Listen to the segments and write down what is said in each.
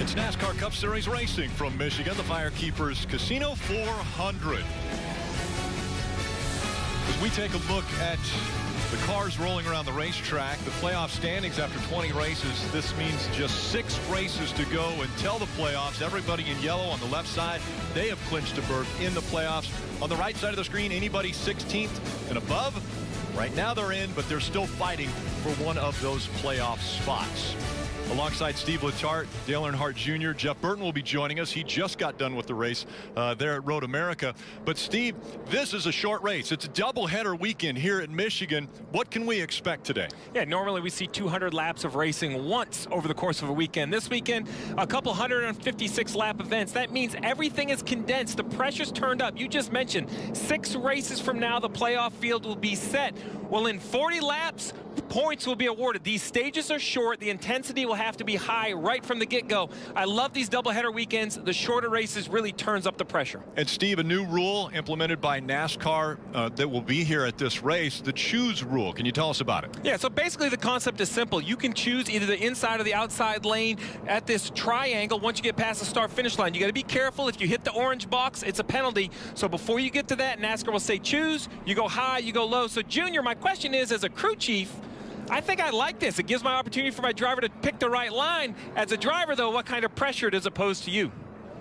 It's NASCAR Cup Series racing from Michigan, the FireKeepers Casino 400. As we take a look at the cars rolling around the racetrack, the playoff standings after 20 races, this means just 6 races to go until the playoffs. Everybody in yellow on the left side, they have clinched a berth in the playoffs. On the right side of the screen, anybody 16th and above, right now they're in, but they're still fighting for one of those playoff spots. Alongside Steve Letarte, Dale Earnhardt Jr., Jeff Burton will be joining us. He just got done with the race there at Road America. But Steve, this is a short race. It's a doubleheader weekend here at Michigan. What can we expect today? Yeah, normally we see 200 laps of racing once over the course of a weekend. This weekend, a couple 156 lap events. That means everything is condensed. The pressure's turned up. You just mentioned 6 races from now, the playoff field will be set. Well, in 40 laps, points will be awarded. These stages are short. The intensity will have to be high right from the get-go. I love these doubleheader weekends. The shorter races really turns up the pressure. And Steve, a new rule implemented by NASCAR that will be here at this race, the choose rule. Can you tell us about it? Yeah, so basically the concept is simple. You can choose either the inside or the outside lane at this triangle once you get past the start-finish line. You got to be careful. If you hit the orange box, it's a penalty. So before you get to that, NASCAR will say choose. You go high, you go low. So, Junior, my question is, as a crew chief, I think I like this. It gives my opportunity for my driver to pick the right line. As a driver, though, what kind of pressure does it pose to you?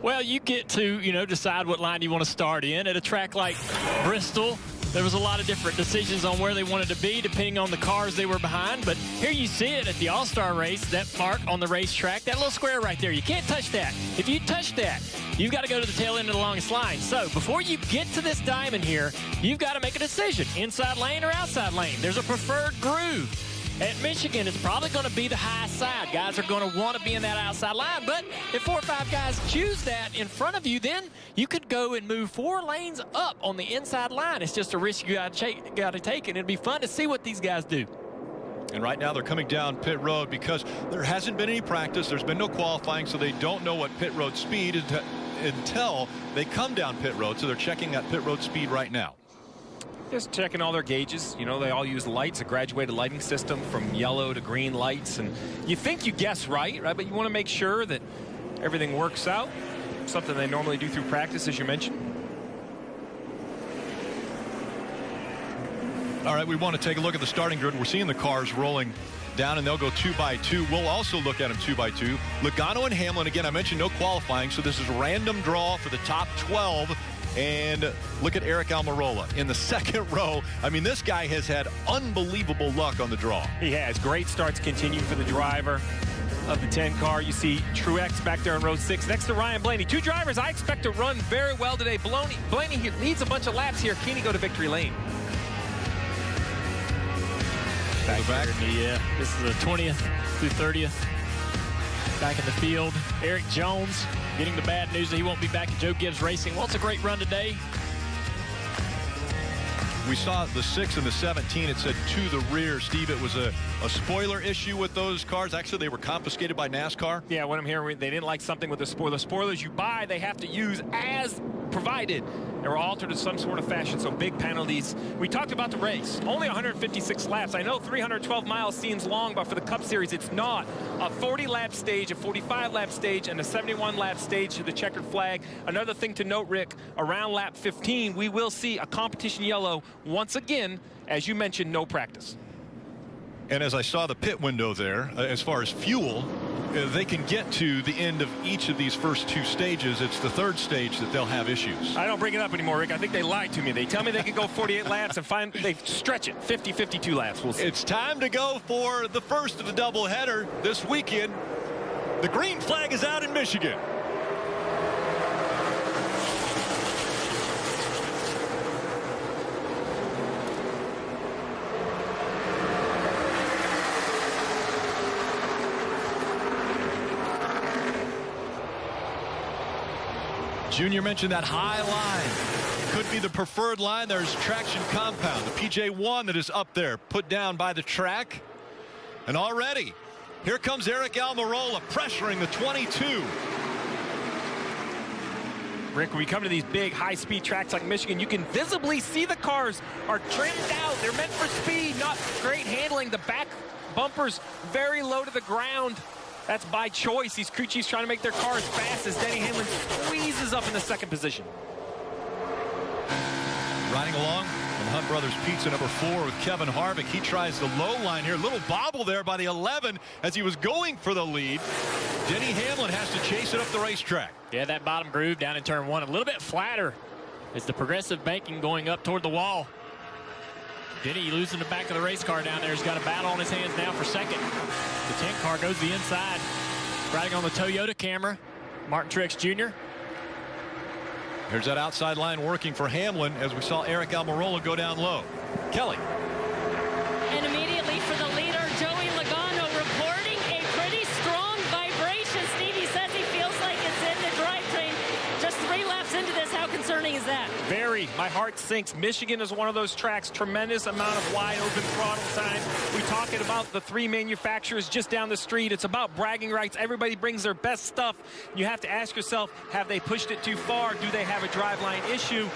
Well, you get to, decide what line you want to start in. At a track like Bristol, there was a lot of different decisions on where they wanted to be depending on the cars they were behind. But here you see it at the All-Star race, that mark on the racetrack, that little square right there. You can't touch that. If you touch that, you've got to go to the tail end of the longest line. So before you get to this diamond here, you've got to make a decision. Inside lane or outside lane. There's a preferred groove. At Michigan, it's probably going to be the high side. Guys are going to want to be in that outside line. But if 4 or 5 guys choose that in front of you, then you could go and move 4 lanes up on the inside line. It's just a risk you got to take, and it'll be fun to see what these guys do. And right now they're coming down pit road because there hasn't been any practice. There's been no qualifying, so they don't know what pit road speed is until they come down pit road. So they're checking that pit road speed right now. Just checking all their gauges. They all use lights, a graduated lighting system from yellow to green lights. And you think you guess right? But you want to make sure that everything works out. Something they normally do through practice, as you mentioned. All right, we want to take a look at the starting grid. We're seeing the cars rolling down, and they'll go 2 by 2. We'll also look at them 2 by 2. Logano and Hamlin, again, I mentioned no qualifying, so this is random draw for the top 12. And look at Eric Almirola in the second row. I mean, this guy has had unbelievable luck on the draw. He has. Great starts continue for the driver of the 10 car. You see Truex back there in row 6 next to Ryan Blaney. 2 drivers I expect to run very well today. Blaney leads a bunch of laps here. Can he go to victory lane? Back. This is the 20th through 30th. Back in the field, Eric Jones getting the bad news that he won't be back at Joe Gibbs Racing. Well, it's a great run today. We saw the 6 and the 17. It said to the rear. Steve, it was a spoiler issue with those cars. Actually, they were confiscated by NASCAR. Yeah, what I'm hearing, they didn't like something with the spoiler. Spoilers you buy, they have to use as provided. They were altered in some sort of fashion, so big penalties. We talked about the race. Only 156 laps. I know 312 miles seems long, but for the Cup Series, it's not. A 40-lap stage, a 45-lap stage, and a 71-lap stage to the checkered flag. Another thing to note, Rick, around lap 15, we will see a competition yellow once again. As you mentioned, no practice. And as I saw the pit window there, as far as fuel, they can get to the end of each of these first 2 stages. It's the 3rd stage that they'll have issues. I don't bring it up anymore, Rick. I think they lied to me. They tell me they can go 48 laps and they stretch it 50, 52 laps. We'll see. It's time to go for the first of the doubleheader this weekend. The green flag is out in Michigan. Junior mentioned that high line. Could be the preferred line. There's traction compound, the PJ1 that is up there, put down by the track. And already, here comes Eric Almirola pressuring the 22. Rick, when we come to these big high-speed tracks like Michigan, you can visibly see the cars are trimmed out. They're meant for speed, not great handling. The back bumpers very low to the ground. That's by choice. These crew chiefs trying to make their car as fast as Denny Hamlin squeezes up in the second position. Riding along in Hunt Brothers Pizza number 4 with Kevin Harvick. He tries the low line here. Little bobble there by the 11 as he was going for the lead. Denny Hamlin has to chase it up the racetrack. Yeah, that bottom groove down in turn 1 a little bit flatter. It's the progressive banking going up toward the wall. Denny losing the back of the race car down there. He's got a battle on his hands now for second. The 10 car goes to the inside. Riding on the Toyota camera, Martin Truex Jr. Here's that outside line working for Hamlin as we saw Eric Almirola go down low. Kelly. And immediately for the leader, Joey Logano reporting a pretty strong vibration. Stevie says he feels like it's in the drivetrain. Just 3 laps into this, how concerning is that? Very. My heart sinks. Michigan is one of those tracks. Tremendous amount of wide open throttle time. We're talking about the 3 manufacturers just down the street. It's about bragging rights. Everybody brings their best stuff. You have to ask yourself, have they pushed it too far? Do they have a driveline issue?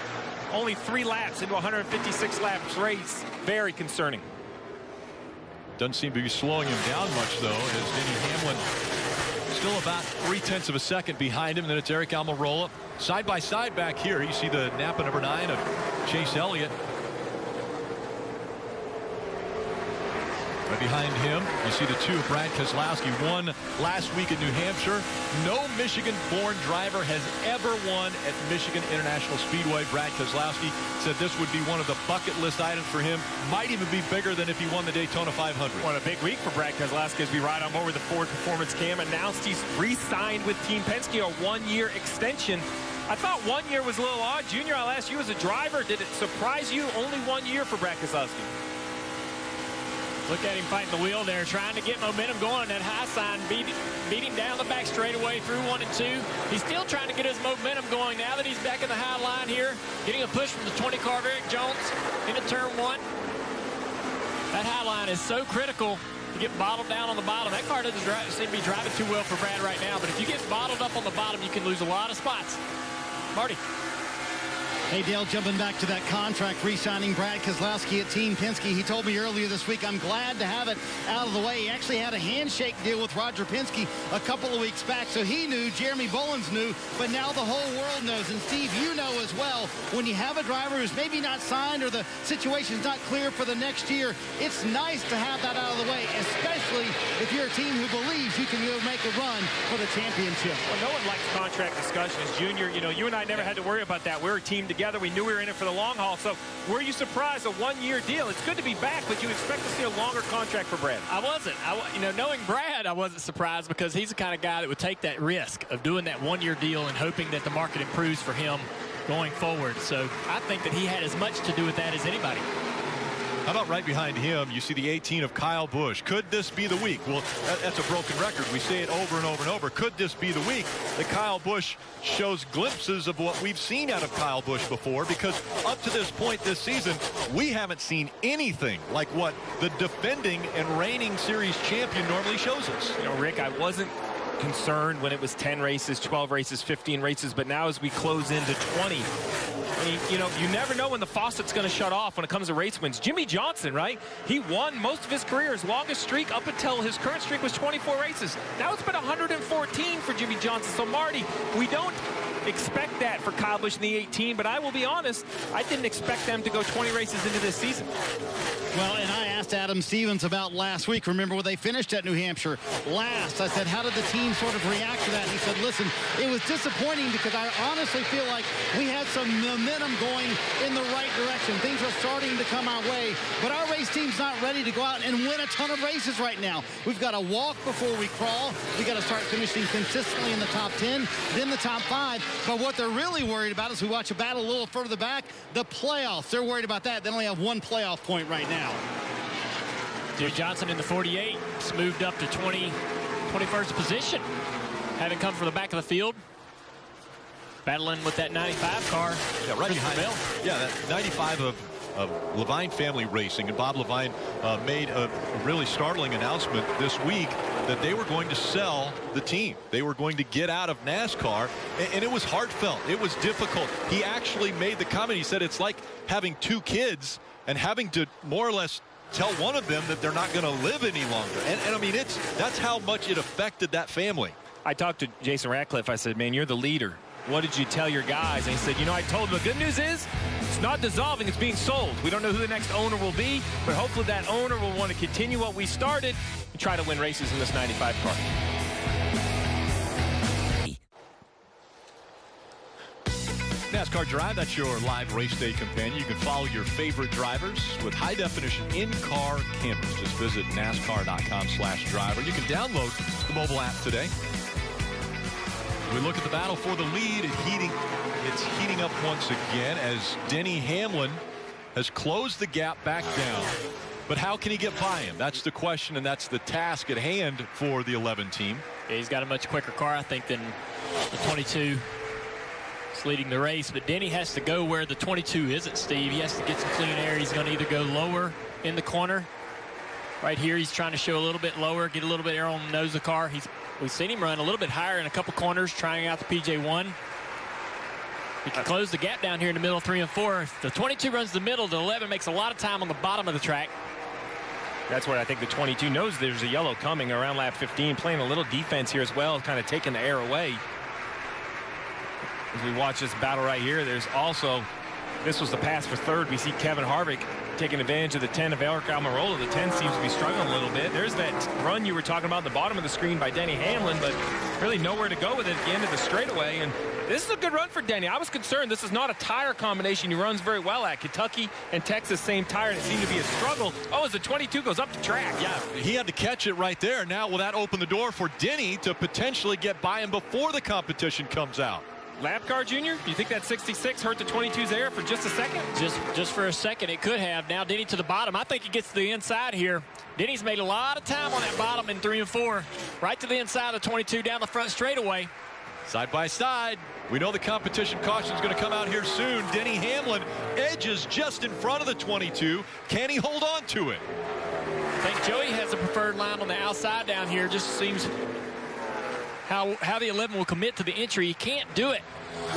Only 3 laps into 156 laps race. Very concerning. Doesn't seem to be slowing him down much, though, as Denny Hamlin still about 0.3 of a second behind him. And then it's Eric Almirola. Side by side back here, you see the Napa number 9 of Chase Elliott. Right behind him, you see the 2 of Brad Keselowski. Won last week in New Hampshire. No Michigan-born driver has ever won at Michigan International Speedway. Brad Keselowski said this would be one of the bucket list items for him. Might even be bigger than if he won the Daytona 500. What a big week for Brad Keselowski as we ride on over the Ford Performance Cam. Announced he's re-signed with Team Penske, a 1-year extension. I thought 1 year was a little odd. Junior, I'll ask you as a driver, did it surprise you? Only 1 year for Brad Keselowski. Look at him fighting the wheel there, trying to get momentum going. That high sign beat him down the back straightaway through 1 and 2. He's still trying to get his momentum going now that he's back in the high line here. Getting a push from the 20 car of Eric Jones into turn 1. That high line is so critical to get bottled down on the bottom. That car doesn't seem to be driving too well for Brad right now, but if you get bottled up on the bottom, you can lose a lot of spots. Marty. Hey, Dale, jumping back to that contract, re-signing Brad Keselowski at Team Penske. He told me earlier this week, I'm glad to have it out of the way. He actually had a handshake deal with Roger Penske a couple of weeks back, so he knew, Jeremy Bullins knew, but now the whole world knows. And, Steve, you know as well, when you have a driver who's maybe not signed or the situation's not clear for the next year, it's nice to have that out of the way, especially if you're a team who believes you can go make a run for the championship. Well, no one likes contract discussions. Junior, you know, you and I never had to worry about that. We're a team together. We knew we were in it for the long haul. So were you surprised? A 1-year deal. It's good to be back, but you expect to see a longer contract for Brad. I wasn't. You know, knowing Brad, I wasn't surprised because he's the kind of guy that would take that risk of doing that 1-year deal and hoping that the market improves for him going forward. So I think that he had as much to do with that as anybody. How about right behind him, you see the 18 of Kyle Busch. Could this be the week? Well, that's a broken record. We say it over and over and over. Could this be the week that Kyle Busch shows glimpses of what we've seen out of Kyle Busch before? Because up to this point this season, we haven't seen anything like what the defending and reigning series champion normally shows us. You know, Rick, I wasn't concerned when it was 10 races, 12 races, 15 races, but now as we close into 20, I mean, you know, you never know when the faucet's going to shut off when it comes to race wins. Jimmy Johnson, right? He won most of his career. His longest streak up until his current streak was 24 races. Now it's been 114 for Jimmy Johnson. So, Marty, we don't expect that for Kyle Busch in the 18, but I will be honest, I didn't expect them to go 20 races into this season. Well, and I asked Adam Stevens about last week. Remember when they finished at New Hampshire last? I said, how did the team sort of react to that? And he said, listen, it was disappointing because I honestly feel like we had some momentum going in the right direction. Things were starting to come our way, but our race team's not ready to go out and win a ton of races right now. We've got to walk before we crawl. We got to start finishing consistently in the top 10, then the top 5. But what they're really worried about is we watch a battle a little further back, the playoffs. They're worried about that. They only have 1 playoff point right now. Jimmy Johnson in the 48 moved up to 21st position, having come from the back of the field, battling with that 95 car. Yeah, right behind him. Yeah, that 95 of Levine Family Racing, and Bob Levine made a really startling announcement this week that they were going to sell the team. They were going to get out of NASCAR, and it was heartfelt. It was difficult. He actually made the comment. He said it's like having 2 kids and having to more or less tell one of them that they're not going to live any longer. And I mean, that's how much it affected that family. I talked to Jason Ratcliffe. I said, man, you're the leader. What did you tell your guys? And he said, you know, I told them the good news is it's not dissolving, it's being sold. We don't know who the next owner will be, but hopefully that owner will want to continue what we started and try to win races in this 95 car. NASCAR Drive, that's your live race day companion. You can follow your favorite drivers with high-definition in-car cameras. Just visit NASCAR.com/driver. You can download the mobile app today. We look at the battle for the lead. It's heating up once again as Denny Hamlin has closed the gap back down. But how can he get by him? That's the question, and that's the task at hand for the 11 team. Yeah, he's got a much quicker car, I think, than the 22. Leading the race, but Denny has to go where the 22 isn't, Steve. He has to get some clean air. He's going to either go lower in the corner. Right here, he's trying to show a little bit lower, get a little bit air on the nose of the car. We've seen him run a little bit higher in a couple corners, trying out the PJ1. He can close the gap down here in the middle, 3 and 4. If the 22 runs the middle, the 11 makes a lot of time on the bottom of the track. That's where I think the 22 knows there's a yellow coming around lap 15, playing a little defense here as well, kind of taking the air away. As we watch this battle right here, there's also, this was the pass for third. We see Kevin Harvick taking advantage of the 10 of Eric Almirola. The 10 seems to be struggling a little bit. There's that run you were talking about at the bottom of the screen by Denny Hamlin, but really nowhere to go with it at the end of the straightaway. And this is a good run for Denny. I was concerned this is not a tire combination he runs very well at. Kentucky and Texas, same tire, and it seemed to be a struggle. Oh, as the 22 goes up the track. Yeah, he had to catch it right there. Now will that open the door for Denny to potentially get by him before the competition comes out? Lap car, Junior, do you think that 66 hurt the 22's air for just a second? Just for a second, it could have. Now Denny to the bottom. I think he gets to the inside here. Denny's made a lot of time on that bottom in 3 and 4. Right to the inside of 22 down the front straightaway. Side by side. We know the competition caution is going to come out here soon. Denny Hamlin edges just in front of the 22. Can he hold on to it? I think Joey has a preferred line on the outside down here. Just seems how the 11 will commit to the entry. He can't do it.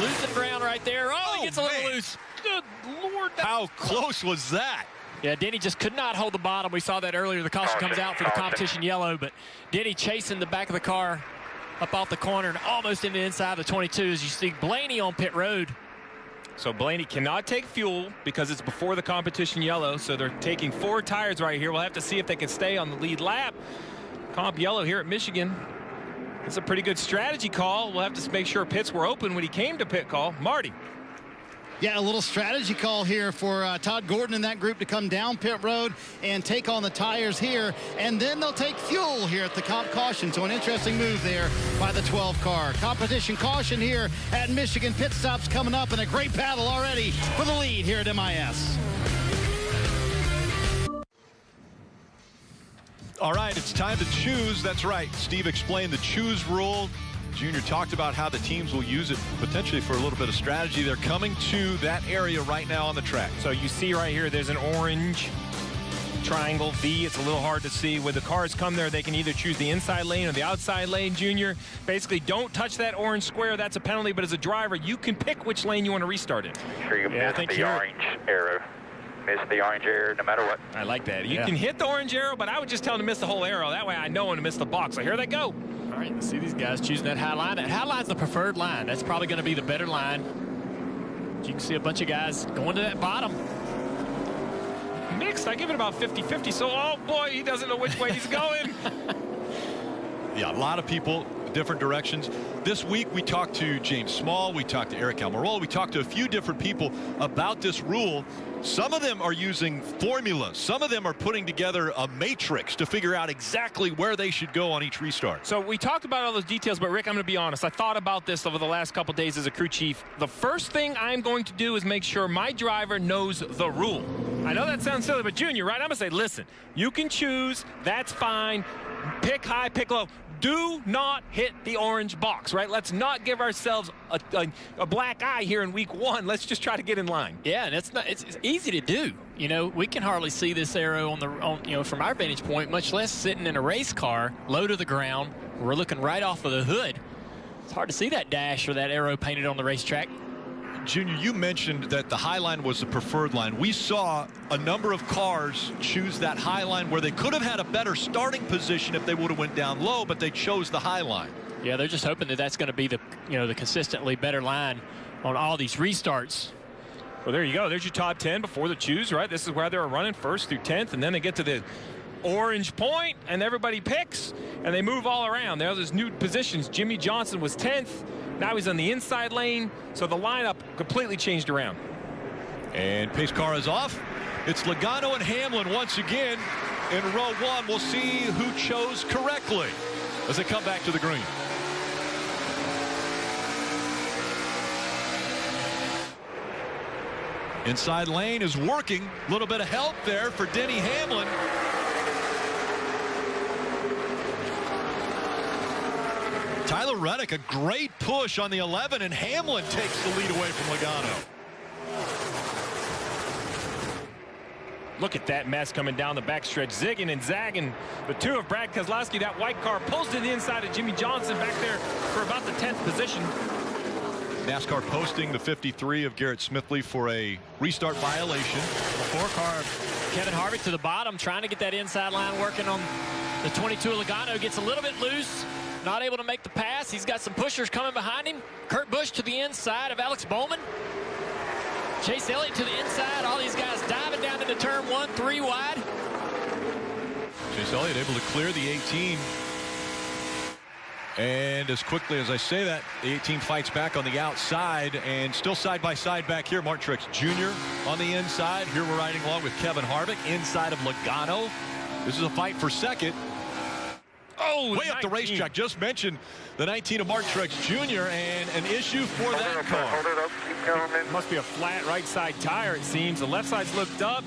Losing ground right there. Oh, he gets a little loose. Good Lord. How close was that? Yeah, Denny just could not hold the bottom. We saw that earlier. The caution comes out for the competition yellow, but Denny chasing the back of the car up off the corner and almost into the inside of the 22 as you see Blaney on pit road. So Blaney cannot take fuel because it's before the competition yellow, so they're taking 4 tires right here. We'll have to see if they can stay on the lead lap. Comp yellow here at Michigan. It's a pretty good strategy call. We'll have to make sure pits were open when he came to pit call. Marty. Yeah, a little strategy call here for Todd Gordon and that group to come down pit road and take on the tires here, and then they'll take fuel here at the comp caution. So an interesting move there by the 12 car. Competition caution here at Michigan. Pit stops coming up, and a great battle already for the lead here at MIS. All right, it's time to choose. That's right. Steve explained the choose rule. Junior talked about how the teams will use it potentially for a little bit of strategy. They're coming to that area right now on the track. So you see right here, there's an orange triangle V. It's a little hard to see. When the cars come there, they can either choose the inside lane or the outside lane, Junior. Basically, don't touch that orange square. That's a penalty, but as a driver, you can pick which lane you want to restart in. Sure, you miss the orange arrow. Miss the orange arrow no matter what. I like that. You can hit the orange arrow, but I would just tell them to miss the whole arrow. That way I know when to miss the box. So here they go. All right, let's see these guys choosing that high line. That high line's the preferred line. That's probably going to be the better line. You can see a bunch of guys going to that bottom. Mixed. I give it about 50-50. So, oh boy, he doesn't know which way he's going. Yeah, a lot of people, different directions. This week we talked to James Small, we talked to Eric Almirola, we talked to a few different people about this rule. Some of them are using formulas. Some of them are putting together a matrix to figure out exactly where they should go on each restart. So we talked about all those details, but Rick, I'm going to be honest. I thought about this over the last couple days as a crew chief. The first thing I'm going to do is make sure my driver knows the rule. I know that sounds silly, but Junior, right? I'm going to say, listen, you can choose. That's fine. Pick high, pick low. Do not hit the orange box, right? Let's not give ourselves a black eye here in week 1. Let's just try to get in line. Yeah, and it's easy to do. You know, we can hardly see this arrow from our vantage point, much less sitting in a race car, low to the ground. We're looking right off of the hood. It's hard to see that dash or that arrow painted on the racetrack. Junior, you mentioned that the high line was the preferred line. We saw a number of cars choose that high line where they could have had a better starting position if they would have went down low, but they chose the high line. Yeah, they're just hoping that that's going to be the, the consistently better line on all these restarts. Well, there you go. There's your top 10 before the choose, right? This is where they're running 1st through 10th, and then they get to the orange point, and everybody picks, and they move all around. There's his new positions. Jimmy Johnson was 10th. Now he's on the inside lane, so the lineup completely changed around. And pace car is off. It's Logano and Hamlin once again in row 1. We'll see who chose correctly as they come back to the green. Inside lane is working. A little bit of help there for Denny Hamlin. Tyler Reddick, a great push on the 11, and Hamlin takes the lead away from Logano. Look at that mess coming down the backstretch, zigging and zagging. The two of Brad Keselowski, that white car pulls to the inside of Jimmy Johnson back there for about the 10th position. NASCAR posting the 53 of Garrett Smithley for a restart violation. The 4 car, Kevin Harvick to the bottom, trying to get that inside line working on the 22 of Logano. Gets a little bit loose. Not able to make the pass. He's got some pushers coming behind him. Kurt Busch to the inside of Alex Bowman. Chase Elliott to the inside. All these guys diving down into turn 1, 3 wide. Chase Elliott able to clear the 18. And as quickly as I say that, the 18 fights back on the outside, and still side by side back here. Martin Truex Jr. on the inside. Here we're riding along with Kevin Harvick inside of Logano. This is a fight for second. Oh, way up the racetrack. Just mentioned the 19 of Martin Truex Jr. and an issue for that car. Hold it up. Keep going. Must be a flat right side tire, it seems. The left side's looked up.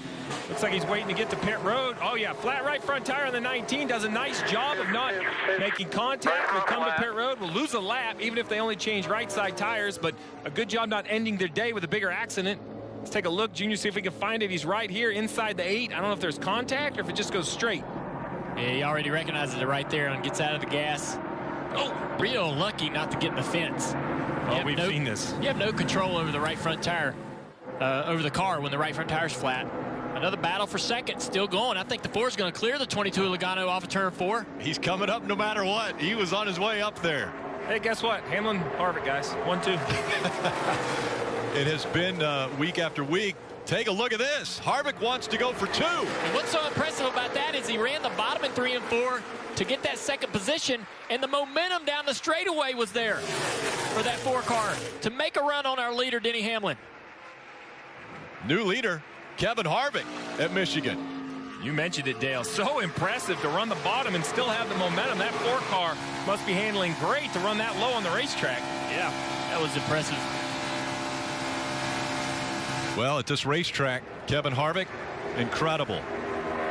Looks like he's waiting to get to pit road. Oh, yeah, flat right front tire on the 19. Does a nice job of not making contact. Will come to pit road. Will lose a lap, even if they only change right side tires. But a good job not ending their day with a bigger accident. Let's take a look, Junior, see if we can find it. He's right here inside the 8. I don't know if there's contact or if it just goes straight. Yeah, he already recognizes it right there and gets out of the gas. Oh, real lucky not to get in the fence. Oh, we've seen this. You have no control over the right front tire, over the car when the right front tire's flat. Another battle for second, still going. I think the 4 is going to clear the 22 of Logano off of turn 4. He's coming up no matter what. He was on his way up there. Hey, guess what? Hamlin, Harvick, guys. 1-2. It has been week after week. Take a look at this. Harvick wants to go for 2. And what's so impressive about that is he ran the bottom in 3 and 4 to get that second position, and the momentum down the straightaway was there for that 4 car to make a run on our leader, Denny Hamlin. New leader, Kevin Harvick at Michigan. You mentioned it, Dale. So impressive to run the bottom and still have the momentum. That 4 car must be handling great to run that low on the racetrack. Yeah, that was impressive. Well, at this racetrack, Kevin Harvick, incredible.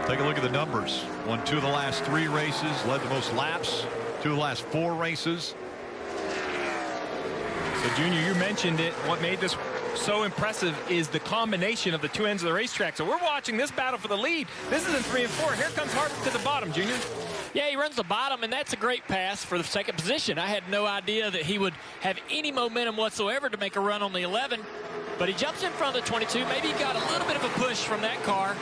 Take a look at the numbers. Won 2 of the last 3 races, led the most laps 2 of the last 4 races. So, Junior, you mentioned it. What made this so impressive is the combination of the 2 ends of the racetrack. So we're watching this battle for the lead. This is in 3 and 4. Here comes Harvick to the bottom, Junior. Yeah, he runs the bottom, and that's a great pass for the second position. I had no idea that he would have any momentum whatsoever to make a run on the 11. But he jumps in front of the 22. Maybe he got a little bit of a push from that car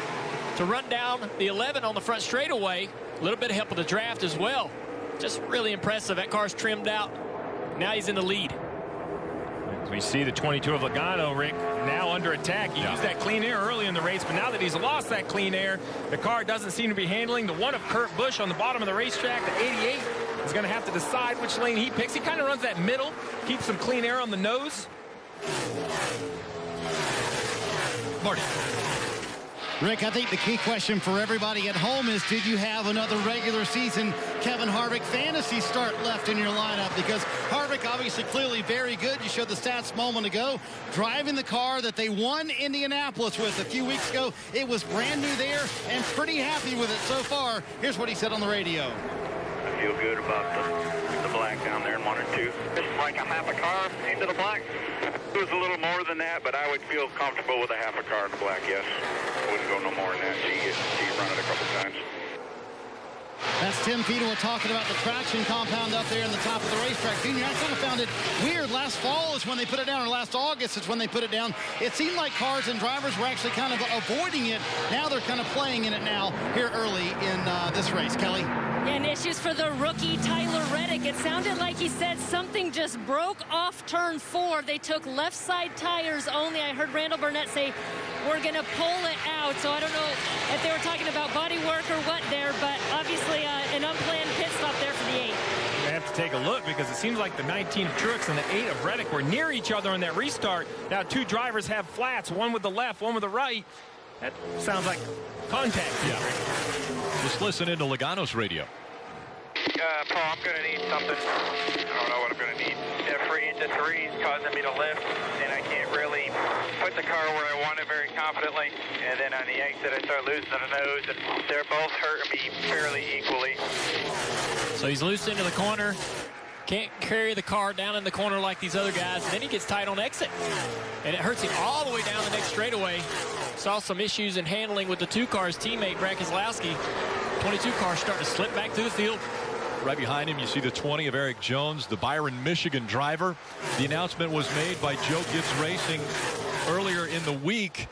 to run down the 11 on the front straightaway. A little bit of help with the draft as well. Just really impressive. That car's trimmed out. Now he's in the lead. We see the 22 of Logano, Rick, now under attack. He used that clean air early in the race, but now that he's lost that clean air, the car doesn't seem to be handling. The 1 of Kurt Busch on the bottom of the racetrack, the 88, is going to have to decide which lane he picks. He kind of runs that middle, keeps some clean air on the nose. Marty. Rick, I think the key question for everybody at home is, did you have another regular season Kevin Harvick fantasy start left in your lineup? Because Harvick obviously clearly very good. You showed the stats a moment ago. Driving the car that they won Indianapolis with a few weeks ago. It was brand new there and pretty happy with it so far. Here's what he said on the radio. I feel good about the black down there in 1 or 2. It's like a half a car into the black. It was a little more than that, but I would feel comfortable with a half a car in the black, yes. I wouldn't go no more than that. She run it a couple times. That's Tim Feeder. We're talking about the traction compound up there in the top of the racetrack. Junior, I kind of found it weird. Last fall is when they put it down, or last August is when they put it down. It seemed like cars and drivers were actually kind of avoiding it. Now they're kind of playing in it now here early in this race. Kelly? Yeah, and issues for the rookie Tyler Reddick. It sounded like he said something just broke off turn 4. They took left side tires only. I heard Randall Burnett say, we're going to pull it out. So I don't know if they were talking about body work or what there, but obviously an unplanned pit stop there for the 8. I have to take a look because it seems like the 19 of Truex and the 8 of Reddick were near each other on that restart. Now 2 drivers have flats, one with the left, one with the right. That sounds like contact. Yeah. Just listen into Logano's radio. Paul, I'm going to need something. I don't know what I'm going to need. That free into 3 is causing me to lift, and I can't really put the car where I want it very confidently. And then on the exit, I start losing the nose, and they're both hurting me fairly equally. So he's loose into the corner. Can't carry the car down in the corner like these other guys. And then he gets tight on exit. And it hurts him all the way down the next straightaway. Saw some issues in handling with the 2 cars teammate, Brad Keselowski. 22 car starting to slip back through the field. Right behind him, you see the 20 of Eric Jones, the Byron, Michigan driver. The announcement was made by Joe Gibbs Racing earlier in the week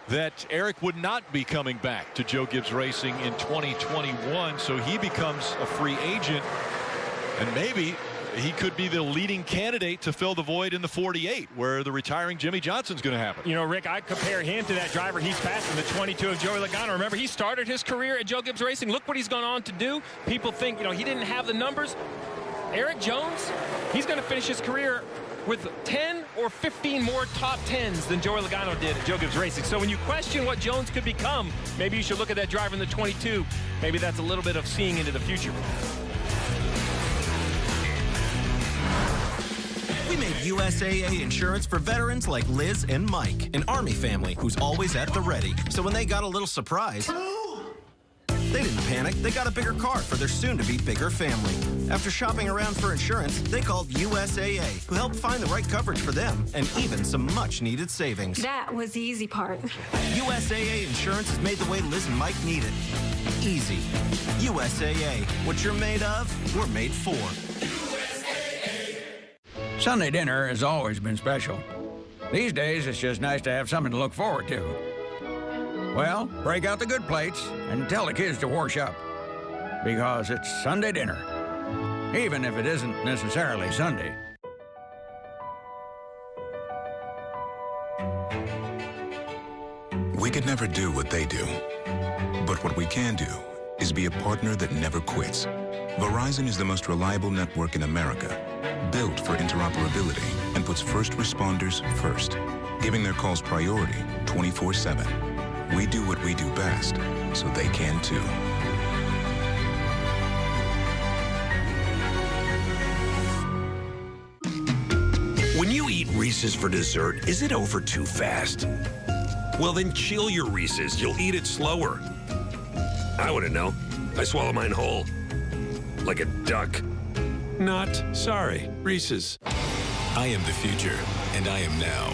that Eric would not be coming back to Joe Gibbs Racing in 2021, so he becomes a free agent, and maybe he could be the leading candidate to fill the void in the 48, where the retiring Jimmy Johnson's going to happen. You know, Rick, I compare him to that driver he's passing, the 22 of Joey Logano. Remember, he started his career at Joe Gibbs Racing. Look what he's gone on to do. People think, you know, he didn't have the numbers. Eric Jones, he's going to finish his career with 10 or 15 more top 10s than Joey Logano did at Joe Gibbs Racing. So when you question what Jones could become, maybe you should look at that driver in the 22. Maybe that's a little bit of seeing into the future. We made USAA insurance for veterans like Liz and Mike, an Army family who's always at the ready. So when they got a little surprise, they didn't panic. They got a bigger car for their soon-to-be bigger family. After shopping around for insurance, they called USAA, who helped find the right coverage for them and even some much-needed savings. That was the easy part. USAA insurance has made the way Liz and Mike need it easy. USAA, what you're made of, we're made for. Sunday dinner has always been special. These days, it's just nice to have something to look forward to. Well, break out the good plates and tell the kids to wash up. Because it's Sunday dinner, even if it isn't necessarily Sunday. We could never do what they do. But what we can do is be a partner that never quits. Verizon is the most reliable network in America, built for interoperability and puts first responders first, giving their calls priority 24/7. We do what we do best, so they can too. When you eat Reese's for dessert, is it over too fast? Well, then chill your Reese's. You'll eat it slower. I wouldn't know. I swallow mine whole. Like a duck. Not sorry, Reese's. I am the future, and I am now.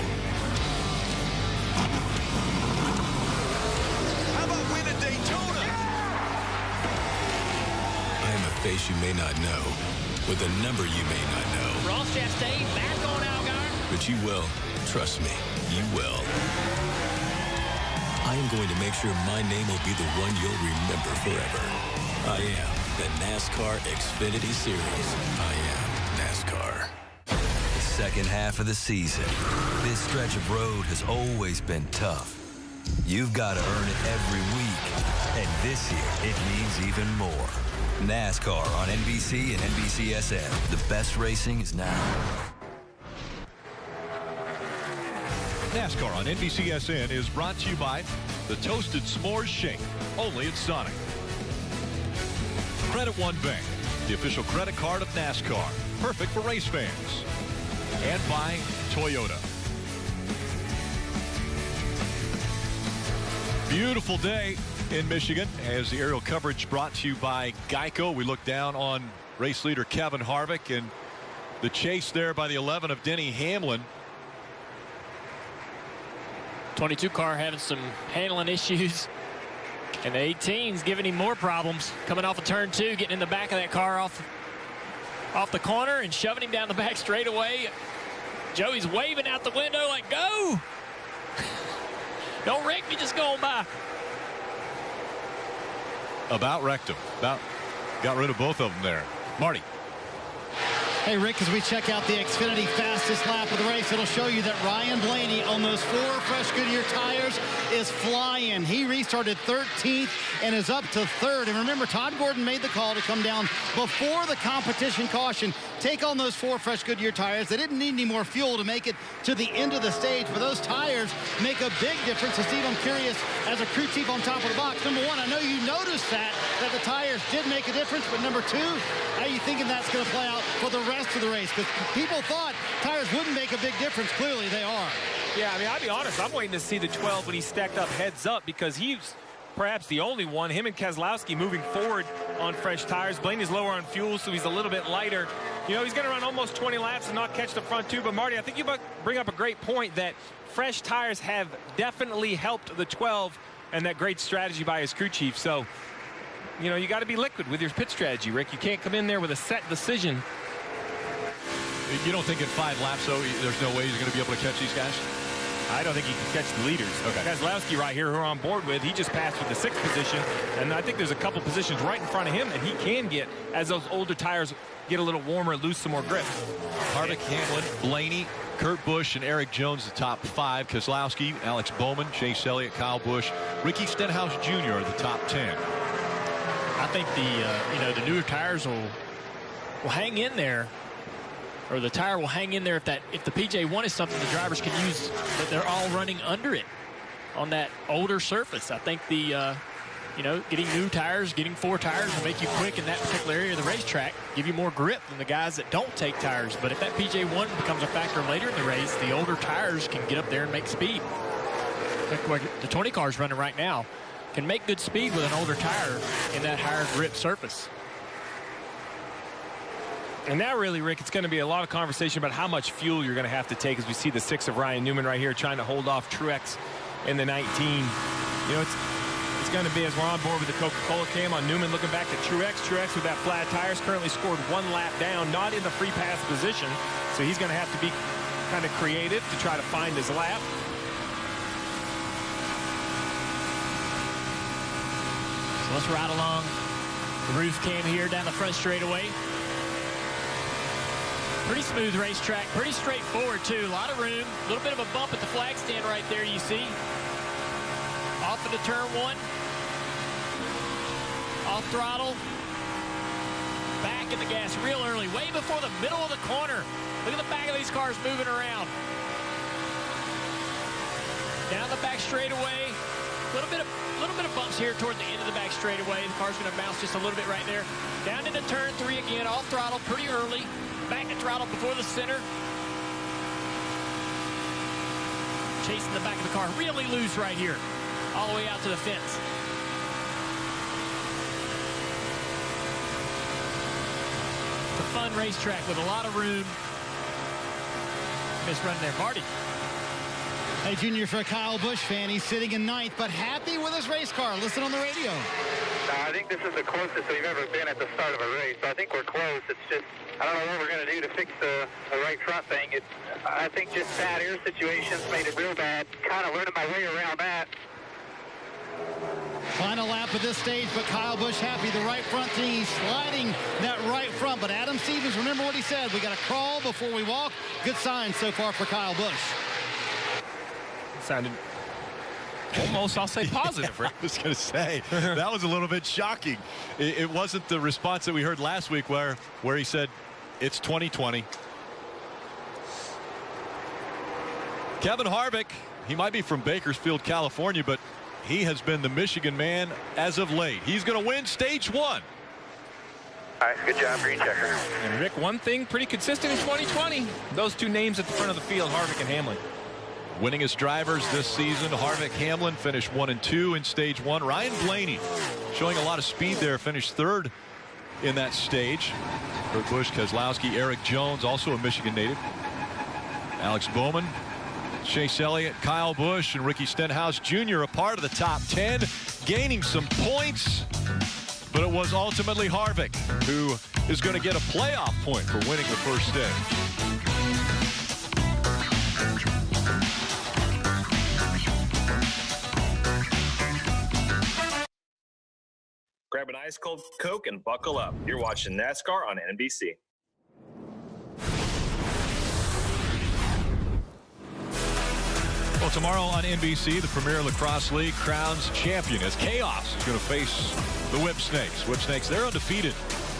How about win a Daytona? I am a face you may not know, with a number you may not know. Ross Chastain back on Algar. But you will. Trust me, you will. I am going to make sure my name will be the one you'll remember forever. I am the NASCAR Xfinity Series. I am NASCAR. The second half of the season. This stretch of road has always been tough. You've got to earn it every week. And this year, it means even more. NASCAR on NBC and NBCSN. The best racing is now. NASCAR on NBCSN is brought to you by the Toasted S'mores Shake, only at Sonic. Credit One Bank, the official credit card of NASCAR, perfect for race fans. And by Toyota. Beautiful day in Michigan as the aerial coverage brought to you by Geico. We look down on race leader Kevin Harvick and the chase there by the 11 of Denny Hamlin. 22 car having some handling issues. And the 18's giving him more problems. Coming off of turn 2, getting in the back of that car off the corner and shoving him down the back straightaway. Joey's waving out the window like, go! Don't wreck me, just go on by. About wrecked him. About got rid of both of them there. Marty. Hey, Rick, as we check out the Xfinity fastest lap of the race, it'll show you that Ryan Blaney on those 4 fresh Goodyear tires is flying. He restarted 13th and is up to 3rd. And remember, Todd Gordon made the call to come down before the competition caution. Take on those 4 fresh Goodyear tires. They didn't need any more fuel to make it to the end of the stage, but those tires make a big difference. So, Steve, I'm curious, as a crew chief on top of the box, number 1, I know you noticed that the tires did make a difference, but number 2, how are you thinking that's going to play out for the rest of the race? Because people thought tires wouldn't make a big difference. Clearly, they are. Yeah, I mean, I'll be honest. I'm waiting to see the 12 when he stacked up heads up, because he's perhaps the only one, him and Keselowski, moving forward on fresh tires. Blaney's lower on fuel, so he's a little bit lighter. You know, he's going to run almost 20 laps and not catch the front 2. But, Marty, I think you bring up a great point that fresh tires have definitely helped the 12, and that great strategy by his crew chief. So, you know, you got to be liquid with your pit strategy, Rick. You can't come in there with a set decision. You don't think in 5 laps, though, there's no way he's going to be able to catch these guys? I don't think he can catch the leaders. Okay. Keselowski right here, who we're on board with, he just passed with the 6th position, and I think there's a couple positions right in front of him that he can get as those older tires get a little warmer, lose some more grip. Harvick, Hamlin, Blaney, Kurt Busch, and Eric Jones, the top 5. Keselowski, Alex Bowman, Chase Elliott, Kyle Busch, Ricky Stenhouse Jr. are the top 10. I think the newer tires will hang in there, or the tire will hang in there if the PJ1 is something the drivers can use, but they're all running under it on that older surface. I think getting new tires, getting 4 tires will make you quick in that particular area of the racetrack, give you more grip than the guys that don't take tires. But if that PJ1 becomes a factor later in the race, the older tires can get up there and make speed. Like the 20 cars running right now can make good speed with an older tire in that higher grip surface. And now really, Rick, it's going to be a lot of conversation about how much fuel you're going to have to take as we see the 6 of Ryan Newman right here trying to hold off Truex in the 19. You know, it's going to be, as we're on board with the Coca-Cola cam on Newman looking back to Truex. Truex with that flat tires currently scored 1 lap down, not in the free pass position. So he's going to have to be kind of creative to try to find his lap. So let's ride along the roof cam here down the front straightaway. Pretty smooth racetrack, pretty straightforward too. A lot of room, a little bit of a bump at the flag stand right there, you see. Off into turn 1. Off throttle. Back in the gas real early, way before the middle of the corner. Look at the back of these cars moving around. Down the back straightaway. A little bit of bumps here toward the end of the back straightaway. The car's going to bounce just a little bit right there. Down into turn 3 again, off throttle pretty early. Back to throttle before the center. Chasing the back of the car really loose right here. All the way out to the fence. It's a fun racetrack with a lot of room. Miss running there, Marty. Hey, Junior, for a Kyle Busch fan, he's sitting in 9th, but happy with his race car. Listen on the radio. I think this is the closest we've ever been at the start of a race. I think we're close. It's just, I don't know what we're going to do to fix the right front thing. I think just bad air situations made it real bad. Kind of learning my way around that. Final lap of this stage, but Kyle Busch happy. The right front thing, he's sliding that right front. But Adam Stevens, remember what he said. We got to crawl before we walk. Good sign so far for Kyle Busch. Sounded almost, I'll say, positive. Yeah, I was going to say, that was a little bit shocking. It wasn't the response that we heard last week where he said, it's 2020. Kevin Harvick, he might be from Bakersfield, California, but he has been the Michigan man as of late. He's going to win stage 1. All right, good job, green checker. And Rick, one thing pretty consistent in 2020. Those 2 names at the front of the field, Harvick and Hamlin. Winningest drivers this season, Harvick, Hamlin finished 1 and 2 in stage 1. Ryan Blaney showing a lot of speed there, finished 3rd in that stage. Kurt Busch, Keselowski, Eric Jones, also a Michigan native. Alex Bowman, Chase Elliott, Kyle Busch, and Ricky Stenhouse Jr. a part of the top 10. gaining some points, but it was ultimately Harvick who is going to get a playoff point for winning the first stage. Grab an ice cold Coke and buckle up. You're watching NASCAR on NBC. Well, tomorrow on NBC, the Premier Lacrosse League crowns champion as Chaos is going to face the Whip Snakes. Whip Snakes, they're undefeated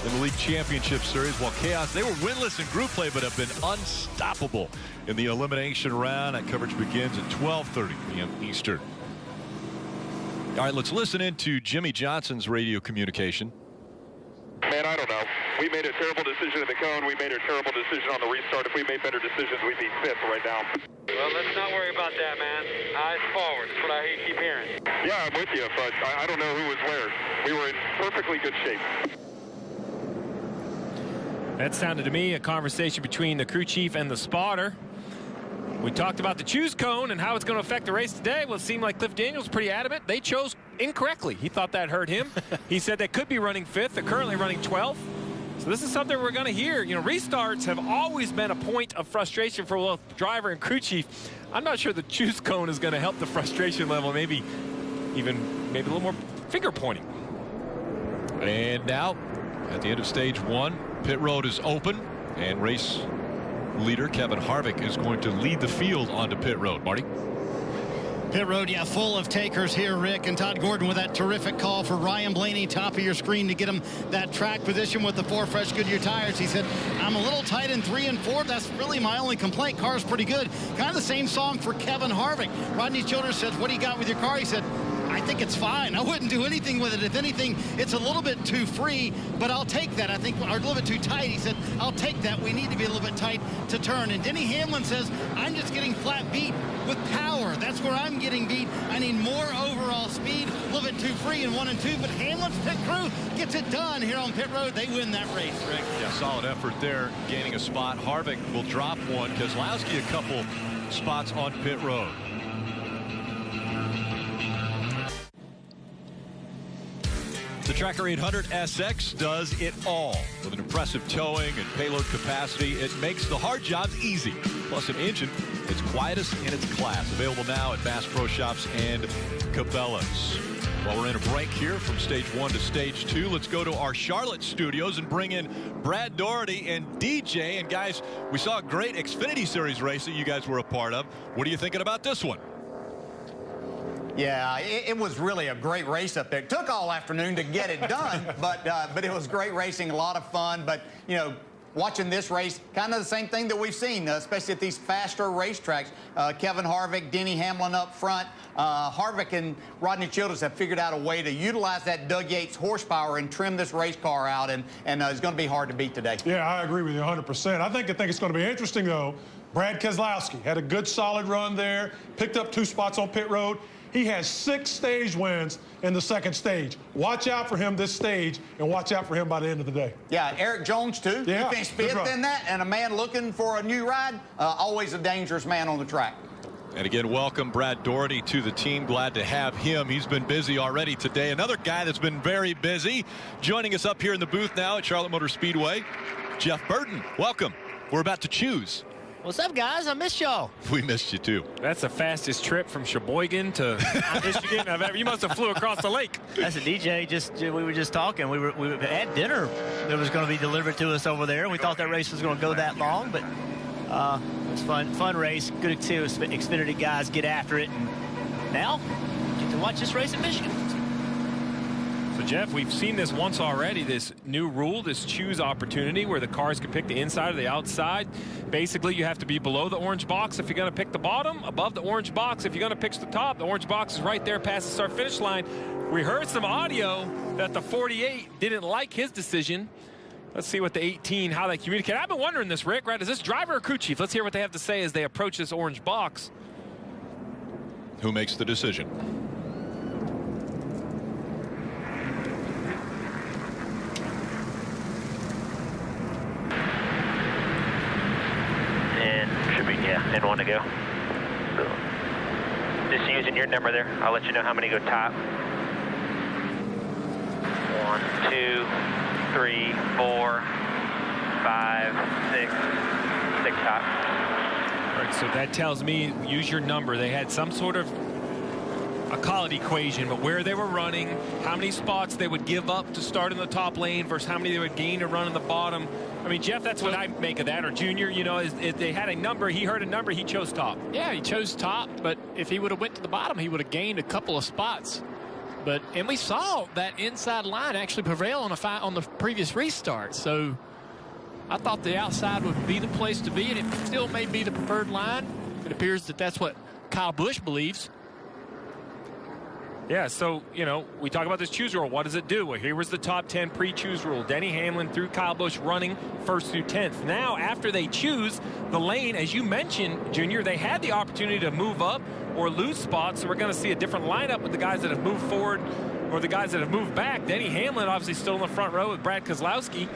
in the league championship series, while Chaos, they were winless in group play but have been unstoppable in the elimination round. That coverage begins at 12:30 p.m. Eastern. All right, let's listen into Jimmy Johnson's radio communication. Man, I don't know. We made a terrible decision at the cone. We made a terrible decision on the restart. If we made better decisions, we'd be fifth right now. Well, let's not worry about that, man. Eyes forward. That's what I keep hearing. Yeah, I'm with you, but I don't know who was where. We were in perfectly good shape. That sounded to me a conversation between the crew chief and the spotter. We talked about the choose cone and how it's going to affect the race today. Well, it seemed like Cliff Daniels was pretty adamant. They chose incorrectly. He thought that hurt him. He said they could be running 5th. They're currently running 12th. So this is something we're going to hear. You know, restarts have always been a point of frustration for both driver and crew chief. I'm not sure the choose cone is going to help the frustration level. Maybe a little more finger pointing. And now, at the end of stage 1, pit road is open, and race leader Kevin Harvick is going to lead the field onto pit road. Marty? Pit road, yeah, full of takers here, Rick. And Todd Gordon with that terrific call for Ryan Blaney, top of your screen, to get him that track position with the 4 fresh Goodyear tires. He said, I'm a little tight in 3 and 4. That's really my only complaint. Car's pretty good. Kind of the same song for Kevin Harvick. Rodney Childers says, what do you got with your car? He said, I think it's fine. I wouldn't do anything with it. If anything, it's a little bit too free, but I'll take that. I think, or a little bit too tight. He said, I'll take that. We need to be a little bit tight to turn. And Denny Hamlin says, I'm just getting flat beat with power. That's where I'm getting beat. I need more overall speed. A little bit too free in 1 and 2, but Hamlin's pit crew gets it done here on pit road. They win that race, Rick. Yeah, solid effort there, gaining a spot. Harvick will drop one. Keselowski a couple spots on pit road. The Tracker 800 SX does it all. With an impressive towing and payload capacity, it makes the hard jobs easy. Plus an engine, it's quietest in its class. Available now at Bass Pro Shops and Cabela's. Well, we're in a break here from stage 1 to stage 2. Let's go to our Charlotte studios and bring in Brad Doherty and DJ. And guys, we saw a great Xfinity Series race that you guys were a part of. What are you thinking about this one? Yeah, it was really a great race up there. It took all afternoon to get it done, but it was great racing, a lot of fun. But, you know, watching this race, kind of the same thing that we've seen, especially at these faster racetracks. Kevin Harvick, Denny Hamlin up front. Harvick and Rodney Childers have figured out a way to utilize that Doug Yates horsepower and trim this race car out, and it's going to be hard to beat today. Yeah, I agree with you 100%. I think it's going to be interesting, though. Brad Keselowski had a good, solid run there, picked up 2 spots on pit road. He has 6 stage wins in the second stage. Watch out for him this stage, and watch out for him by the end of the day. Yeah, Eric Jones, too. Yeah, he finished 5th in that, and a man looking for a new ride, always a dangerous man on the track. And again, welcome Brad Doherty to the team. Glad to have him. He's been busy already today. Another guy that's been very busy. Joining us up here in the booth now at Charlotte Motor Speedway, Jeff Burton. Welcome. We're about to choose. What's up, guys? I missed y'all. We missed you, too. That's the fastest trip from Sheboygan to Michigan I've ever. You must have flew across the lake. That's a DJ. We were just talking. We had dinner that was going to be delivered to us over there. We thought that race was going to go that long, but it was fun race. Good to see Xfinity guys get after it. And now, get to watch this race in Michigan. So, Jeff, we've seen this once already, this new rule, this choose opportunity where the cars can pick the inside or the outside. Basically, you have to be below the orange box if you're going to pick the bottom, above the orange box if you're going to pick the top. The orange box is right there past the start-finish line. We heard some audio that the 48 didn't like his decision. Let's see what the 18, how they communicate. I've been wondering this, Rick, right? Is this driver or crew chief? Let's hear what they have to say as they approach this orange box. Who makes the decision? And one to go. So, just using your number there. I'll let you know how many go top. 1, 2, 3, 4, 5, 6 hot. All right, so that tells me use your number. They had some sort of, I call it equation, but where they were running, how many spots they would give up to start in the top lane versus how many they would gain to run in the bottom. I mean, Jeff, that's what I make of that. Or Junior, you know, if they had a number, he heard a number, he chose top. Yeah, he chose top, but if he would have went to the bottom, he would have gained a couple of spots. And we saw that inside line actually prevail on the previous restart. So I thought the outside would be the place to be, and it still may be the preferred line. It appears that that's what Kyle Busch believes. Yeah, so, you know, we talk about this choose rule. What does it do? Well, here was the top 10 pre-choose rule. Denny Hamlin through Kyle Busch running 1st through 10th. Now, after they choose the lane, as you mentioned, Junior, they had the opportunity to move up or lose spots. So we're going to see a different lineup with the guys that have moved forward or the guys that have moved back. Denny Hamlin obviously still in the front row with Brad Keselowski.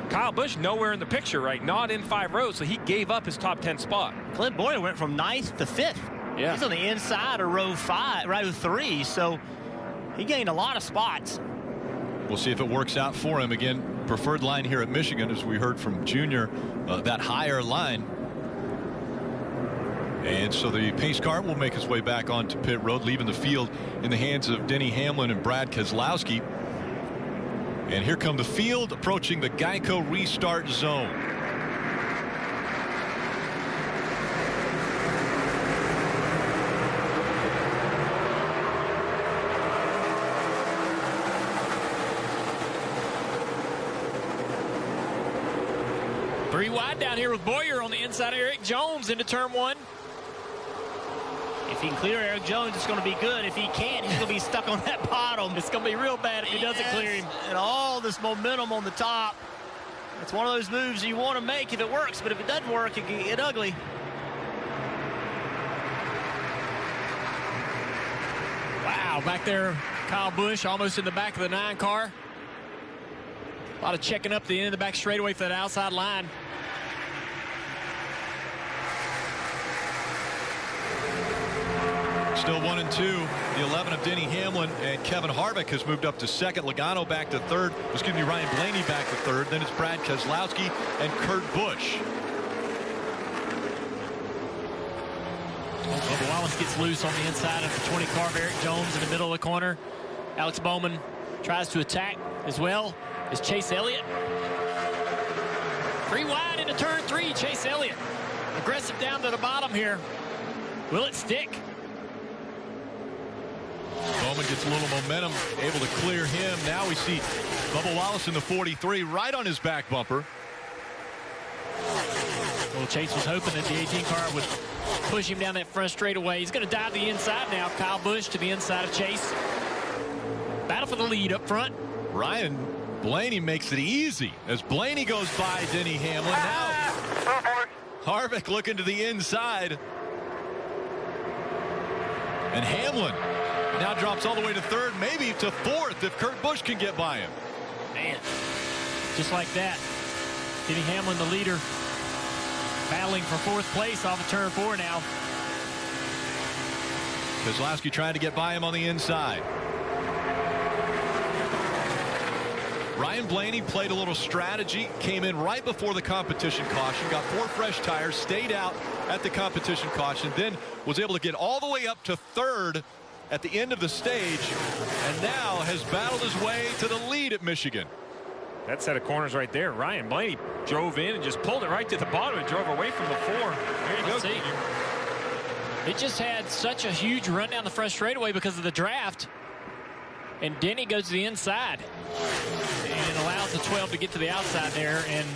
Kyle Busch nowhere in the picture, right? Not in 5 rows, so he gave up his top 10 spot. Clint Boyer went from 9th to 5th. Yeah. He's on the inside of row 3, so he gained a lot of spots. We'll see if it works out for him. Again, preferred line here at Michigan, as we heard from Junior, that higher line. And so the pace car will make its way back onto pit road, leaving the field in the hands of Denny Hamlin and Brad Keselowski. And here come the field approaching the Geico restart zone. Three wide down here with Boyer on the inside of Eric Jones into turn 1. If he can clear Eric Jones, it's going to be good. If he can't, he's going to be stuck on that bottom. It's going to be real bad if he doesn't clear him. And all this momentum on the top. It's one of those moves you want to make if it works, but if it doesn't work, it can get ugly. Wow, back there, Kyle Busch almost in the back of the 9 car. A lot of checking up the end of the back straightaway for that outside line. Still 1 and 2. The 11 of Denny Hamlin, and Kevin Harvick has moved up to 2nd. Logano back to 3rd. Excuse me, Ryan Blaney back to 3rd. Then it's Brad Keselowski and Kurt Busch. Bubba Wallace gets loose on the inside of the 20 car of Eric Jones in the middle of the corner. Alex Bowman tries to attack as well as Chase Elliott. 3 wide into turn 3. Chase Elliott aggressive down to the bottom here. Will it stick? Bowman gets a little momentum, able to clear him. Now we see Bubba Wallace in the 43 right on his back bumper. Well, Chase was hoping that the 18 car would push him down that front straightaway. He's going to dive the inside now. Kyle Busch to the inside of Chase. Battle for the lead up front. Ryan Blaney makes it easy as Blaney goes by Denny Hamlin. Now Harvick looking to the inside. And Hamlin now drops all the way to 3rd, maybe to 4th if Kurt Busch can get by him. Man, just like that. Denny Hamlin, the leader, battling for 4th place off of turn 4 now. Keselowski trying to get by him on the inside. Ryan Blaney played a little strategy, came in right before the competition caution, got 4 fresh tires, stayed out at the competition caution, then was able to get all the way up to 3rd at the end of the stage, and now has battled his way to the lead at Michigan. That set of corners right there. Ryan Blaney drove in and just pulled it right to the bottom and drove away from the 4. There you go. See. It just had such a huge run down the front straightaway because of the draft. And Denny goes to the inside and allows the 12 to get to the outside there. And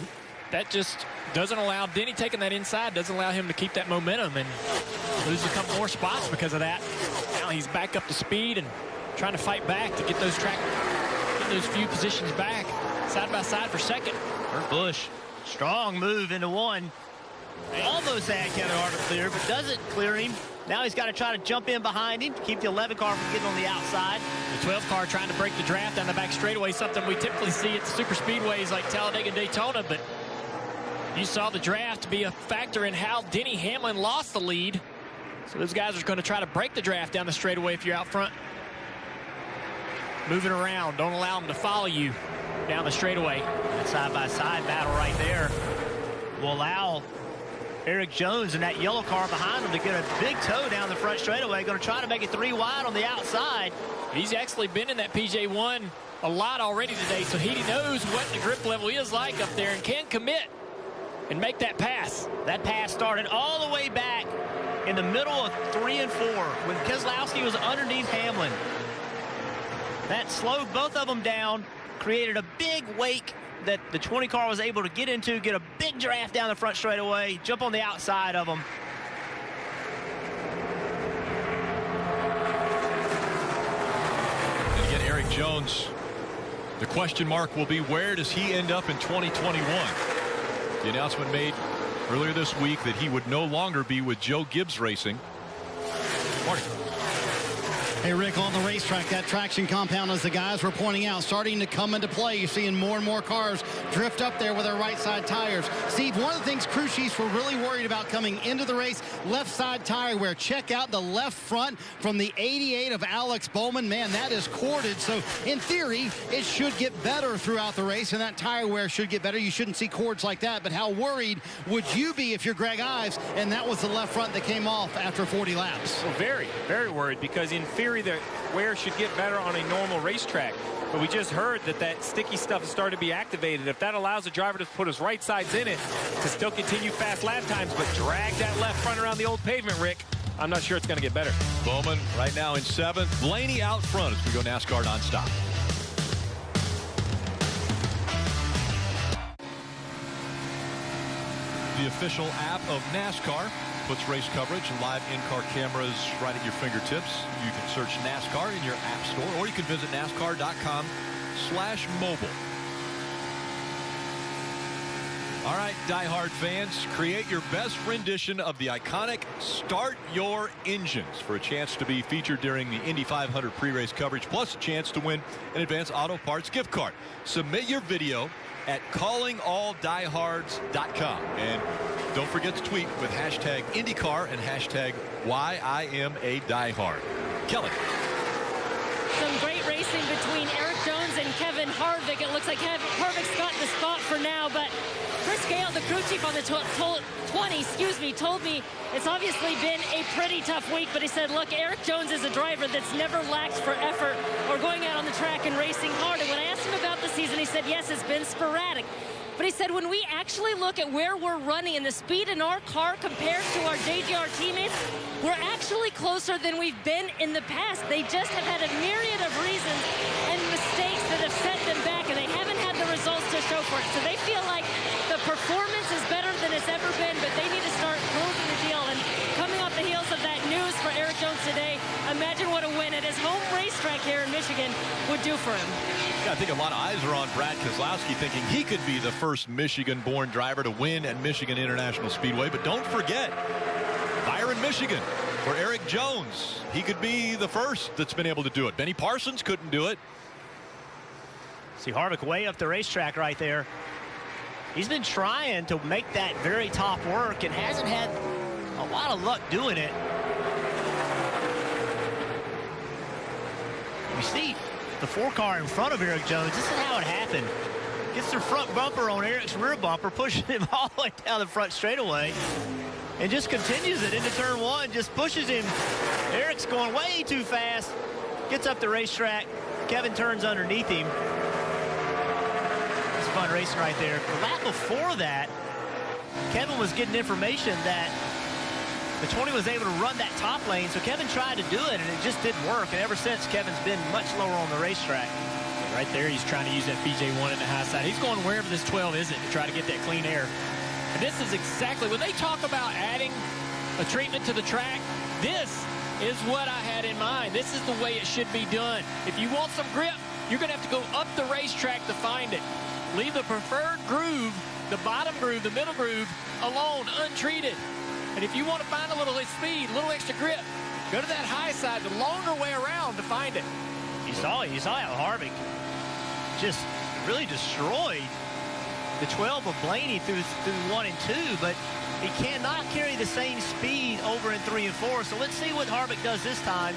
that just doesn't allow Denny taking that inside, doesn't allow him to keep that momentum and lose a couple more spots because of that. Now he's back up to speed and trying to fight back to get those few positions back side by side for 2nd. Kurt Busch, strong move into 1. Almost had Kevin Harvick clear, but doesn't clear him. Now he's got to try to jump in behind him to keep the 11 car from getting on the outside. The 12 car trying to break the draft down the back straightaway, something we typically see at the super speedways like Talladega and Daytona, but you saw the draft be a factor in how Denny Hamlin lost the lead. So those guys are going to try to break the draft down the straightaway if you're out front. moving around. Don't allow them to follow you down the straightaway. That side-by-side battle right there will allow Eric Jones and that yellow car behind him to get a big toe down the front straightaway. Going to try to make it 3 wide on the outside. He's actually been in that PJ1 a lot already today, so he knows what the grip level is like up there and can commit and make that pass. That pass started all the way back in the middle of 3 and 4 when Keselowski was underneath Hamlin. That slowed both of them down, created a big wake that the 20 car was able to get into, get a big draft down the front straightaway, jump on the outside of them. And again, Eric Jones, the question mark will be, where does he end up in 2021? The announcement made earlier this week that he would no longer be with Joe Gibbs Racing. Marty. Hey, Rick, on the racetrack, that traction compound, as the guys were pointing out, starting to come into play. You're seeing more and more cars drift up there with their right side tires. Steve, one of the things crew chiefs were really worried about coming into the race, left side tire wear. Check out the left front from the 88 of Alex Bowman. Man, that is corded. So in theory, it should get better throughout the race, and that tire wear should get better. You shouldn't see cords like that. But how worried would you be if you're Greg Ives and that was the left front that came off after 40 laps? Well, very, very worried, because in theory, the wear should get better on a normal racetrack. But we just heard that sticky stuff has started to be activated. If that allows the driver to put his right sides in it to still continue fast lap times, but drag that left front around the old pavement, Rick, I'm not sure it's going to get better. Bowman right now in 7th. Blaney out front as we go NASCAR nonstop. The official app of NASCAR puts race coverage and live in-car cameras right at your fingertips. You can search NASCAR in your app store, or you can visit NASCAR.com/mobile. All right, diehard fans, create your best rendition of the iconic Start Your Engines for a chance to be featured during the Indy 500 pre-race coverage, plus a chance to win an Advance Auto Parts gift card. Submit your video at callingalldiehards.com. And don't forget to tweet with hashtag IndyCar and hashtag WhyIamADiehard. Kelly. Some great racing between Eric Jones and Kevin Harvick. It looks like Harvick's got the spot for now, but Chris Gale, the crew chief on the 20, told me it's obviously been a pretty tough week, but he said, look, Eric Jones is a driver that's never lacked for effort or going out on the track and racing hard. And when I asked him about the season, he said, yes, it's been sporadic. But he said, when we actually look at where we're running and the speed in our car compared to our JGR teammates, we're actually closer than we've been in the past. They just have had a myriad of reasons and mistakes that have set them back, and they haven't had the results to show for it. So they feel like the performance is better than it's ever been, but they need to start closing the deal. And coming off the heels of that news for Eric Jones today, imagine what a win at his home racetrack here in Michigan would do for him. Yeah, I think a lot of eyes are on Brad Keselowski, thinking he could be the first Michigan-born driver to win at Michigan International Speedway. But don't forget, Byron, Michigan, for Eric Jones. He could be the first that's been able to do it. Benny Parsons couldn't do it. See Harvick way up the racetrack right there. He's been trying to make that very top work and hasn't had a lot of luck doing it. You see the 4 car in front of Eric Jones. This is how it happened. Gets the front bumper on Eric's rear bumper, pushing him all the way down the front straightaway, and just continues it into turn 1, just pushes him. Eric's going way too fast, gets up the racetrack. Kevin turns underneath him. It's fun racing right there. The lap before that, Kevin was getting information that the 20 was able to run that top lane, so Kevin tried to do it, and it just didn't work. And ever since, Kevin's been much lower on the racetrack. Right there, he's trying to use that PJ1 in the high side. He's going wherever this 12 isn't to try to get that clean air. And this is exactly, when they talk about adding a treatment to the track, this is what I had in mind. This is the way it should be done. If you want some grip, you're going to have to go up the racetrack to find it. Leave the preferred groove, the bottom groove, the middle groove, alone, untreated. And if you want to find a little speed, a little extra grip, go to that high side, the longer way around to find it. You saw how Harvick just really destroyed the 12 of Blaney through 1 and 2, but he cannot carry the same speed over in 3 and 4. So let's see what Harvick does this time.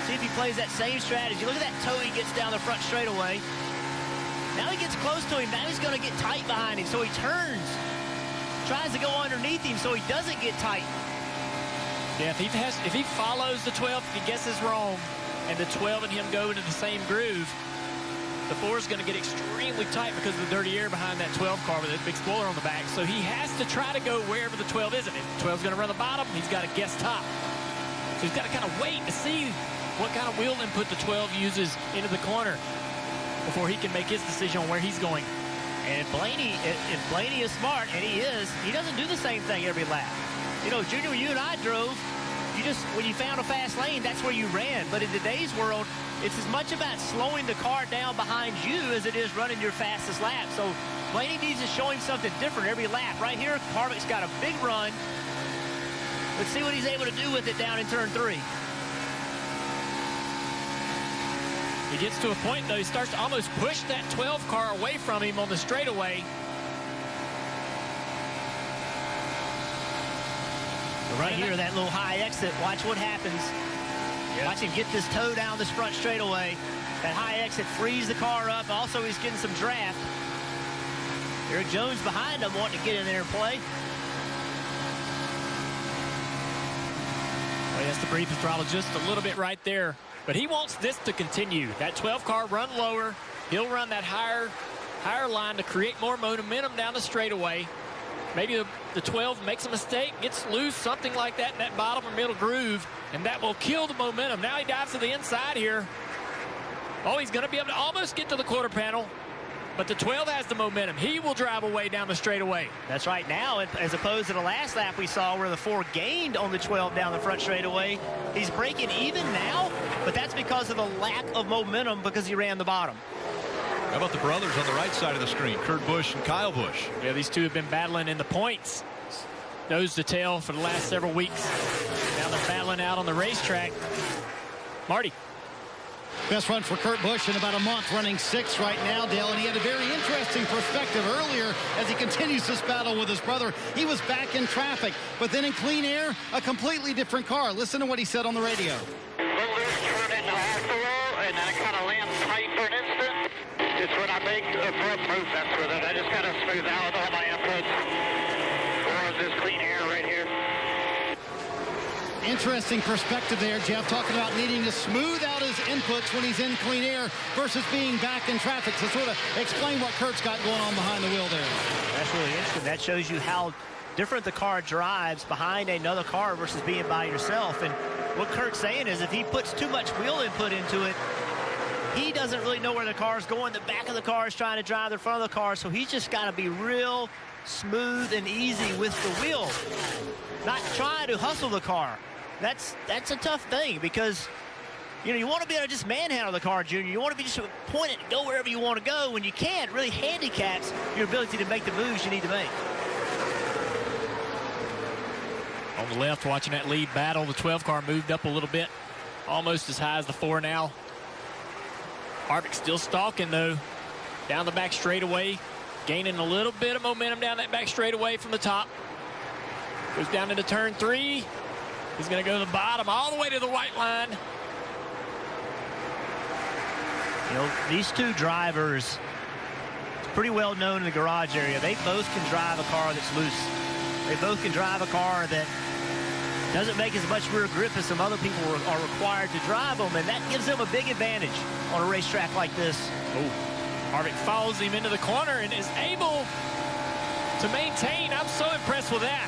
See if he plays that same strategy. Look at that toe he gets down the front straightaway. Now he gets close to him. Now he's going to get tight behind him. So he turns, tries to go underneath him so he doesn't get tight. Yeah, if he follows the 12, if he guesses wrong, and the 12 and him go into the same groove, the 4 is going to get extremely tight because of the dirty air behind that 12 car with that big spoiler on the back. So he has to try to go wherever the 12 is. And if the 12 is going to run the bottom, he's got to guess top. So he's got to kind of wait to see what kind of wheel input the 12 uses into the corner before he can make his decision on where he's going. And Blaney, if Blaney is smart, and he is, he doesn't do the same thing every lap. You know, Junior, when you and I drove, when you found a fast lane, that's where you ran. But in today's world, it's as much about slowing the car down behind you as it is running your fastest lap. So Blaney needs to show him something different every lap. Right here, Harvick's got a big run. Let's see what he's able to do with it down in turn 3. He gets to a point, though, he starts to almost push that 12 car away from him on the straightaway. Right here, that little high exit. Watch what happens. Yep. Watch him get this toe down this front straightaway. That high exit frees the car up. Also, he's getting some draft. Eric Jones behind him wanting to get in there and play. Well, he has to breathe the throttle just a little bit right there. But he wants this to continue. That 12 car run lower. He'll run that higher line to create more momentum down the straightaway. Maybe the 12 makes a mistake, gets loose, something like that in that bottom or middle groove, and that will kill the momentum. Now he dives to the inside here. Oh, he's going to be able to almost get to the quarter panel, but the 12 has the momentum. He will drive away down the straightaway. That's right. Now, as opposed to the last lap we saw where the 4 gained on the 12 down the front straightaway, he's breaking even now, but that's because of the lack of momentum because he ran the bottom. How about the brothers on the right side of the screen, Kurt Busch and Kyle Busch? Yeah, these two have been battling in the points, nose to tail, for the last several weeks. Now they're battling out on the racetrack. Marty. Best run for Kurt Busch in about a month, running 6th right now, Dale, and he had a very interesting perspective earlier as he continues this battle with his brother. He was back in traffic, but then in clean air, a completely different car. Listen to what he said on the radio. Little loose turn into off the roll, and then it kind of lands tight for an instant. It's when I make a front move, that's with it. I just kind of smooth out all my inputs. Or this clean air right here. Interesting perspective there, Jeff, talking about needing to smooth out his inputs when he's in clean air versus being back in traffic. So sort of explain what Kurt's got going on behind the wheel there. That's really interesting. That shows you how different the car drives behind another car versus being by yourself. And what Kurt's saying is if he puts too much wheel input into it, he doesn't really know where the car is going. The back of the car is trying to drive the front of the car, so he's just got to be real smooth and easy with the wheel, not trying to hustle the car. That's a tough thing because, you know, you want to be able to just manhandle the car, Junior. You want to be just point it and go wherever you want to go. When you can't, really handicaps your ability to make the moves you need to make. On the left, watching that lead battle, the 12 car moved up a little bit, almost as high as the 4 now. Harvick still stalking, though, down the back straightaway, gaining a little bit of momentum down that back straightaway from the top. Goes down into turn 3. He's going to go to the bottom, all the way to the white line. You know, these two drivers, it's pretty well known in the garage area. They both can drive a car that's loose. They both can drive a car that doesn't make as much rear grip as some other people are required to drive them, and that gives them a big advantage on a racetrack like this. Oh, Harvick follows him into the corner and is able to maintain. I'm so impressed with that.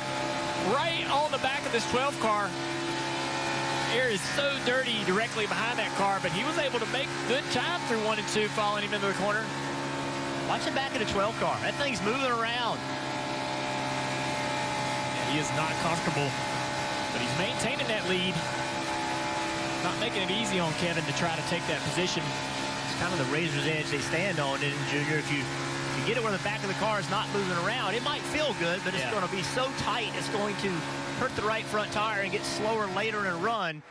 Right on the back of this 12 car. Air is so dirty directly behind that car, but he was able to make good time through 1 and 2, following him into the corner. Watch the back of the 12 car. That thing's moving around. And he is not comfortable, but he's maintaining that lead. Not making it easy on Kevin to try to take that position. It's kind of the razor's edge they stand on, isn't it, Junior? If you get it where the back of the car is not moving around, it might feel good, but it's going to be so tight, it's going to hurt the right front tire and get slower later in a run.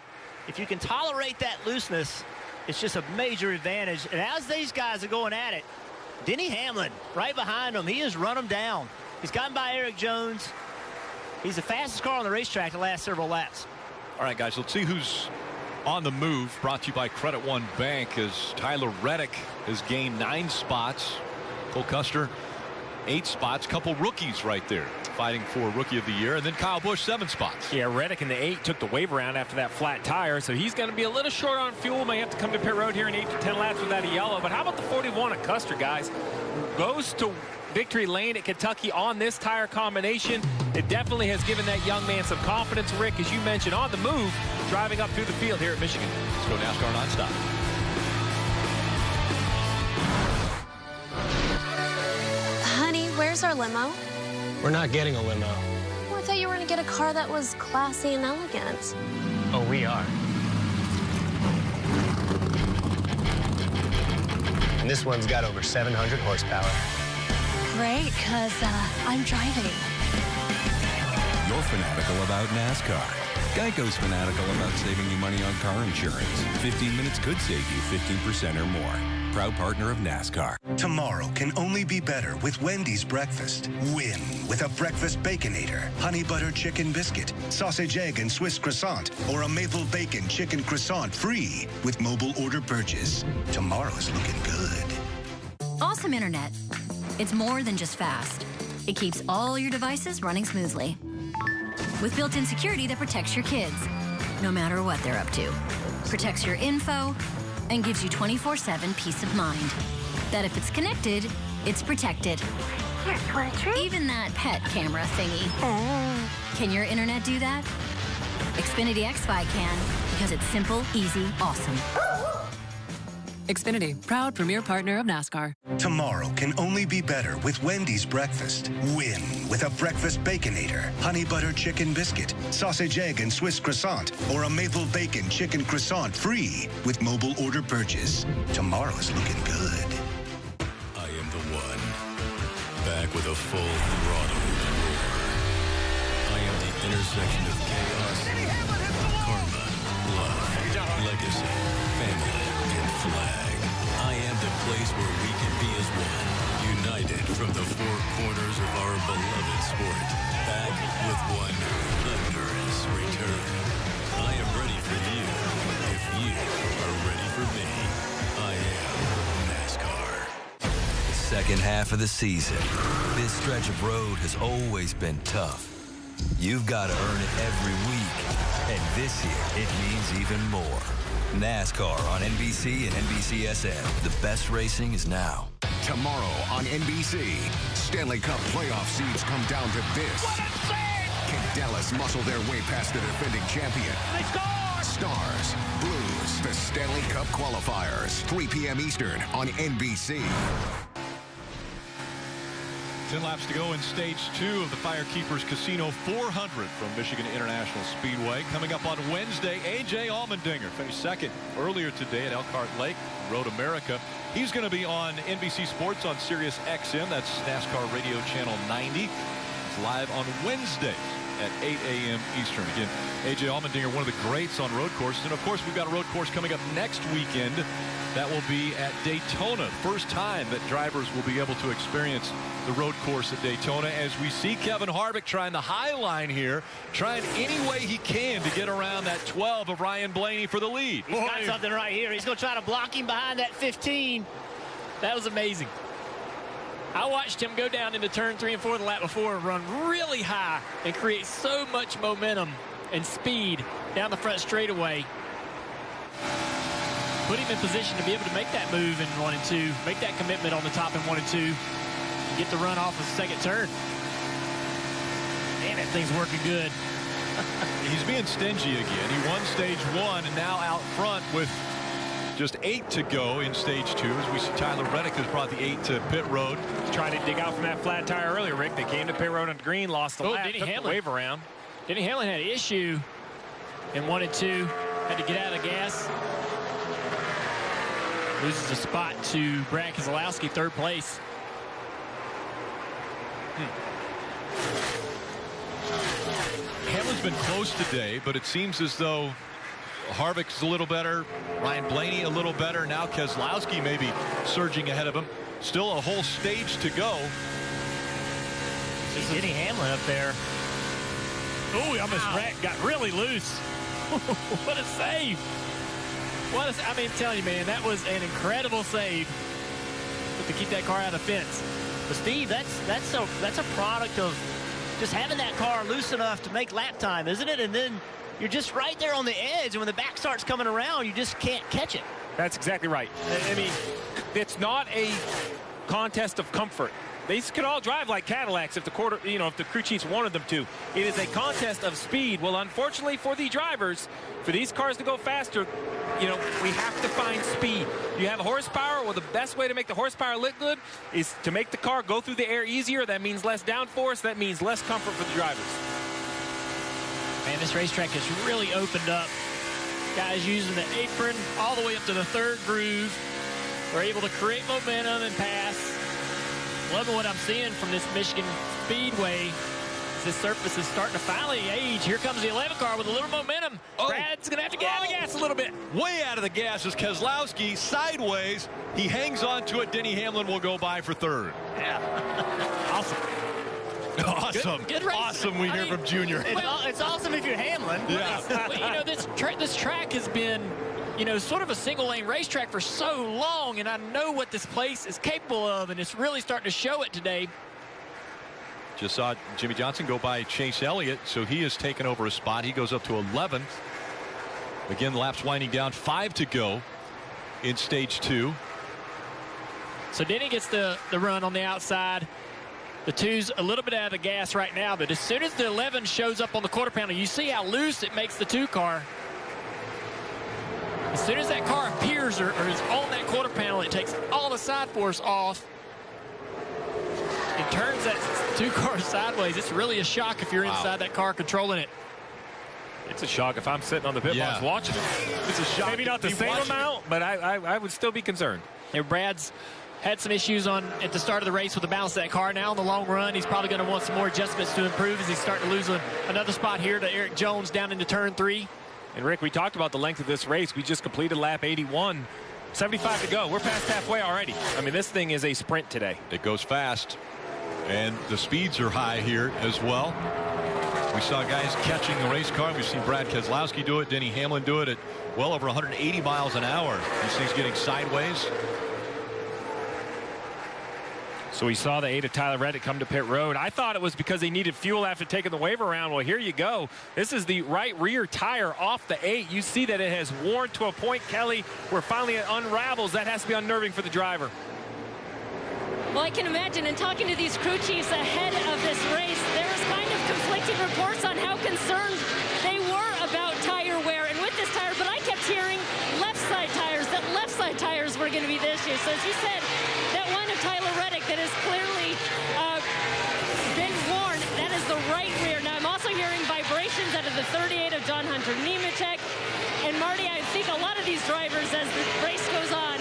If you can tolerate that looseness, it's just a major advantage. And as these guys are going at it, Denny Hamlin right behind him, he has run them down. He's gotten by Eric Jones. He's the fastest car on the racetrack the last several laps. All right, guys, let's see who's On the Move, brought to you by Credit One Bank, as Tyler Reddick has gained 9 spots. Cole Custer, 8 spots. Couple rookies right there fighting for Rookie of the Year. And then Kyle Busch, 7 spots. Yeah, Reddick in the 8 took the wave around after that flat tire, so he's going to be a little short on fuel. May have to come to pit road here in 8 to 10 laps without a yellow. But how about the 41 of Custer, guys? Goes to victory lane at Kentucky on this tire combination. It definitely has given that young man some confidence, Rick, as you mentioned, on the move, driving up through the field here at Michigan. Let's go NASCAR nonstop. Honey, where's our limo? We're not getting a limo. Well, I thought you were going to get a car that was classy and elegant. Oh, we are. And this one's got over 700 horsepower. Great, because I'm driving. You're fanatical about NASCAR. Geico's fanatical about saving you money on car insurance. 15 minutes could save you 15% or more. Proud partner of NASCAR. Tomorrow can only be better with Wendy's breakfast. Win with a breakfast Baconator, honey butter chicken biscuit, sausage egg and Swiss croissant, or a maple bacon chicken croissant free with mobile order purchase. Tomorrow's looking good. Awesome internet. It's more than just fast. It keeps all your devices running smoothly. With built-in security that protects your kids, no matter what they're up to. Protects your info and gives you 24/7 peace of mind. That if it's connected, it's protected. Here, want a treat? Even that pet camera thingy. Can your internet do that? Xfinity XFi can, because it's simple, easy, awesome. Xfinity, proud premier partner of NASCAR. Tomorrow can only be better with Wendy's breakfast. Win with a breakfast Baconator, honey butter chicken biscuit, sausage egg and Swiss croissant, or a maple bacon chicken croissant free with mobile order purchase. Tomorrow's looking good. I am the one, back with a full throttle roar. I am the intersection of chaos, karma, love, legacy, family, and flag. I am the place where we can be as one, united from the four corners of our beloved sport, back with one thunderous return. I am ready for you, if you are ready for me. I am NASCAR. Second half of the season. This stretch of road has always been tough. You've got to earn it every week. And this year, it means even more. NASCAR on NBC and NBCSN. The best racing is now. Tomorrow on NBC, Stanley Cup playoff seeds come down to this. Can Dallas muscle their way past the defending champion? They score! Stars, Blues, the Stanley Cup qualifiers. 3 p.m. Eastern on NBC. 10 laps to go in stage 2 of the FireKeepers Casino 400 from Michigan International Speedway. Coming up on Wednesday, A.J. Allmendinger finished second earlier today at Elkhart Lake, Road America. He's going to be on NBC Sports on Sirius XM. That's NASCAR Radio Channel 90. It's live on Wednesdays at 8 a.m. Eastern. Again, A.J. Allmendinger, one of the greats on road courses. And, of course, we've got a road course coming up next weekend. That will be at Daytona. First time that drivers will be able to experience the road course at Daytona, as we see Kevin Harvick trying the high line here, trying any way he can to get around that 12 of Ryan Blaney for the lead. He's got something right here. He's going to try to block him behind that 15. That was amazing. I watched him go down into turn 3 and 4 the lap before and run really high and create so much momentum and speed down the front straightaway. Put him in position to be able to make that move in 1 and 2, make that commitment on the top in 1 and 2, and get the run off of the second turn. Man, that thing's working good. He's being stingy again. He won stage 1 and now out front with just 8 to go in stage 2, as we see Tyler Reddick has brought the 8 to pit road. Trying to dig out from that flat tire earlier, Rick. They came to pit road on the green, lost the lap, took the wave around. Denny Hamlin had an issue in 1 and 2, had to get out of gas. Loses a spot to Brad Keselowski, 3rd place. Hamlin's been close today, but it seems as though Harvick's a little better, Ryan Blaney a little better. Now Keselowski maybe surging ahead of him. Still a whole stage to go. See Denny Hamlin up there. Oh, he almost got really loose. What a save. I mean, I'm telling you, man, that was an incredible save to keep that car out of the fence. But Steve, that's a product of just having that car loose enough to make lap time, isn't it? And then you're just right there on the edge, and when the back starts coming around, you just can't catch it. That's exactly right. I mean, it's not a contest of comfort. These could all drive like Cadillacs if the crew chiefs wanted them to. It is a contest of speed. Well, unfortunately for the drivers, for these cars to go faster, we have to find speed. You have horsepower. Well, the best way to make the horsepower look good is to make the car go through the air easier. That means less downforce. That means less comfort for the drivers. Man, this racetrack has really opened up. Guys using the apron all the way up to the third groove. They're able to create momentum and pass. Loving what I'm seeing from this Michigan Speedway. This surface is starting to finally age. Here comes the 11 car with a little momentum. Brad's going to have to get out of the gas a little bit. Way out of the gas is Keselowski sideways. He hangs on to it. Denny Hamlin will go by for third. Yeah. Awesome. Awesome. Good race. Awesome, we hear from Junior. Well, it's awesome if you're Hamlin. Yeah. This track has been, sort of a single-lane racetrack for so long, and I know what this place is capable of, and it's really starting to show it today. Just saw Jimmy Johnson go by Chase Elliott, so he has taken over a spot. He goes up to 11th. Again, laps winding down, 5 to go in stage 2. So Denny gets the run on the outside. The 2's a little bit out of the gas right now, but as soon as the 11 shows up on the quarter panel, you see how loose it makes the 2 car. As soon as that car appears or is on that quarter panel, it takes all the side force off. It turns that 2 cars sideways. It's really a shock if you're inside that car controlling it. It's a shock if I'm sitting on the pit box watching it. It's a shock. Maybe not the same amount, but I would still be concerned. Brad's had some issues at the start of the race with the balance of that car. Now in the long run, he's probably going to want some more adjustments to improve as he's starting to lose another spot here to Eric Jones down into turn 3. And Rick, we talked about the length of this race. We just completed lap 81. 75 to go. We're past halfway already. I mean, this thing is a sprint today. It goes fast. And the speeds are high here as well. We saw guys catching the race car. We've seen Brad Keselowski do it. Denny Hamlin do it at well over 180 miles an hour. These things getting sideways. So we saw the 8 of Tyler Reddick come to pit road. I thought it was because they needed fuel after taking the wave around. Well, here you go. This is the right rear tire off the 8. You see that it has worn to a point, Kelly, where finally it unravels. That has to be unnerving for the driver. Well, I can imagine, in talking to these crew chiefs ahead of this race, there was kind of conflicting reports on how concerned they were about tire wear and with this tire, but I kept hearing left side tires were going to be the issue. So as you said, that one of Tyler Reddick that has clearly been worn, that is the right rear. Now I'm also hearing vibrations out of the 38 of John Hunter Nemechek. And Marty, I think a lot of these drivers, as the race goes on,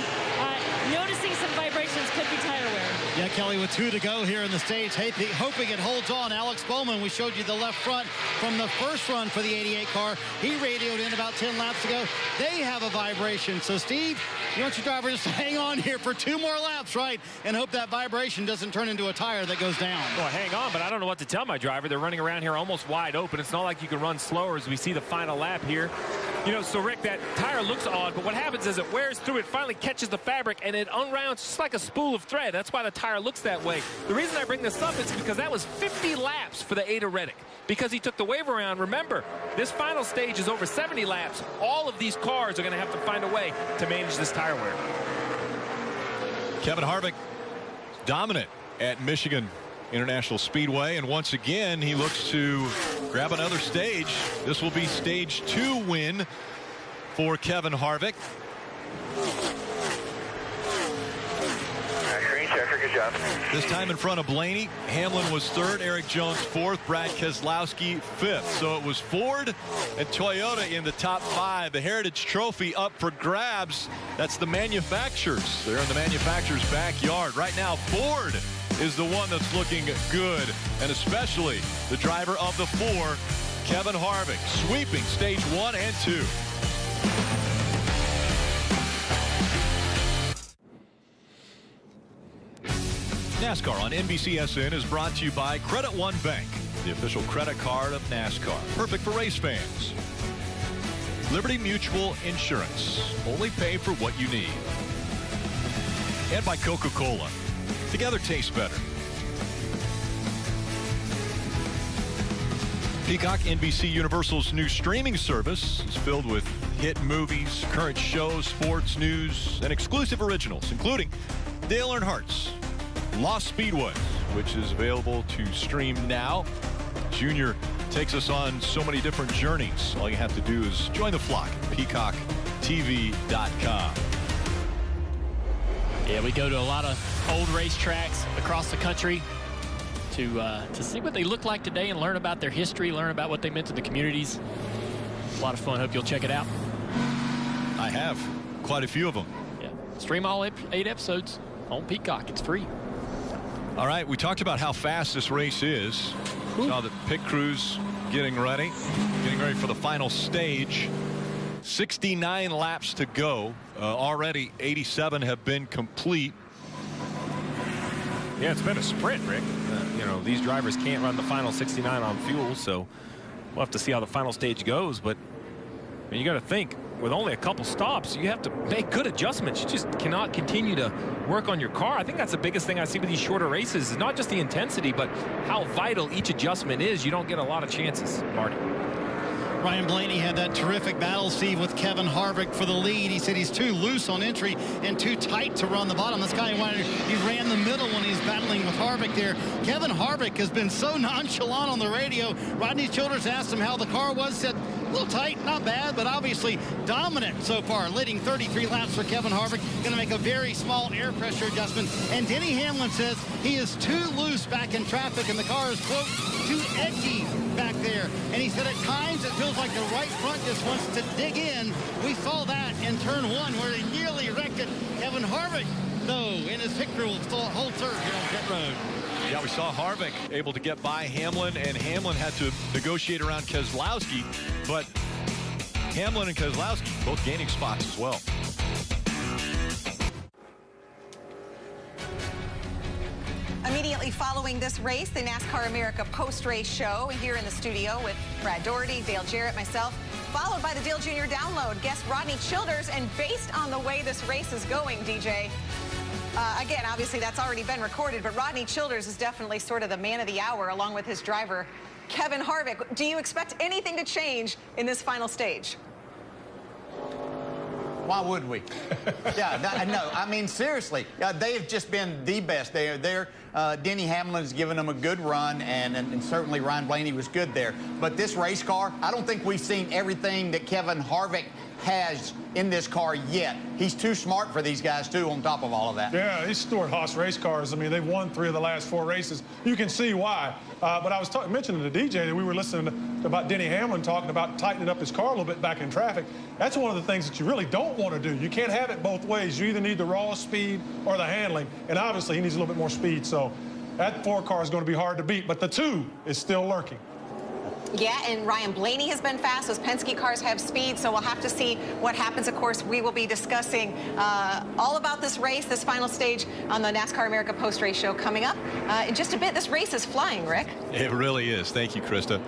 noticing some vibrations, could be tire wear. Yeah, Kelly, with 2 to go here in the stage, hoping it holds on. Alex Bowman, we showed you the left front from the first run for the 88 car. He radioed in about 10 laps ago. They have a vibration. So, Steve, you want your driver just to hang on here for 2 more laps, right? And hope that vibration doesn't turn into a tire that goes down. Well, hang on, but I don't know what to tell my driver. They're running around here almost wide open. It's not like you can run slower as we see the final lap here. So Rick, that tire looks odd, but what happens is it wears through, it finally catches the fabric, and it unrounds just like a spool of thread. That's why the tire looks that way. The reason I bring this up is because that was 50 laps for the 8 of Reddick, because he took the wave around. Remember, this final stage is over 70 laps. All of these cars are going to have to find a way to manage this tire wear. Kevin Harvick dominant at Michigan International Speedway, and once again he looks to grab another stage. This will be stage 2 win for Kevin Harvick. Good job. This time in front of Blaney. Hamlin was 3rd, Eric Jones 4th, Brad Keselowski 5th. So it was Ford and Toyota in the top 5. The Heritage Trophy up for grabs. That's the manufacturers. They're in the manufacturers' backyard. Right now, Ford is the one that's looking good, and especially the driver of the 4, Kevin Harvick, sweeping stage 1 and 2. NASCAR on NBCSN is brought to you by Credit One Bank, the official credit card of NASCAR. Perfect for race fans. Liberty Mutual Insurance. Only pay for what you need. And by Coca-Cola. Together tastes better. Peacock, NBC Universal's new streaming service, is filled with hit movies, current shows, sports, news, and exclusive originals, including Dale Earnhardt's Lost Speedway, which is available to stream now. Junior takes us on so many different journeys. All you have to do is join the flock at peacocktv.com. Yeah, we go to a lot of old racetracks across the country to see what they look like today and learn about their history, learn about what they meant to the communities. A lot of fun. Hope you'll check it out. I have. Quite a few of them. Yeah. Stream all 8 episodes on Peacock. It's free. All right, we talked about how fast this race is. Saw the pit crews getting ready for the final stage. 69 laps to go. Already 87 have been complete. Yeah, it's been a sprint, Rick. You know, these drivers can't run the final 69 on fuel, so we'll have to see how the final stage goes. But I mean, you got to think, with only a couple stops, you have to make good adjustments. You just cannot continue to work on your car. I think that's the biggest thing I see with these shorter races is not just the intensity, but how vital each adjustment is. You don't get a lot of chances, Marty. Ryan Blaney had that terrific battle, Steve, with Kevin Harvick for the lead. He said he's too loose on entry and too tight to run the bottom. This guy, he ran the middle when he's battling with Harvick there. Kevin Harvick has been so nonchalant on the radio. Rodney Childers asked him how the car was, said, a little tight, not bad, but obviously dominant so far, leading 33 laps for Kevin Harvick. Going to make a very small air pressure adjustment. And Denny Hamlin says he is too loose back in traffic, and the car is, quote, too edgy back there. And he said at times it feels like the right front just wants to dig in. We saw that in turn 1 where he nearly wrecked it. Kevin Harvick, though, in his pit crew, still holds third here on pit road. Yeah, we saw Harvick able to get by Hamlin, and Hamlin had to negotiate around Keselowski, but Hamlin and Keselowski both gaining spots as well. Immediately following this race, the NASCAR America post-race show here in the studio with Brad Doherty, Dale Jarrett, myself, followed by the Dale Jr. Download, guest Rodney Childers, and based on the way this race is going, DJ, again, obviously that's already been recorded, but Rodney Childers is definitely sort of the man of the hour along with his driver, Kevin Harvick. Do you expect anything to change in this final stage? Why would we? Yeah, no, I mean, seriously, they have just been the best. Denny Hamlin has given them a good run, and certainly Ryan Blaney was good there. But this race car, I don't think we've seen everything that Kevin Harvick has in this car yet. He's too smart for these guys, too, on top of all of that. Yeah, these Stewart-Haas race cars, I mean, they've won 3 of the last 4 races. You can see why. But I was mentioning to DJ that we were listening about Denny Hamlin talking about tightening up his car a little bit back in traffic. That's one of the things that you really don't want to do. You can't have it both ways. You either need the raw speed or the handling. And obviously, he needs a little bit more speed. So that 4 car is going to be hard to beat. But the 2 is still lurking. Yeah, and Ryan Blaney has been fast. Those Penske cars have speed, so we'll have to see what happens. Of course, we will be discussing all about this race, this final stage on the NASCAR America post-race show coming up. In just a bit, this race is flying, Rick. It really is. Thank you, Krista.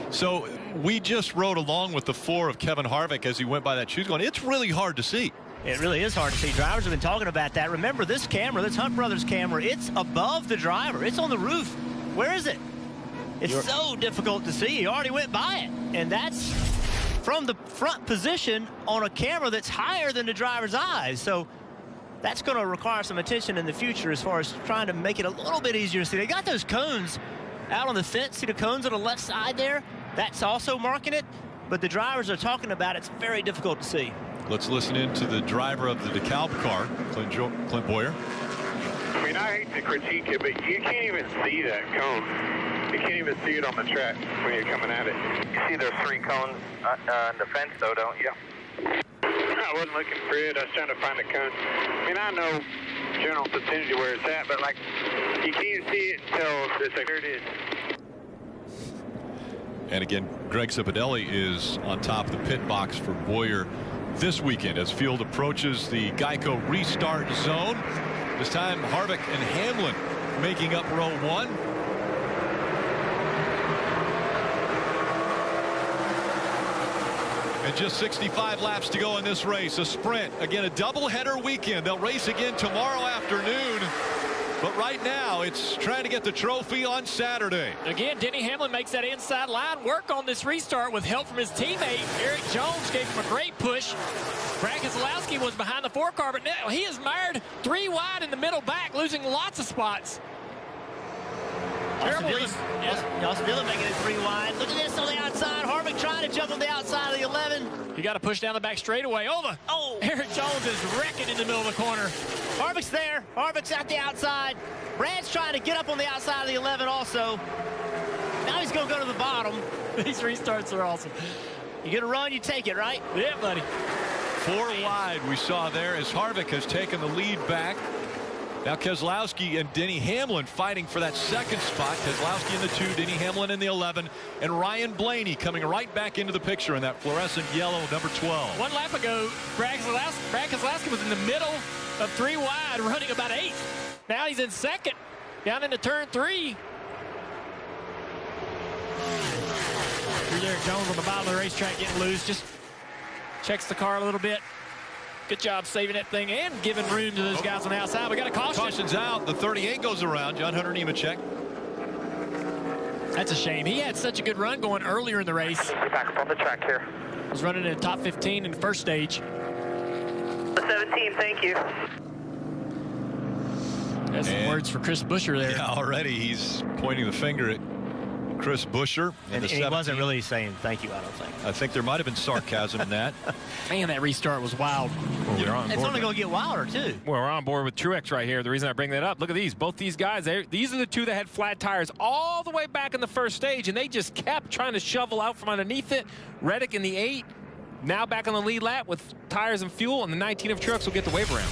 So we just rode along with the 4 of Kevin Harvick as he went by that chute going, it's really hard to see. It really is hard to see. Drivers have been talking about that. Remember, this camera, this Hunt Brothers camera, it's above the driver. It's on the roof. Where is it? It's so difficult to see. You already went by it. And that's from the front position on a camera that's higher than the driver's eyes. So that's going to require some attention in the future as far as trying to make it a little bit easier to see. They got those cones out on the fence. See the cones on the left side there? That's also marking it. But the drivers are talking about it's very difficult to see. Let's listen in to the driver of the DeKalb car, Clint Boyer. I mean, I hate to critique it, but you can't even see that cone. You can't even see it on the track when you're coming at it. You see those 3 cones on the fence, though, don't you? I wasn't looking for it. I was trying to find a cone. I mean, I know general vicinity where it's at, but, like, you can't see it until it's like, there it is. And again, Greg Cipodelli is on top of the pit box for Boyer this weekend as field approaches the Geico restart zone. This time, Harvick and Hamlin making up row 1. And just 65 laps to go in this race. A sprint. Again, a doubleheader weekend. They'll race again tomorrow afternoon. But right now, it's trying to get the trophy on Saturday. Again, Denny Hamlin makes that inside line work on this restart with help from his teammate. Eric Jones gave him a great push. Brad Keselowski was behind the 4-car, but now he is mired 3 wide in the middle back, losing lots of spots. Austin Dillon making it 3 wide. Look at this on the outside. Harvick trying to jump on the outside of the 11. You got to push down the back straightaway. Eric Jones is wrecking in the middle of the corner. Harvick's there. Harvick's at the outside. Brad's trying to get up on the outside of the 11 also. Now he's going to go to the bottom. These restarts are awesome. You get a run, you take it, right? Yeah, buddy. 4 wide we saw there as Harvick has taken the lead back. Now Keselowski and Denny Hamlin fighting for that second spot. Keselowski in the 2, Denny Hamlin in the 11, and Ryan Blaney coming right back into the picture in that fluorescent yellow number 12. 1 lap ago, Brad Keselowski was in the middle of 3 wide, running about 8th. Now he's in 2nd, down into turn 3. Here's Eric Jones on the bottom of the racetrack getting loose. Just checks the car a little bit. Good job saving that thing and giving room to those guys on the outside. We got a caution. Caution's out. The 38 goes around. John Hunter Nemechek. That's a shame. He had such a good run going earlier in the race. Back up on the track here. Was running in the top 15 in the first stage. The 17, thank you. That's some words for Chris Buescher there. Yeah, already he's pointing the finger at Chris Buescher. And he wasn't really saying thank you, I don't think. I think there might have been sarcasm in that. Man, that restart was wild. Well, it's only going to get wilder, too. Well, we're on board with Truex right here. The reason I bring that up, look at these. Both these guys, these are the 2 that had flat tires all the way back in the first stage, and they just kept trying to shovel out from underneath it. Reddick in the 8, now back on the lead lap with tires and fuel, and the 19 of Truex will get the wave around.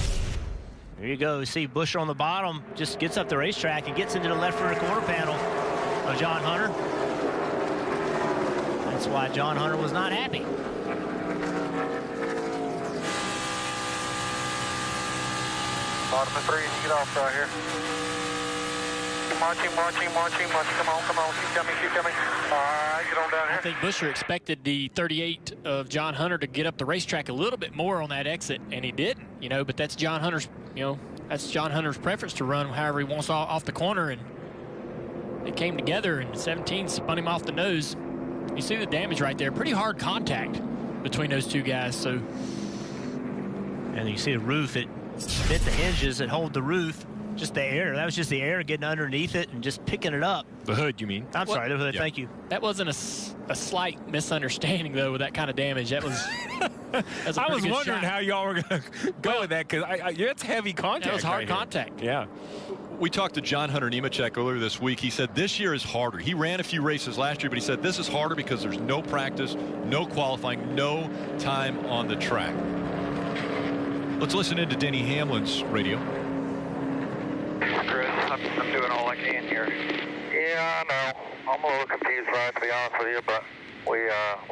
There you go. You see Buescher on the bottom, just gets up the racetrack and gets into the left rear quarter panel of John Hunter. That's why John Hunter was not happy. Bottom of 3, get off right here. Marching. Come on. Keep coming. All right, get on down here. I think Buescher expected the 38 of John Hunter to get up the racetrack a little bit more on that exit, and he didn't, but that's John Hunter's, that's John Hunter's preference to run however he wants off the corner, and they came together, and 17 spun him off the nose. You see the damage right there. Pretty hard contact between those 2 guys. So, and you see the roof. It hit the hinges that hold the roof. Just the air. That was just the air getting underneath it and just picking it up. The hood, you mean? I'm sorry, the hood. Yeah. Thank you. That wasn't a slight misunderstanding, though, with that kind of damage. That was. I was wondering how y'all were going to go with that, because it's heavy contact. That was hard right contact. Here. Yeah. We talked to John Hunter Nemechek earlier this week. He said this year is harder. He ran a few races last year, but he said this is harder because there's no practice, no qualifying, no time on the track. Let's listen into Denny Hamlin's radio. Chris, I'm doing all I can here. Yeah, I know. I'm a little confused, right, to be honest with you, but we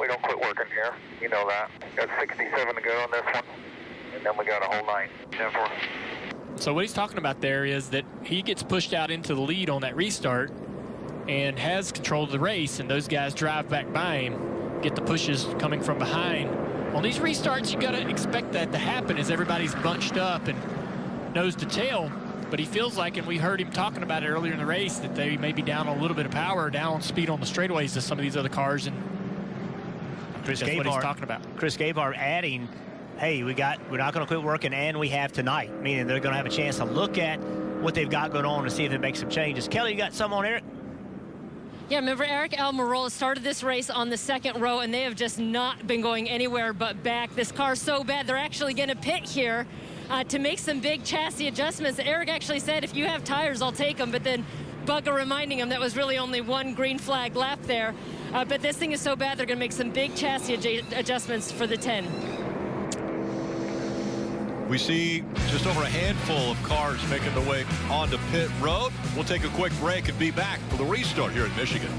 don't quit working here. You know that. Got 67 to go on this one, and then we got a whole night. Therefore. So what he's talking about there is that he gets pushed out into the lead on that restart and has control of the race, and those guys drive back by him, get the pushes coming from behind. On these restarts, you got to expect that to happen as everybody's bunched up and nose to tail. But he feels like, and we heard him talking about it earlier in the race, that they may be down on a little bit of power, down on speed on the straightaways to some of these other cars, and Chris that's Gabehart, what he's talking about. Chris Gabehart adding, hey, we're not going to quit working, and we have tonight, meaning they're going to have a chance to look at what they've got going on and see if it makes some changes. Kelly, you got some on Eric? Yeah, remember Eric Almirola started this race on the 2nd row, and they have just not been going anywhere but back. This car's so bad, they're actually going to pit here to make some big chassis adjustments. Eric actually said, if you have tires, I'll take them, but then Bugger reminding him that was really only 1 green flag lap there. But this thing is so bad, they're going to make some big chassis adjustments for the 10. We see just over a handful of cars making their way onto pit road. We'll take a quick break and be back for the restart here in Michigan.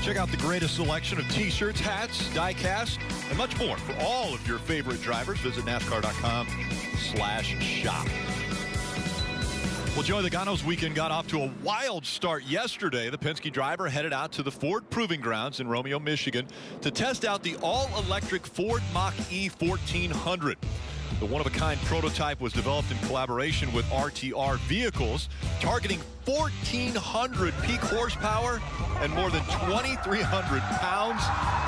Check out the greatest selection of t-shirts, hats, die-cast, and much more for all of your favorite drivers. Visit NASCAR.com/shop. Well, Joey Logano's weekend got off to a wild start yesterday. The Penske driver headed out to the Ford Proving Grounds in Romeo, Michigan to test out the all-electric Ford Mach-E 1400. The one-of-a-kind prototype was developed in collaboration with RTR Vehicles, targeting 1,400 peak horsepower and more than 2,300 pounds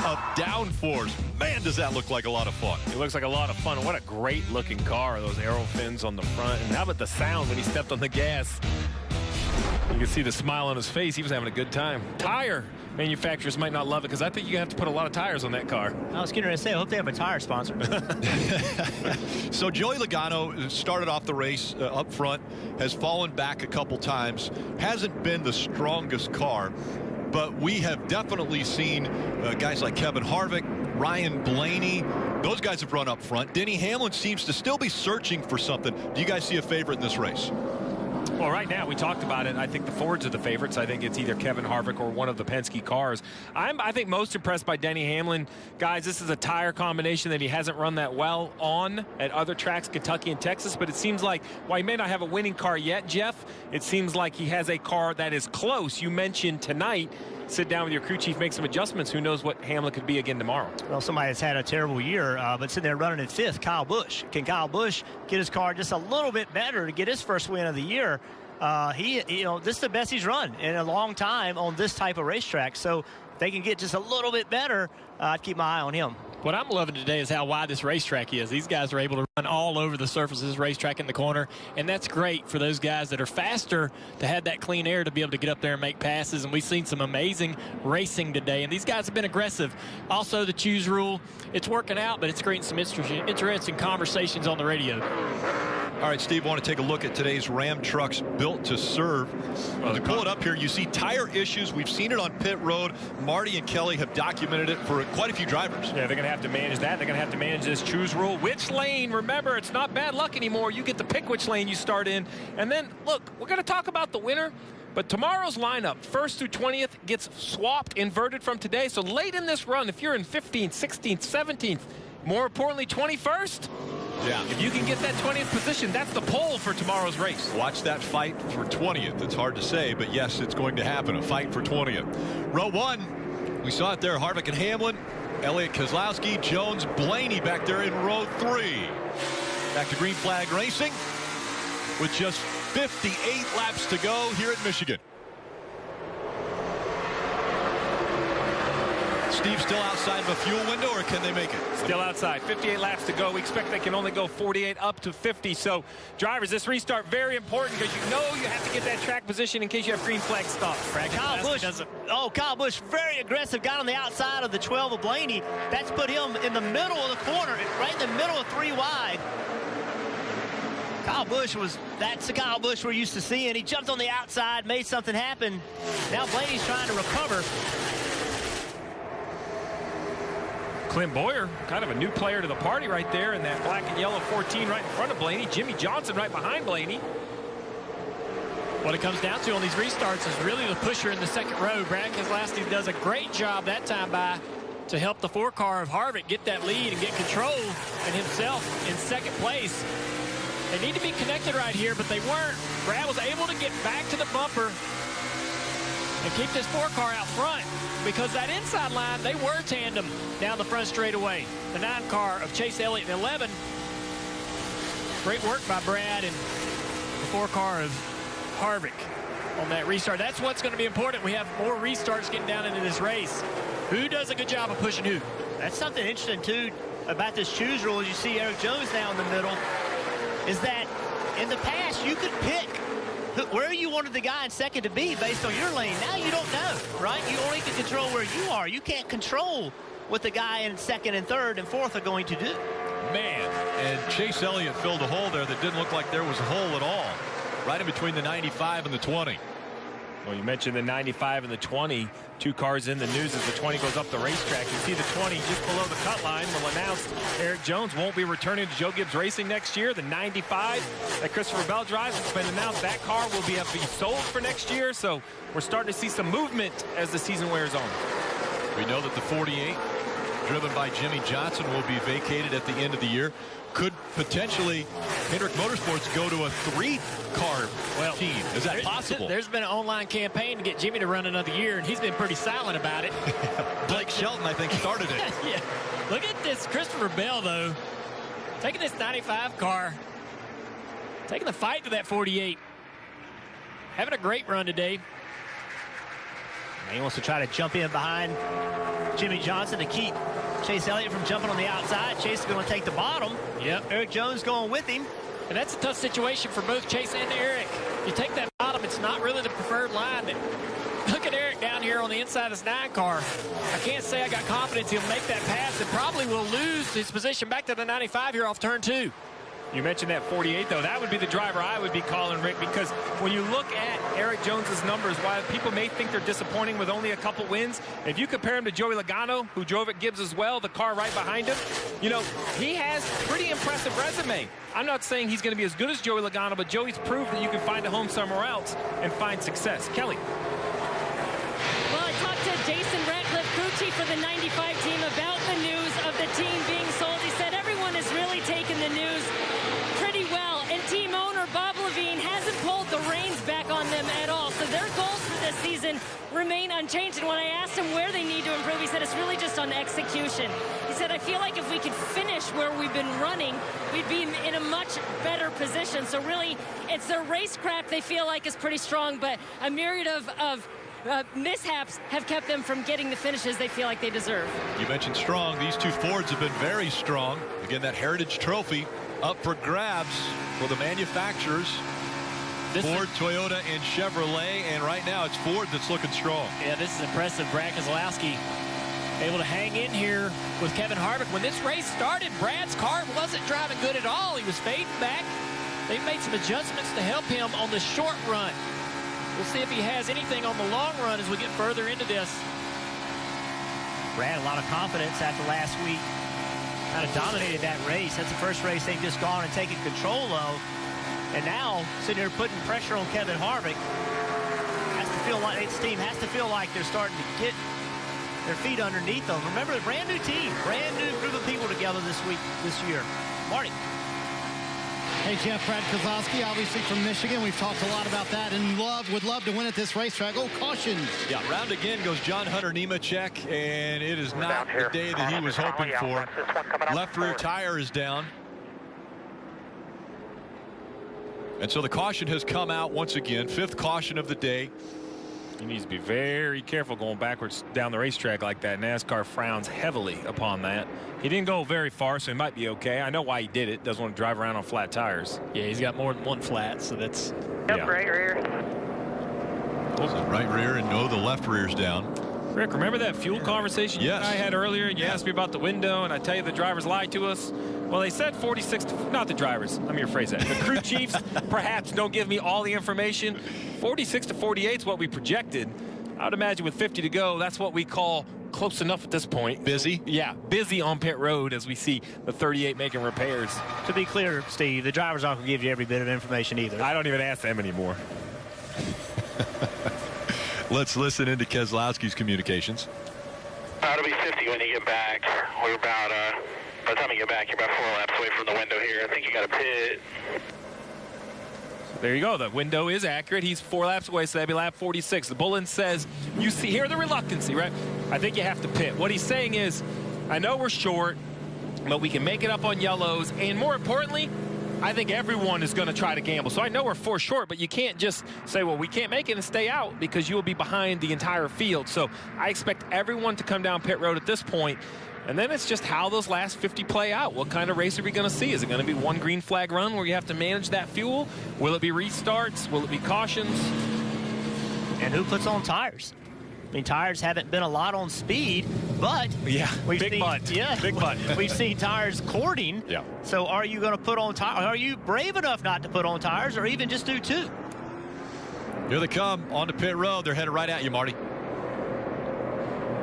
of downforce. Man, does that look like a lot of fun. It looks like a lot of fun. What a great-looking car, those aero fins on the front. And how about the sound when he stepped on the gas? You can see the smile on his face. He was having a good time. Tire manufacturers might not love it because I think you have to put a lot of tires on that car. I was getting ready to say, I hope they have a tire sponsor. So Joey Logano started off the race up front, has fallen back a couple times, hasn't been the strongest car, but we have definitely seen guys like Kevin Harvick, Ryan Blaney. Those guys have run up front. Denny Hamlin seems to still be searching for something. Do you guys see a favorite in this race? Well, right now, we talked about it. I think the Fords are the favorites. I think it's either Kevin Harvick or one of the Penske cars. I think most impressed by Denny Hamlin. Guys, this is a tire combination that he hasn't run that well on at other tracks, Kentucky and Texas, but it seems like, while he may not have a winning car yet, Jeff, it seems like he has a car that is close. You mentioned tonight, sit down with your crew chief, make some adjustments. Who knows what Hamlin could be again tomorrow? Well, somebody that's had a terrible year, but sitting there running in fifth, Kyle Busch. Can Kyle Busch get his car just a little bit better to get his first win of the year? This is the best he's run in a long time on this type of racetrack. So if they can get just a little bit better, I'd keep my eye on him. What I'm loving today is how wide this racetrack is. These guys are able to run all over the surface of this racetrack in the corner, and that's great for those guys that are faster to have that clean air to be able to get up there and make passes. And we've seen some amazing racing today, and these guys have been aggressive. Also, the choose rule, it's working out, but it's creating some interesting conversations on the radio. All right, Steve, I want to take a look at today's Ram trucks built to serve. To pull it up here, you see tire issues. We've seen it on pit road. Marty and Kelly have documented it for quite a few drivers. Yeah, they're going to have to manage that. They're going to have to manage this choose rule. Which lane? Remember, it's not bad luck anymore. You get to pick which lane you start in. And then, look, we're going to talk about the winner. But tomorrow's lineup, 1st through 20th, gets swapped, inverted from today. So late in this run, if you're in 15th, 16th, 17th, more importantly, 21st, yeah, if you can get that 20th position, that's the pole for tomorrow's race. Watch that fight for 20th. It's hard to say, but yes, it's going to happen. A fight for 20th. Row 1, we saw it there. Harvick and Hamlin, Elliott Keselowski, Jones, Blaney back there in row 3. Back to green flag racing with just 58 laps to go here at Michigan. Steve, still outside of a fuel window, or can they make it? Still outside. 58 laps to go. We expect they can only go 48 up to 50. So, drivers, this restart very important because you know you have to get that track position in case you have green flag stops. Kyle Busch, very aggressive, got on the outside of the 12 of Blaney. That's put him in the middle of the corner, right in the middle of 3 wide. Kyle Busch that's the Kyle Busch we're used to seeing. He jumped on the outside, made something happen. Now Blaney's trying to recover. Clint Boyer, kind of a new player to the party right there in that black and yellow 14 right in front of Blaney. Jimmy Johnson right behind Blaney. What it comes down to on these restarts is really the pusher in the second row. Brad Keselowski does a great job that time to help the 4-car of Harvick get that lead and get control, and himself in second place. They need to be connected right here, but they weren't. Brad was able to get back to the bumper and keep this 4-car out front, because that inside line, they were tandem down the front straightaway. The 9-car of Chase Elliott in 11. Great work by Brad and the 4-car of Harvick on that restart. That's what's going to be important. We have more restarts getting down into this race. Who does a good job of pushing who? That's something interesting, too, about this choose rule. As you see Eric Jones now in the middle, is that in the past, you could pick where you wanted the guy in second to be based on your lane. Now you don't know, right? You only can control where you are. You can't control what the guy in second and third and fourth are going to do. Man, and Chase Elliott filled a hole there that didn't look like there was a hole at all. Right in between the 95 and the 20. Well, you mentioned the 95 and the 20. 2 cars in the news as the 20 goes up the racetrack. You see the 20 just below the cut line will announce Eric Jones won't be returning to Joe Gibbs Racing next year. The 95 that Christopher Bell drives has been announced. That car will be sold for next year. So we're starting to see some movement as the season wears on. We know that the 48 driven by Jimmy Johnson, will be vacated at the end of the year. Could potentially Hendrick Motorsports go to a 3-car team? Is that possible? There's been an online campaign to get Jimmy to run another year, and he's been pretty silent about it. Blake Shelton, I think, started it. Yeah. Look at this Christopher Bell, though, taking this 95 car, taking the fight to that 48. Having a great run today. He wants to try to jump in behind Jimmy Johnson to keep Chase Elliott from jumping on the outside. Chase is going to take the bottom. Yep. Eric Jones going with him. And that's a tough situation for both Chase and Eric. You take that bottom, it's not really the preferred line. Look at Eric down here on the inside of his 9 car. I can't say I got confidence he'll make that pass and probably will lose his position back to the 95 here off turn 2. You mentioned that 48, though. That would be the driver I would be calling, Rick, because when you look at Eric Jones's numbers, while people may think they're disappointing with only a couple wins, if you compare him to Joey Logano, who drove at Gibbs as well, the car right behind him, you know, he has a pretty impressive resume. I'm not saying he's going to be as good as Joey Logano, but Joey's proved that you can find a home somewhere else and find success. Kelly. Well, I talked to Jason Ratcliffe, crew chief for the 95 team, about the news of the team being sold. He said everyone has really taken the news pretty well, and team owner Bob Levine hasn't pulled the reins back on them at all. So their goals for this season remain unchanged. And when I asked him where they need to improve, he said it's really just on execution. He said, I feel like if we could finish where we've been running, we'd be in a much better position. So really, it's their racecraft they feel like is pretty strong, but a myriad of mishaps have kept them from getting the finishes they feel like they deserve. You mentioned strong. These two Fords have been very strong. Again, that Heritage Trophy up for grabs for the manufacturers. Ford, Toyota, and Chevrolet, and right now it's Ford that's looking strong. Yeah, this is impressive. Brad Keselowski able to hang in here with Kevin Harvick. When this race started, Brad's car wasn't driving good at all. He was fading back. They made some adjustments to help him on the short run. We'll see if he has anything on the long run as we get further into this. Brad, a lot of confidence after last week. Kind of dominated that race. That's the first race they've just gone and taken control of. And now, sitting here putting pressure on Kevin Harvick. Has to feel like his team has to feel like they're starting to get their feet underneath them. Remember, a brand new team, brand new group of people together this year. Marty. Hey, Jeff, Brad Keselowski, obviously from Michigan. We've talked a lot about that and would love to win at this racetrack. Oh, caution. Yeah, round again goes John Hunter Nemechek, and it is not the day that he was hoping for. Left rear tire is down. And so the caution has come out once again, 5th caution of the day. He needs to be very careful going backwards down the racetrack like that. NASCAR frowns heavily upon that. He didn't go very far, so he might be okay. I know why he did it. Doesn't want to drive around on flat tires. Yeah, he's got more than one flat, so that's... Yep, right rear. Right rear, and no, the left rear's down. Rick, remember that fuel conversation you and I had earlier, and you asked me about the window, and I tell you the drivers lied to us? Well, they said 46, not the drivers, let me rephrase that. The crew chiefs perhaps don't give me all the information. 46 to 48 is what we projected. I would imagine with 50 to go, that's what we call close enough at this point. Busy? Yeah, busy on pit road as we see the 38 making repairs. To be clear, Steve, the drivers aren't going to give you every bit of information either. I don't even ask them anymore. Let's listen into Keselowski's communications. It'll be 50 when you get back. We're about, by the time you get back, you're about 4 laps away from the window here. I think you got a pit. There you go. The window is accurate. He's 4 laps away, so that'd be lap 46. The bulletin says, you see here the reluctancy, right? I think you have to pit. What he's saying is, I know we're short, but we can make it up on yellows. And more importantly, I think everyone is going to try to gamble. So I know we're 4 short, but you can't just say, well, we can't make it and stay out because you will be behind the entire field. So I expect everyone to come down pit road at this point. And then it's just how those last 50 play out. What kind of race are we going to see? Is it going to be one green flag run where you have to manage that fuel? Will it be restarts? Will it be cautions? And who puts on tires? I mean, tires haven't been a lot on speed, but yeah, big butt. Yeah, big butt. We've seen tires cording. Yeah. So are you going to put on tires? Are you brave enough not to put on tires, or even just do 2? Here they come onto pit road. They're headed right at you, Marty.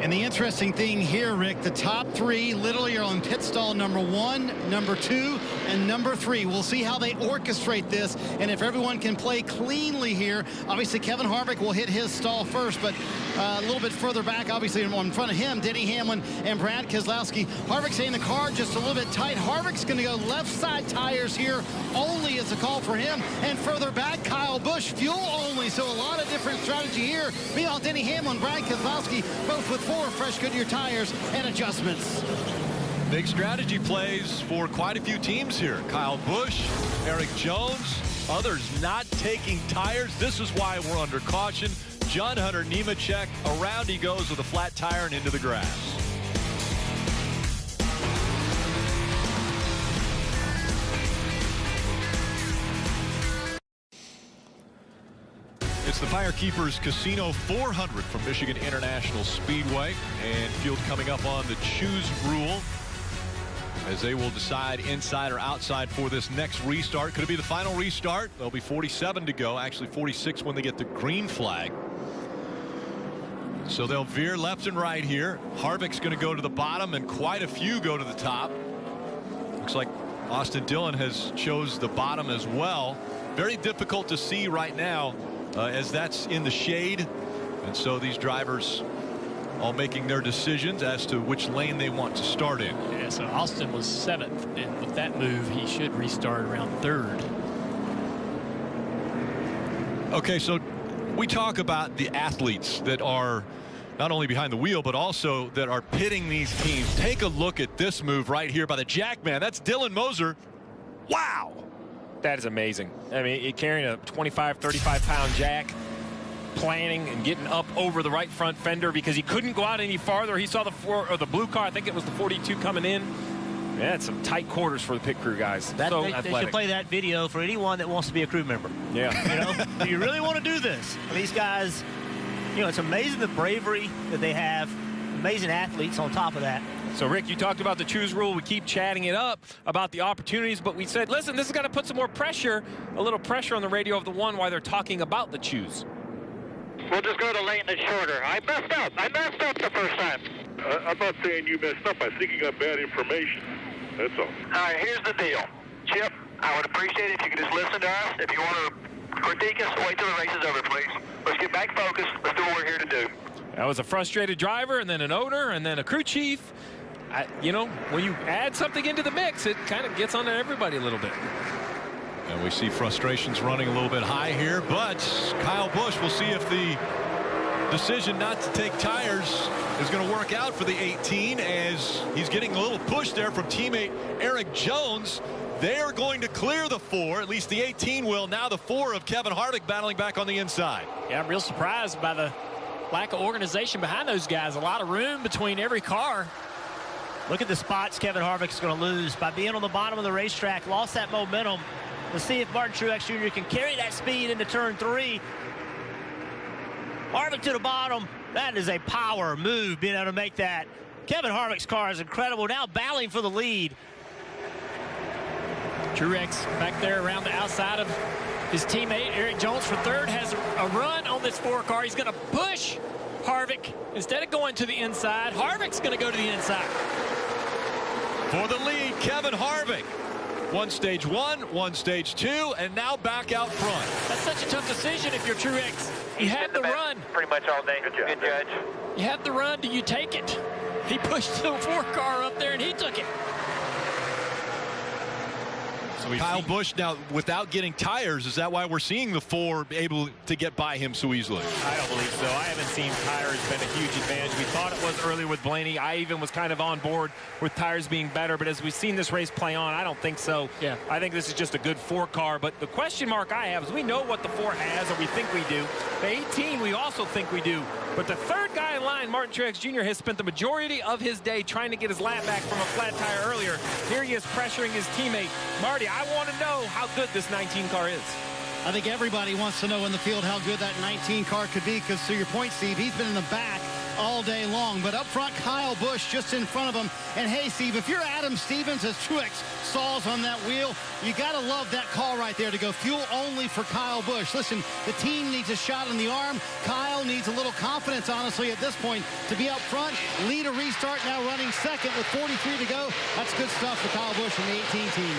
And the interesting thing here, Rick, the top 3 literally are on pit stall number 1, number 2, and number 3. We'll see how they orchestrate this and if everyone can play cleanly here. Obviously, Kevin Harvick will hit his stall first, but a little bit further back, obviously, in front of him, Denny Hamlin and Brad Keselowski. Harvick saying the car just a little bit tight. Harvick's going to go left side tires here only as a call for him. And further back, Kyle Busch, fuel only. So a lot of different strategy here. Meanwhile, Denny Hamlin, Brad Keselowski, both with 4 fresh Goodyear tires and adjustments. Big strategy plays for quite a few teams here. Kyle Busch, Eric Jones, others not taking tires. This is why we're under caution. John Hunter Nemechek, around he goes with a flat tire and into the grass. It's the FireKeepers Casino 400 from Michigan International Speedway, and field coming up on the choose rule as they will decide inside or outside for this next restart. Could it be the final restart? There'll be 47 to go, actually 46 when they get the green flag. So they'll veer left and right here. Harvick's going to go to the bottom and quite a few go to the top. Looks like Austin Dillon has chose the bottom as well. Very difficult to see right now as that's in the shade, and so these drivers all making their decisions as to which lane they want to start in. Yeah, so Austin was 7th, and with that move he should restart around 3rd. Okay, so we talk about the athletes that are not only behind the wheel but also that are pitting these teams. Take a look at this move right here by the Jackman. That's Dylan Moser. Wow. That is amazing. I mean, carrying a 25, 35-pound jack, planning and getting up over the right front fender because he couldn't go out any farther. He saw the blue car. I think it was the 42 coming in. Yeah, it's some tight quarters for the pit crew guys. They should play that video for anyone that wants to be a crew member. Yeah. You know, do you really want to do this? These guys, you know, it's amazing the bravery that they have. Amazing athletes on top of that. So, Rick, you talked about the choose rule. We keep chatting it up about the opportunities, but we said, listen, this is going to put some more pressure, a little pressure on the radio of the one while they're talking about the choose. We'll just go to the lane that's shorter. I messed up. I messed up the first time. I'm not saying you messed up. I think you got bad information. That's all. All right, here's the deal. Chip, I would appreciate it if you could just listen to us. If you want to critique us, wait till the race is over, please. Let's get back focused. Let's do what we're here to do. That was a frustrated driver, and then an owner, and then a crew chief. You know, when you add something into the mix, it kind of gets onto everybody a little bit. And we see frustrations running a little bit high here, but Kyle Busch, we'll see if the decision not to take tires is going to work out for the 18 as he's getting a little push there from teammate Eric Jones. They're going to clear the 4, at least the 18 will. Now the 4 of Kevin Harvick battling back on the inside. Yeah, I'm real surprised by the lack of organization behind those guys. A lot of room between every car. Look at the spots Kevin Harvick's going to lose by being on the bottom of the racetrack. Lost that momentum. Let's see if Martin Truex Jr. can carry that speed into turn 3. Harvick to the bottom. That is a power move, being able to make that. Kevin Harvick's car is incredible. Now battling for the lead. Truex back there around the outside of his teammate. Eric Jones for 3rd has a run on this 4 car. He's going to push Harvick. Instead of going to the inside, Harvick's going to go to the inside. For the lead, Kevin Harvick. One stage 1, one stage 2, and now back out front. That's such a tough decision if you're Truex. You had the run. Pretty much all day. Good job. Good judge. You had the run. Do you take it? He pushed the 4 car up there, and he took it. So Kyle Busch now without getting tires, is that why we're seeing the 4 able to get by him so easily? I don't believe so. I haven't seen tires been a huge advantage. We thought it was earlier with Blaney. I even was kind of on board with tires being better, but as we've seen this race play on, I don't think so. Yeah. I think this is just a good 4 car, but the question mark I have is we know what the 4 has, or we think we do. The 18 we also think we do. But the 3rd guy in line, Martin Truex Jr., has spent the majority of his day trying to get his lap back from a flat tire earlier. Here he is pressuring his teammate. Marty, I want to know how good this 19 car is. I think everybody wants to know in the field how good that 19 car could be because, to your point, Steve, he's been in the back all day long. But up front, Kyle Busch just in front of him. And hey, Steve, if you're Adam Stevens as Truex stalls on that wheel, you got to love that call right there to go fuel only for Kyle Busch. Listen, the team needs a shot in the arm. Kyle needs a little confidence, honestly, at this point to be up front. Lead a restart, now running second with 43 to go. That's good stuff for Kyle Busch and the 18 team.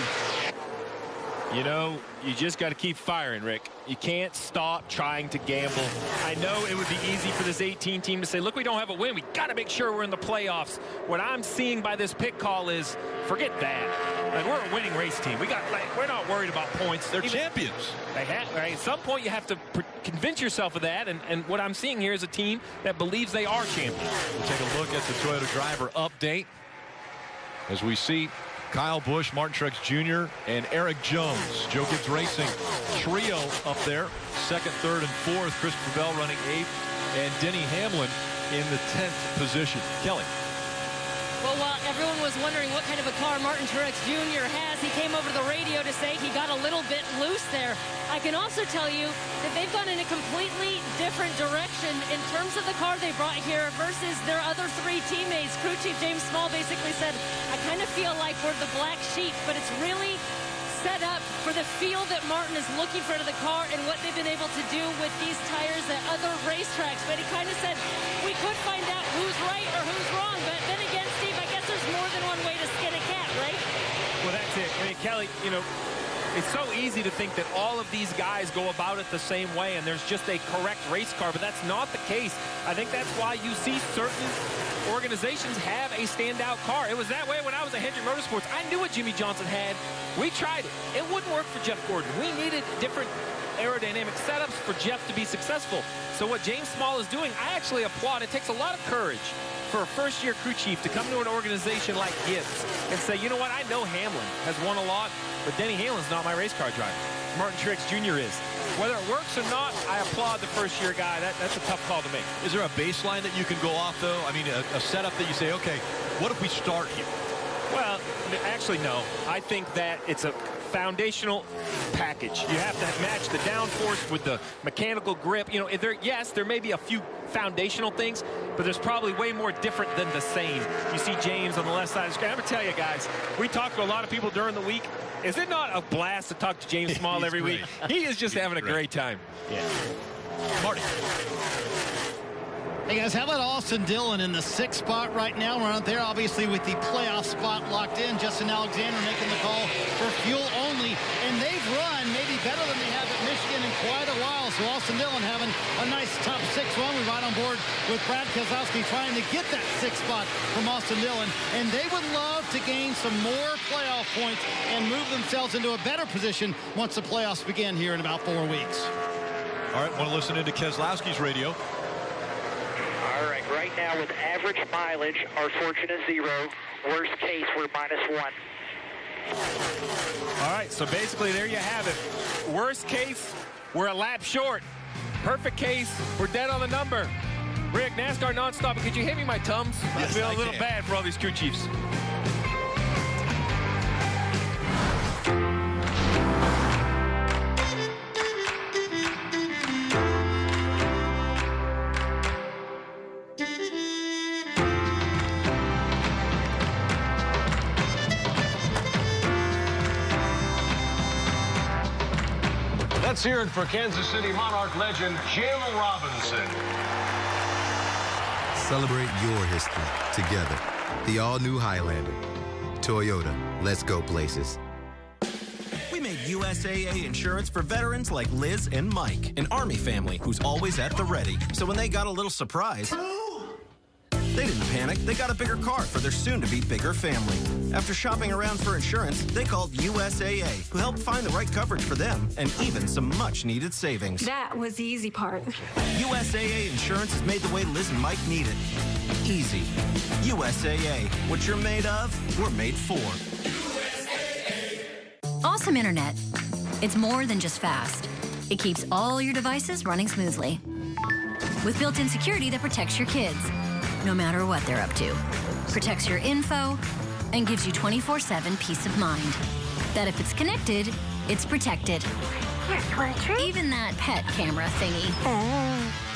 You know, you just got to keep firing, Rick. You can't stop trying to gamble. I know it would be easy for this 18 team to say, look, we don't have a win. We got to make sure we're in the playoffs. What I'm seeing by this pit call is, forget that. Like, we're a winning race team. We're not worried about points. They're champions. Right? At some point, you have to convince yourself of that. And what I'm seeing here is a team that believes they are champions. We'll take a look at the Toyota driver update as we see Kyle Busch, Martin Truex Jr., and Eric Jones. Joe Gibbs Racing trio up there. Second, third, and fourth. Christopher Bell running eighth. And Denny Hamlin in the 10th position. Kelly. Well, while everyone was wondering what kind of a car Martin Truex Jr. has, he came over to the radio to say he got a little bit loose there. I can also tell you that they've gone in a completely different direction in terms of the car they brought here versus their other three teammates. Crew Chief James Small basically said, I kind of feel like we're the black sheep, but it's really set up for the feel that Martin is looking for the car and what they've been able to do with these tires at other racetracks. But he kind of said, we could find out who's right or who's wrong. But then again, Steve, I guess there's more than one way to skin a cat, right? Well, that's it. I mean, Kelly, you know, it's so easy to think that all of these guys go about it the same way and there's just a correct race car, but that's not the case. I think that's why you see certain organizations have a standout car. It was that way when I was at Hendrick Motorsports. I knew what Jimmy Johnson had. We tried it. It wouldn't work for Jeff Gordon. We needed different aerodynamic setups for Jeff to be successful. So what James Small is doing, I actually applaud. It takes a lot of courage for a first-year crew chief to come to an organization like Gibbs and say, you know what, I know Hamlin has won a lot, but Denny Hamlin's not my race car driver. Martin Truex Jr. is. Whether it works or not, I applaud the first-year guy. That's a tough call to make. Is there a baseline that you can go off, though? I mean, a setup that you say, okay, what if we start here? Well, actually, no. I think that it's a foundational package. You have to match the downforce with the mechanical grip. You know, yes, there may be a few foundational things, but there's probably way more different than the same. You see James on the left side of the screen. I'm going to tell you, guys, we talk to a lot of people during the week. Is it not a blast to talk to James Small every week? He is just having a great time. Yeah. Marty. Hey, guys, how about Austin Dillon in the 6th spot right now? We're out there, obviously, with the playoff spot locked in. Justin Alexander making the call for fuel only. And they've run maybe better than they have at Michigan in quite a while. So Austin Dillon having a nice top 6 run. We're right on board with Brad Keselowski trying to get that 6th spot from Austin Dillon. And they would love to gain some more playoff points and move themselves into a better position once the playoffs begin here in about 4 weeks. All right, want to listen into Keselowski's radio. All right, right now with average mileage, our fortune is 0. Worst case, we're -1. All right, so basically there you have it. Worst case, we're a lap short. Perfect case, we're dead on the number. Rick, NASCAR nonstop, could you hit me my Tums? Yes, I feel a little can. bad for all these crew chiefs. Let's hear it for Kansas City Monarch legend Jim Robinson. Celebrate your history together. The all-new Highlander. Toyota, let's go places. We made USAA insurance for veterans like Liz and Mike, an Army family who's always at the ready. So when they got a little surprise, they didn't panic. They got a bigger car for their soon-to-be bigger family. After shopping around for insurance, they called USAA, who helped find the right coverage for them and even some much-needed savings. That was the easy part. USAA insurance is made the way Liz and Mike need it. Easy. USAA. What you're made of, we're made for. Awesome internet. It's more than just fast. It keeps all your devices running smoothly. With built-in security that protects your kids, no matter what they're up to. Protects your info and gives you 24/7 peace of mind. That if it's connected, it's protected. Even that pet camera thingy.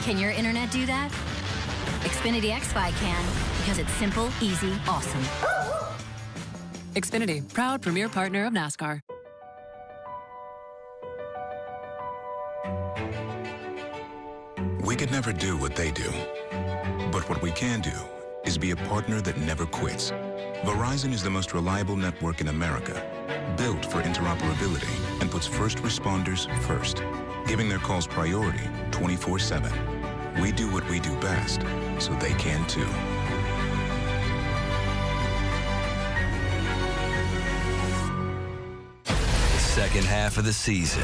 Can your internet do that? Xfinity XFi can, because it's simple, easy, awesome. Xfinity, proud premier partner of NASCAR. We could never do what they do, but what we can do is be a partner that never quits. Verizon is the most reliable network in America, built for interoperability and puts first responders first, giving their calls priority 24/7. We do what we do best, so they can too. Second half of the season.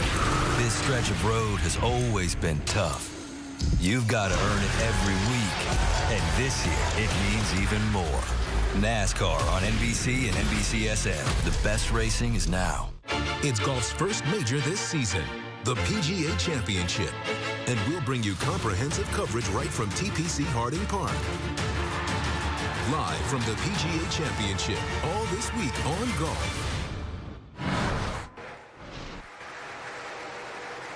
This stretch of road has always been tough. You've got to earn it every week. And this year, it means even more. NASCAR on NBC and NBCSN. The best racing is now. It's golf's first major this season, the PGA Championship. And we'll bring you comprehensive coverage right from TPC Harding Park. Live from the PGA Championship, all this week on Golf.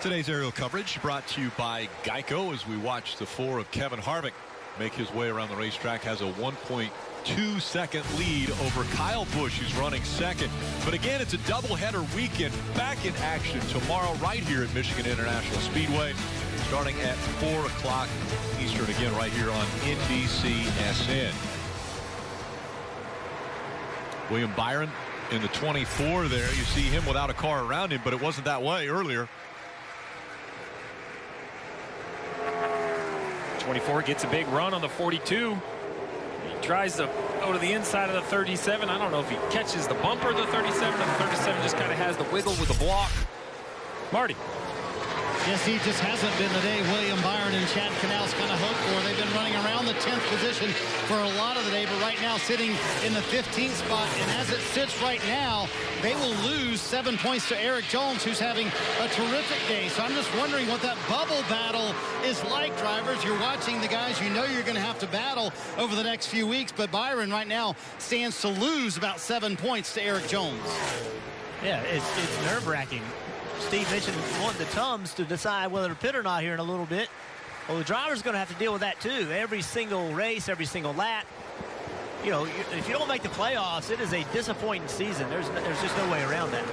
Today's aerial coverage brought to you by Geico as we watch the 4 of Kevin Harvick make his way around the racetrack. Has a 1.2-second lead over Kyle Busch, who's running second. But again, it's a doubleheader weekend. Back in action tomorrow right here at Michigan International Speedway, starting at 4 o'clock Eastern, again right here on NBCSN. William Byron in the 24 there. You see him without a car around him, but it wasn't that way earlier. 24 gets a big run on the 42. He tries to go to the inside of the 37. I don't know if he catches the bumper of the 37, or the 37 just kind of has the wiggle with the block. Marty. Yes, he just hasn't been the day William Byron and Chad Canals kind of hoped for. They've been running around the 10th position for a lot of the day, but right now sitting in the 15th spot. And as it sits right now, they will lose 7 points to Eric Jones, who's having a terrific day. So I'm just wondering what that bubble battle is like, drivers. You're watching the guys you know you're going to have to battle over the next few weeks, but Byron right now stands to lose about 7 points to Eric Jones. Yeah, it's nerve-wracking. Steve mentioned wanting the Tums to decide whether to pit or not here in a little bit. Well, the driver's going to have to deal with that too. Every single race, every single lap. You know, if you don't make the playoffs, it is a disappointing season. There's just no way around that.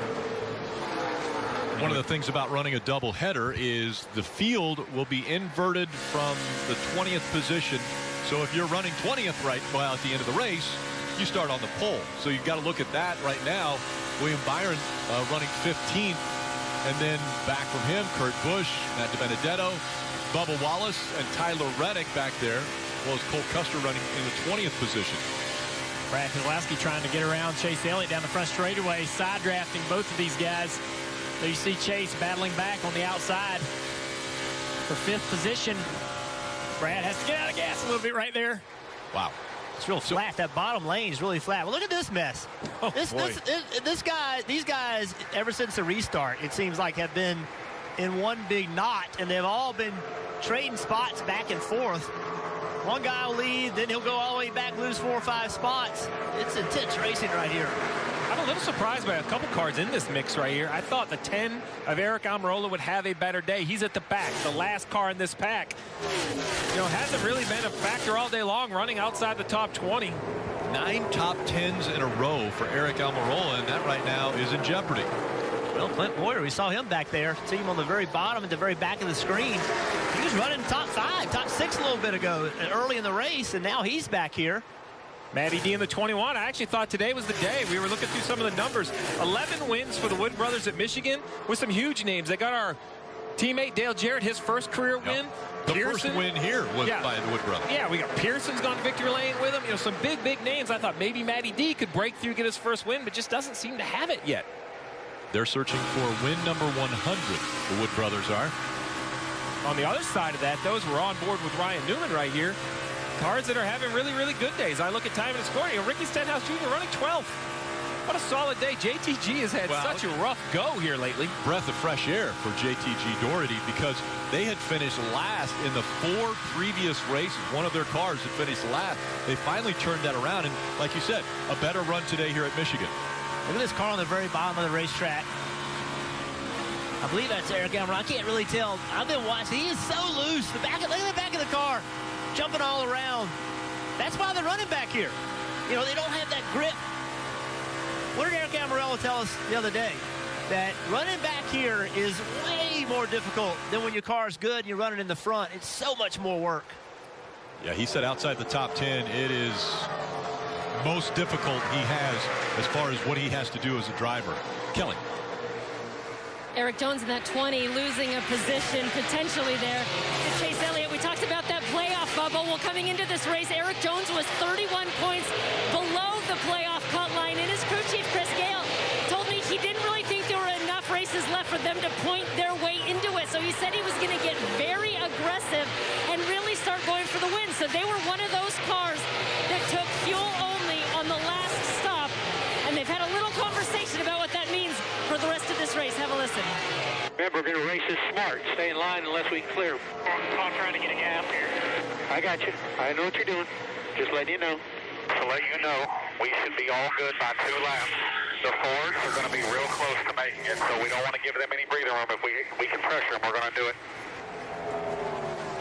One of the things about running a doubleheader is the field will be inverted from the 20th position. So if you're running 20th right well at the end of the race, you start on the pole. So you've got to look at that right now. William Byron running 15th. And then back from him, Kurt Busch, Matt DiBenedetto, Bubba Wallace, and Tyler Reddick back there, as well as Cole Custer running in the 20th position. Brad Keselowski trying to get around Chase Elliott down the front straightaway, side drafting both of these guys. So you see Chase battling back on the outside for 5th position. Brad has to get out of gas a little bit right there. Wow. It's real flat. That bottom lane is really flat. Well, look at this mess. Oh, these guys, ever since the restart, it seems like have been in one big knot, and they've all been trading spots back and forth. One guy will lead, then he'll go all the way back, lose 4 or 5 spots. It's intense racing right here. I'm a little surprised by a couple cars in this mix right here. I thought the 10 of Eric Almirola would have a better day. He's at the back, the last car in this pack. You know, hasn't really been a factor all day long, running outside the top 20. 9 top 10s in a row for Eric Almirola, and that right now is in jeopardy. Well, Clint Boyer, we saw him back there. See him on the very bottom at the very back of the screen. He was running top 5, top 6 a little bit ago, early in the race, and now he's back here. Matty D in the 21. I actually thought today was the day. We were looking through some of the numbers. 11 wins for the Wood brothers at Michigan with some huge names. They got our teammate Dale Jarrett, his first career win. The first win here was by the Wood brothers. Yeah, we got Pearson's gone victory lane with him. You know, some big names. I thought maybe Matty D could break through, get his first win, but just doesn't seem to have it yet. They're searching for win number 100. The Wood brothers are. On the other side of that, those were on board with Ryan Newman right here. Cars that are having really good days. I look at time and scoring. You know, Ricky Stenhouse Jr. running 12th. What a solid day. JTG has had such a rough go here lately. Breath of fresh air for JTG Doherty, because they had finished last in the 4 previous races. One of their cars had finished last. They finally turned that around, and like you said, a better run today here at Michigan. Look at this car on the very bottom of the racetrack. I believe that's Eric Almirola. I can't really tell. I've been watching. He is so loose. Look at the back of the car. jumping all around. That's why they're running back here. You know, they don't have that grip. What did Eric Amarello tell us the other day? That running back here is way more difficult than when your car's good and you're running in the front. It's so much more work. Yeah, he said outside the top 10, it is most difficult he has as far as what he has to do as a driver. Kelly. Eric Jones in that 20, losing a position potentially there to Chase Elliott. We talked about that playoff bubble. Well, coming into this race, Eric Jones was 31 points below the playoff cut line, and his crew chief, Chris Gale, told me he didn't really think there were enough races left for them to point their way into it. So he said he was going to get very aggressive and really start going for the win. So they were one of those cars that took fuel only on the last stop, and they've had a little conversation about what that means for the rest of this race. Have a listen. Remember, we're going to race this smart. Stay in line unless we clear. I'm trying to get a gap here. I got you. I know what you're doing. Just letting you know. To let you know, we should be all good by 2 laps. The Fords are going to be real close to making it, so we don't want to give them any breathing room. If we can pressure them, we're going to do it.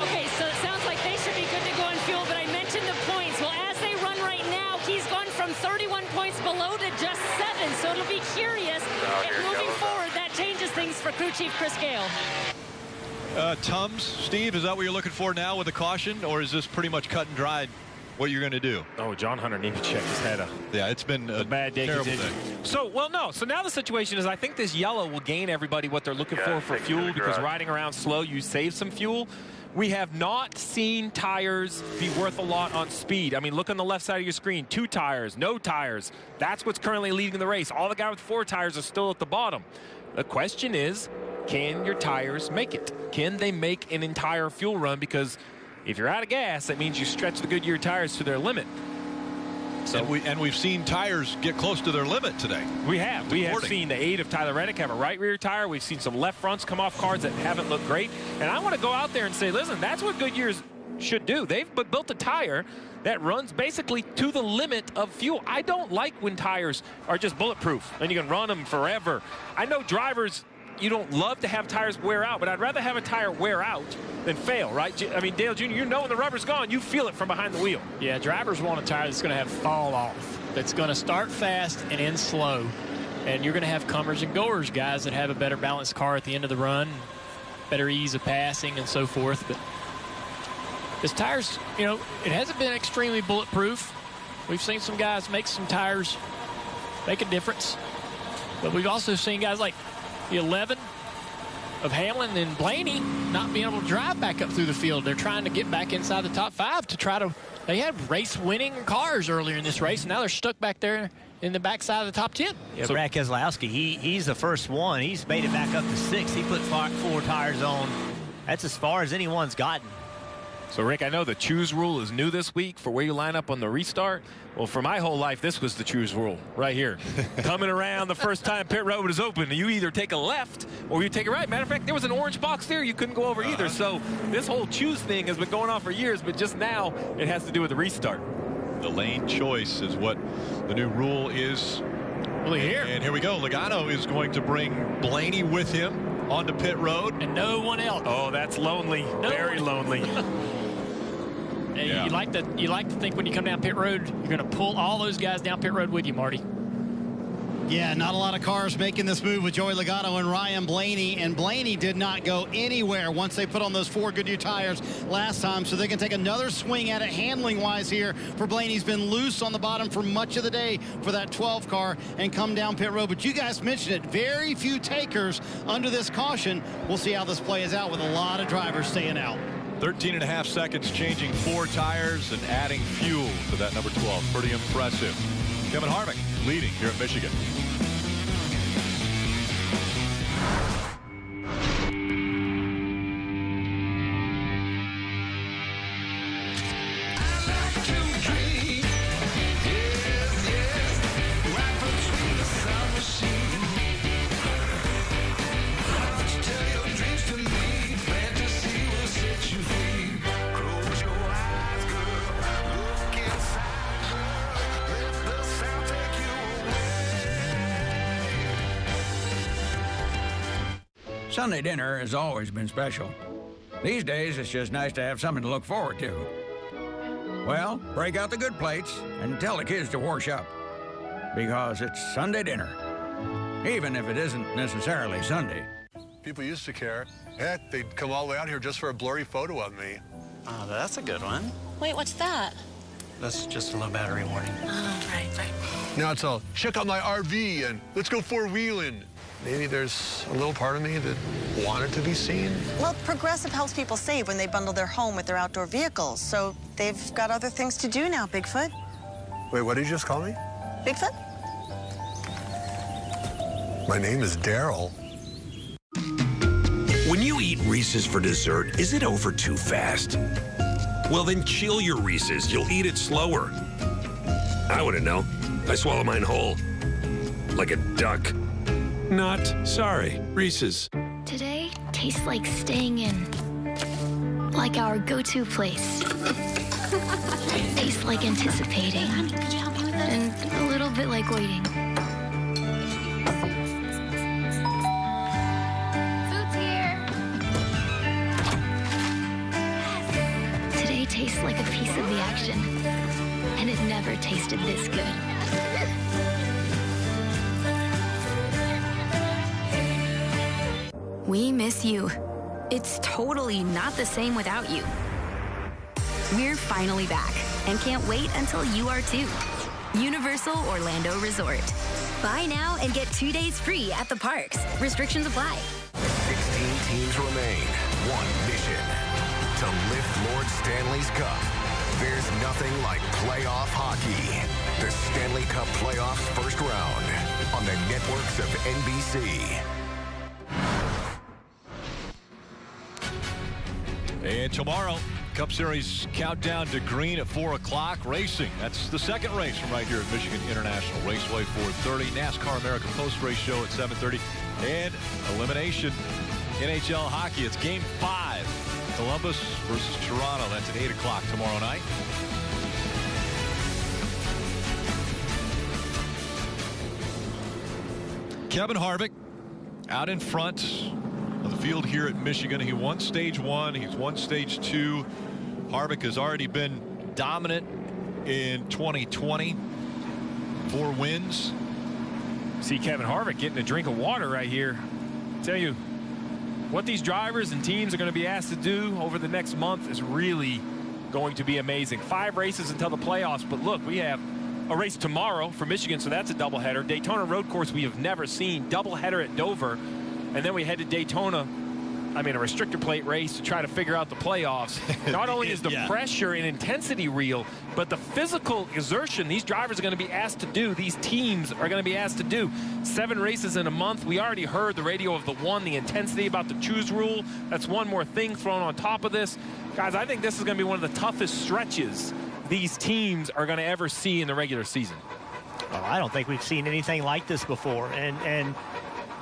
Okay, so it sounds like they should be good to go on fuel, but I mentioned the points. Well, as they run right now, he's gone from 31 points below to just 7, so it'll be curious if moving forward that changes things for crew chief Chris Gale. Tums, Steve, is that what you're looking for now with a caution, or is this pretty much cut and dried what you're going to do? Oh, John Hunter needs to check his head. Yeah, it's been a bad day. Terrible day. So, well, no. So now the situation is I think this yellow will gain everybody what they're looking for fuel, because riding around slow, you save some fuel. We have not seen tires be worth a lot on speed. I mean, look on the left side of your screen. 2 tires, no tires. That's what's currently leading the race. All the guys with 4 tires are still at the bottom. The question is, can your tires make it? Can they make an entire fuel run? Because if you're out of gas, that means you stretch the Goodyear tires to their limit. So we've seen tires get close to their limit today. We have. We have seen the 8 of Tyler Reddick have a right rear tire. We've seen some left fronts come off cars that haven't looked great. And I want to go out there and say, listen, that's what Goodyear's should do. They've built a tire that runs basically to the limit of fuel. I don't like when tires are just bulletproof and you can run them forever. I know drivers, you don't love to have tires wear out, but I'd rather have a tire wear out than fail, right? I mean, Dale Jr., you know when the rubber's gone, you feel it from behind the wheel. Yeah, drivers want a tire that's going to have fall off, that's going to start fast and end slow. And you're going to have comers and goers, guys that have a better balanced car at the end of the run, better ease of passing and so forth. But this tire's, you know, it hasn't been extremely bulletproof. We've seen some guys make some tires make a difference. But we've also seen guys like the 11 of Hamlin and Blaney not being able to drive back up through the field. They're trying to get back inside the top 5 to try to, they had race-winning cars earlier in this race, and now they're stuck back there in the backside of the top 10. Yeah, so Brad Keselowski, he's the first one. He's made it back up to 6. He put 4 tires on. That's as far as anyone's gotten. So, Rick, I know the choose rule is new this week for where you line up on the restart. Well, for my whole life, this was the choose rule right here. Coming around the first time pit road is open, you either take a left or you take a right. Matter of fact, there was an orange box there you couldn't go over either. So this whole choose thing has been going on for years, but just now it has to do with the restart. The lane choice is what the new rule is. Well, here. And here we go. Logano is going to bring Blaney with him onto pit road. And no one else. Oh, that's lonely. Very lonely. Yeah. You like to think when you come down pit road, you're going to pull all those guys down pit road with you, Marty. Yeah, not a lot of cars making this move with Joey Logano and Ryan Blaney. And Blaney did not go anywhere once they put on those 4 Goodyear tires last time. So they can take another swing at it handling-wise here for Blaney. He's been loose on the bottom for much of the day for that 12 car and come down pit road. But you guys mentioned it, very few takers under this caution. We'll see how this plays out with a lot of drivers staying out. 13.5 seconds changing 4 tires and adding fuel to that number 12. Pretty impressive. Kevin Harvick leading here at Michigan. Sunday dinner has always been special. These days, it's just nice to have something to look forward to. Well, break out the good plates and tell the kids to wash up. Because it's Sunday dinner. Even if it isn't necessarily Sunday. People used to care. Heck, they'd come all the way out here just for a blurry photo of me. Oh, that's a good one. Wait, what's that? That's just a low battery warning. Oh, right. Now it's all, check out my RV and let's go four-wheeling. Maybe there's a little part of me that wanted to be seen. Well, Progressive helps people save when they bundle their home with their outdoor vehicles, so they've got other things to do now, Bigfoot. Wait, what did you just call me? Bigfoot? My name is Daryl. When you eat Reese's for dessert, is it over too fast? Well, then chill your Reese's. You'll eat it slower. I wouldn't know. I swallow mine whole. Like a duck. Not sorry. Reese's. Today tastes like staying in. Like our go-to place. Tastes like anticipating. Honey, could you help me with this? And a little bit like waiting. Tastes like a piece of the action, and it never tasted this good. We miss you. It's totally not the same without you. We're finally back and can't wait until you are too. Universal Orlando Resort. Buy now and get 2 days free at the parks. Restrictions apply. 16 teams remain. One mission. To lift Lord Stanley's Cup. There's nothing like playoff hockey. The Stanley Cup Playoffs first round on the networks of NBC. And tomorrow, Cup Series countdown to green at 4 o'clock. Racing, that's the second race from right here at Michigan International Raceway, 4:30. NASCAR America post-race show at 7:30. And elimination NHL hockey. It's Game 5. Columbus versus Toronto. That's at 8 o'clock tomorrow night. Kevin Harvick out in front of the field here at Michigan. He won stage 1. He's won stage 2. Harvick has already been dominant in 2020. 4 wins. See Kevin Harvick getting a drink of water right here. Tell you, what these drivers and teams are going to be asked to do over the next month is really going to be amazing. 5 races until the playoffs, but look, we have a race tomorrow for Michigan, so that's a doubleheader. Daytona Road Course we have never seen. Doubleheader at Dover, and then we head to Daytona. I mean, a restrictor plate race to try to figure out the playoffs. Not only is the pressure and intensity real, but the physical exertion these drivers are going to be asked to do, these teams are going to be asked to do. 7 races in a month. We already heard the radio of the one, the intensity about the choose rule. That's one more thing thrown on top of this. Guys, I think this is going to be one of the toughest stretches these teams are going to ever see in the regular season. Oh, I don't think we've seen anything like this before. And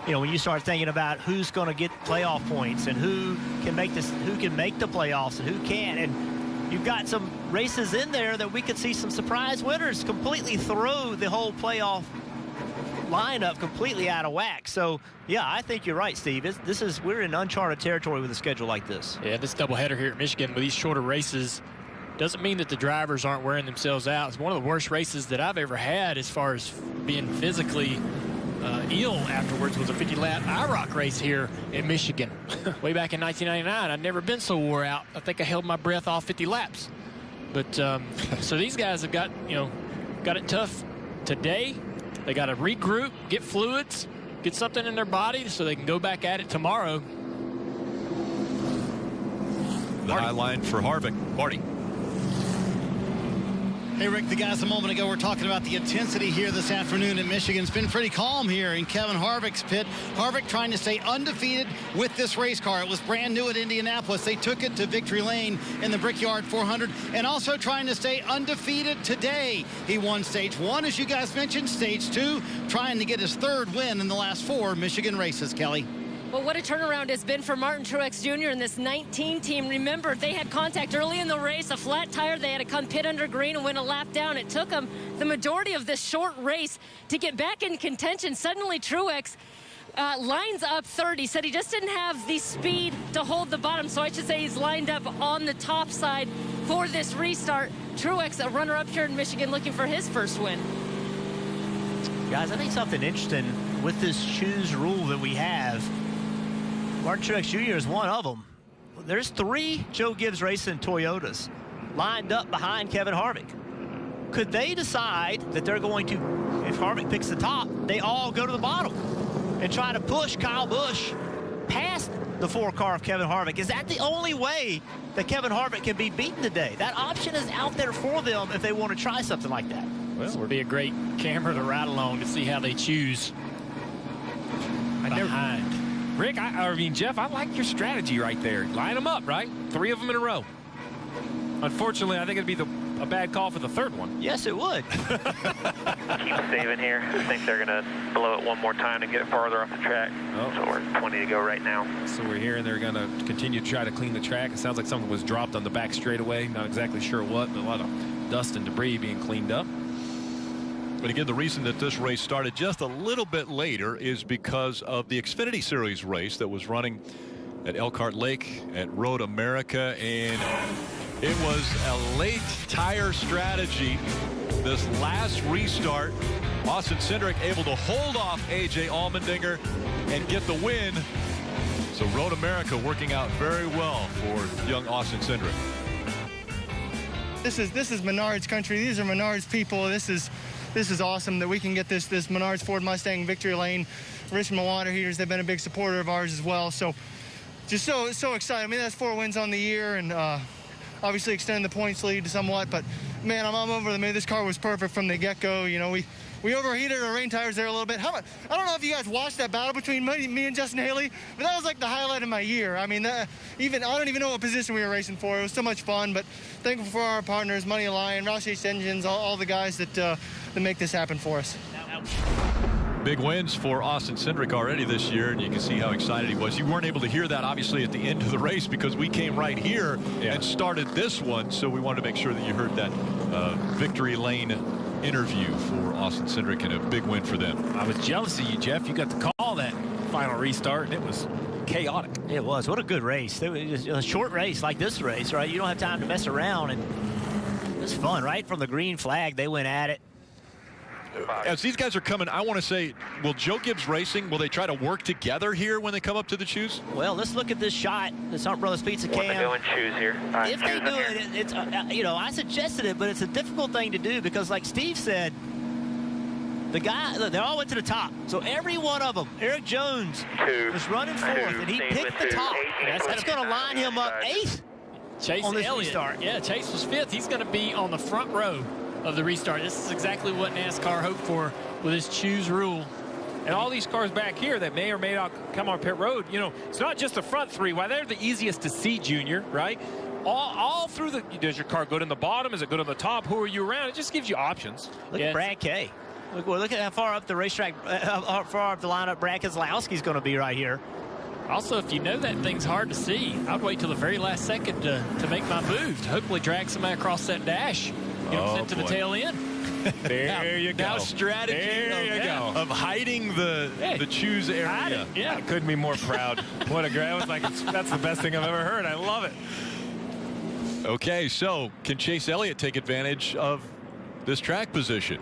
you know, when you start thinking about who's going to get playoff points and who can make this, who can make the playoffs and who can't, and you've got some races in there that we could see some surprise winners completely throw the whole playoff lineup completely out of whack. So yeah, I think you're right, Steve. We're in uncharted territory with a schedule like this. Yeah, this doubleheader here at Michigan with these shorter races doesn't mean that the drivers aren't wearing themselves out. It's one of the worst races that I've ever had as far as being physically ill afterwards. Was a 50-lap IROC race here in Michigan. Way back in 1999, I'd never been so wore out. I think I held my breath all 50 laps. But so these guys have got it tough today. They got to regroup, get fluids, get something in their body so they can go back at it tomorrow. The high line for Harvick. Marty. Hey, Rick, the guys a moment ago were talking about the intensity here this afternoon in Michigan. It's been pretty calm here in Kevin Harvick's pit. Harvick trying to stay undefeated with this race car. It was brand new at Indianapolis. They took it to victory lane in the Brickyard 400, and also trying to stay undefeated today. He won stage 1, as you guys mentioned, stage 2, trying to get his 3rd win in the last 4 Michigan races, Kelly. Well, what a turnaround it's been for Martin Truex Jr. and this 19 team. Remember, they had contact early in the race, a flat tire. They had to come pit under green and win a lap down. It took them the majority of this short race to get back in contention. Suddenly, Truex lines up 30. Said he just didn't have the speed to hold the bottom, so I should say he's lined up on the top side. for this restart. Truex, a runner-up here in Michigan, looking for his first win. Guys, I think something interesting with this choose rule that we have, Martin Truex Jr. is one of them. There's 3 Joe Gibbs Racing Toyotas lined up behind Kevin Harvick. Could they decide that they're going to, if Harvick picks the top, they all go to the bottom and try to push Kyle Busch past the 4-car of Kevin Harvick? Is that the only way that Kevin Harvick can be beaten today? That option is out there for them if they want to try something like that. Well, it would be a great camera to ride along to see how they choose behind. Rick, Jeff, I like your strategy right there. Line them up, right? 3 of them in a row. Unfortunately, I think it'd be a bad call for the 3rd one. Yes, it would. Keep saving here. I think they're going to blow it one more time to get it farther off the track. Oh. So we're 20 to go right now. So we're hearing they're going to continue to try to clean the track. It sounds like something was dropped on the back straightaway. Not exactly sure what, but a lot of dust and debris being cleaned up. But again, the reason that this race started just a little bit later is because of the Xfinity Series race that was running at Elkhart Lake at Road America, and it was a late tire strategy. This last restart, Austin Cindric able to hold off A.J. Allmendinger and get the win. So Road America working out very well for young Austin Cindric. This is Menards country. These are Menards people. This is awesome that we can get this Menards Ford Mustang victory lane. Richmond Water Heaters, they've been a big supporter of ours as well. So just so excited. I mean, that's 4 wins on the year, and obviously extend the points lead somewhat. But man, I'm over the moon. This car was perfect from the get-go. You know, we overheated our rain tires there a little bit. I don't know if you guys watched that battle between me and Justin Haley, but that was like the highlight of my year. I mean, I don't even know what position we were racing for. It was so much fun. But thankful for our partners, Money Lion, Roush Chase Engines, all the guys that make this happen for us. Big wins for Austin Cindric already this year, and you can see how excited he was. You weren't able to hear that, obviously, at the end of the race because we came right here and started this one, so we wanted to make sure that you heard that victory lane interview for Austin Cindric, and a big win for them. I was jealous of you, Jeff. You got to call that final restart, and it was chaotic. It was. What a good race. It was just a short race like this race, right? You don't have time to mess around, and it was fun, right? From the green flag, they went at it. As these guys are coming, I want to say, will Joe Gibbs Racing, will they try to work together here when they come up to the choose? Well, let's look at this shot. This Hunt Brothers Pizza Cam. Want to go and choose here? If they do it, it's I suggested it, but it's a difficult thing to do because, like Steve said, the guy, look, they all went to the top. So every one of them, Eric Jones was running 4th, and he picked the top. That's going to line him up 8th. Chase on this Elliott. restart. Yeah, Chase was 5th. He's going to be on the front row of the restart. This is exactly what NASCAR hoped for with his choose rule. And all these cars back here that may or may not come on pit road, you know, it's not just the front 3. Why, they're the easiest to see, Junior, right? All through the, does your car go in the bottom? Is it good on the top? Who are you around? It just gives you options. Look at Brad Kay. Look at how far up the racetrack, how far up the lineup Brad Keselowski's going to be right here. Also, if you know that thing's hard to see, I'd wait till the very last second to make my move to hopefully drag somebody across that dash. Into the tail end. There you go. Now strategy of hiding the choose area. I couldn't be more proud. What a great, I was like, that's the best thing I've ever heard. I love it. Okay, so can Chase Elliott take advantage of this track position?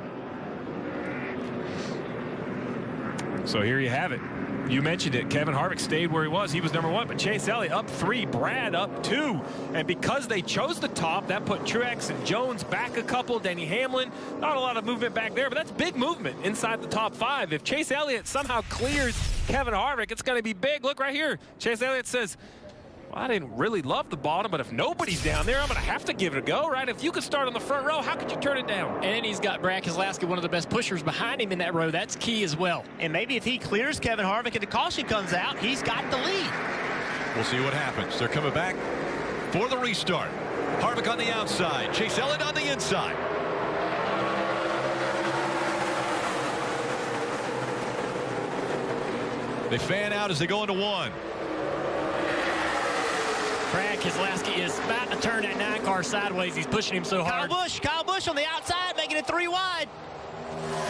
So here you have it. You mentioned it. Kevin Harvick stayed where he was. He was number 1, but Chase Elliott up 3, Brad up 2. And because they chose the top, that put Truex and Jones back a couple, Denny Hamlin. Not a lot of movement back there, but that's big movement inside the top 5. If Chase Elliott somehow clears Kevin Harvick, it's going to be big. Look right here. Chase Elliott says, well, I didn't really love the bottom, but if nobody's down there, I'm going to have to give it a go, right? If you could start on the front row, how could you turn it down? And he's got Brad Keselowski, one of the best pushers behind him in that row. That's key as well. And maybe if he clears Kevin Harvick and the caution comes out, he's got the lead. We'll see what happens. They're coming back for the restart. Harvick on the outside, Chase Elliott on the inside. They fan out as they go into 1. Brad Keselowski is about to turn that 9-car sideways. He's pushing him so hard. Kyle Busch on the outside, making it 3 wide.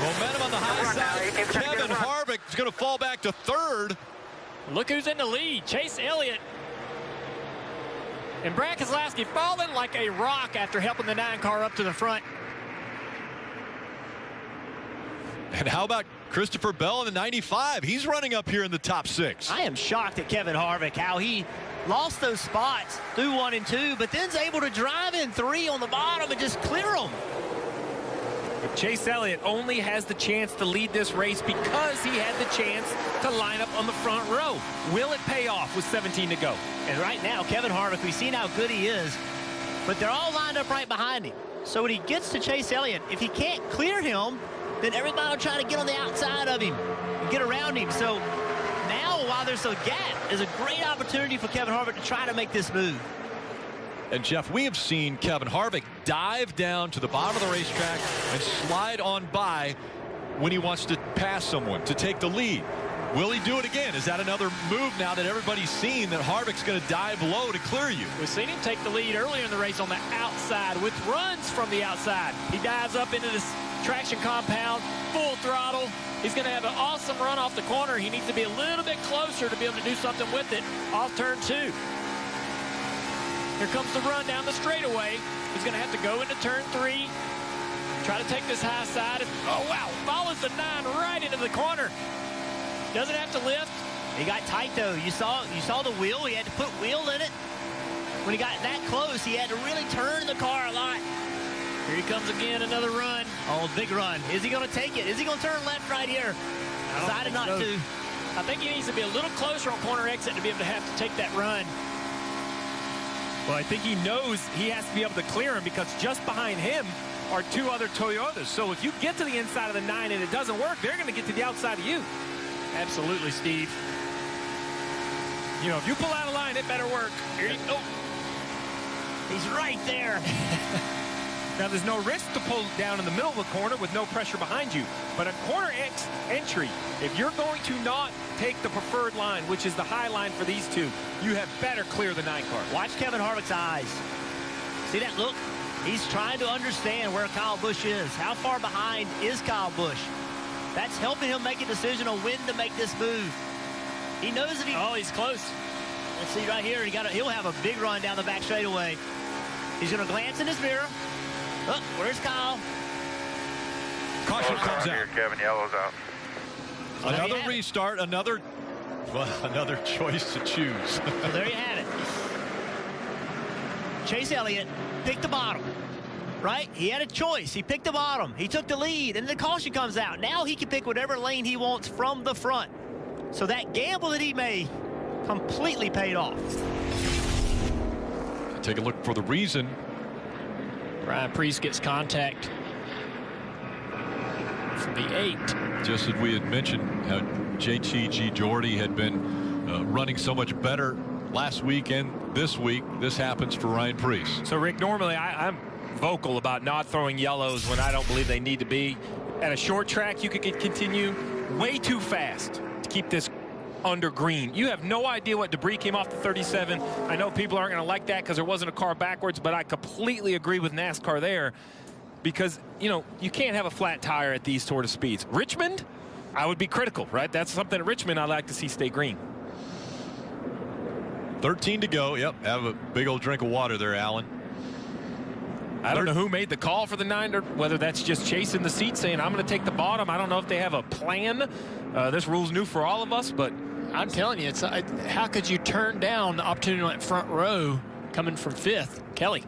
Momentum on the high side. Kevin Harvick is going to fall back to 3rd. Look who's in the lead. Chase Elliott. And Brad Keselowski falling like a rock after helping the 9 car up to the front. And how about Christopher Bell in the 95? He's running up here in the top 6. I am shocked at Kevin Harvick, how he lost those spots through 1 and 2, but then's able to drive in 3 on the bottom and just clear them. Chase Elliott only has the chance to lead this race because he had the chance to line up on the front row. Will it pay off with 17 to go? And right now, Kevin Harvick, we've seen how good he is, but they're all lined up right behind him. So when he gets to Chase Elliott, if he can't clear him, then everybody will try to get on the outside of him and get around him. So now, while there's a gap, is a great opportunity for Kevin Harvick to try to make this move. And Jeff, we have seen Kevin Harvick dive down to the bottom of the racetrack and slide on by when he wants to pass someone, to take the lead. Will he do it again? Is that another move now that everybody's seen that Harvick's going to dive low to clear you? We've seen him take the lead earlier in the race on the outside with runs from the outside. He dives up into this traction compound, full throttle. He's going to have an awesome run off the corner. He needs to be a little bit closer to be able to do something with it off turn 2. Here comes the run down the straightaway. He's going to have to go into turn 3. Try to take this high side. Oh, wow. Follows the 9 right into the corner. Doesn't have to lift. He got tight, though. You saw the wheel. He had to put wheel in it. When he got that close, he had to really turn the car a lot. Here he comes again, another run. Oh, big run. Is he going to take it? Is he going to turn left right here? Decided not to. I think he needs to be a little closer on corner exit to be able to have to take that run. Well, I think he knows he has to be able to clear him because just behind him are 2 other Toyotas. So if you get to the inside of the 9 and it doesn't work, they're going to get to the outside of you. Absolutely, Steve. You know, if you pull out of line, it better work. Here you go. He's right there. Now, there's no risk to pull down in the middle of the corner with no pressure behind you. But a corner entry, if you're going to not take the preferred line, which is the high line for these 2, you have better clear the 9 car. Watch Kevin Harvick's eyes. See that look? He's trying to understand where Kyle Busch is. How far behind is Kyle Busch? That's helping him make a decision on when to make this move. He knows that he's close. Let's see right here. He'll have a big run down the back straightaway. He's going to glance in his mirror. Oh, where's Kyle? Caution comes out. Kevin, yellow's out. Another restart, another choice to choose. Well, there you have it. Chase Elliott picked the bottom, right? He had a choice. He picked the bottom. He took the lead, and the caution comes out. Now he can pick whatever lane he wants from the front. So that gamble that he made completely paid off. Take a look for the reason. Ryan Preece gets contact from the 8. Just as we had mentioned, how JTG Jordy had been running so much better last week and this week. This happens for Ryan Preece. So, Rick, normally I'm vocal about not throwing yellows when I don't believe they need to be. At a short track, you could continue way too fast to keep this under green. You have no idea what debris came off the 37. I know people aren't going to like that because there wasn't a car backwards, but I completely agree with NASCAR there because, you know, you can't have a flat tire at these sort of speeds. Richmond, I would be critical, right? That's something at Richmond I'd like to see stay green. 13 to go. Yep, have a big old drink of water there, Alan. I don't know who made the call for the 9, or whether that's just chasing the seat saying, I'm going to take the bottom. I don't know if they have a plan. This rule's new for all of us, but I'm telling you, it's how could you turn down the opportunity on that front row coming from 5th? Kelly.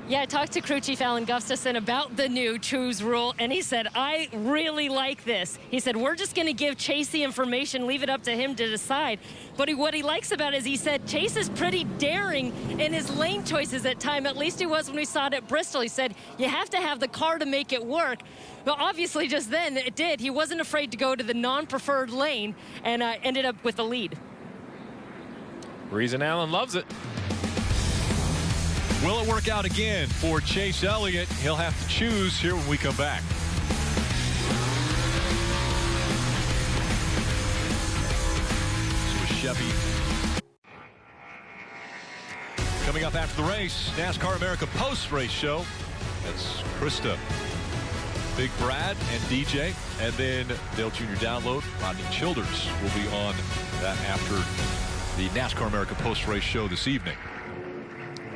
Yeah, I talked to crew chief Alan Gustafson about the new choose rule, and he said, I really like this. He said, we're just going to give Chase the information, leave it up to him to decide. But what he likes about it is he said Chase is pretty daring in his lane choices at time. At least he was when we saw it at Bristol. He said, you have to have the car to make it work. But obviously just then it did. He wasn't afraid to go to the non-preferred lane and ended up with the lead. Reason Allen loves it. Will it work out again for Chase Elliott? He'll have to choose here when we come back. So a Chevy. Coming up after the race, NASCAR America post-race show. That's Krista, Big Brad, and DJ. And then Dale Jr. Download. Rodney Childers will be on that after the NASCAR America post-race show this evening.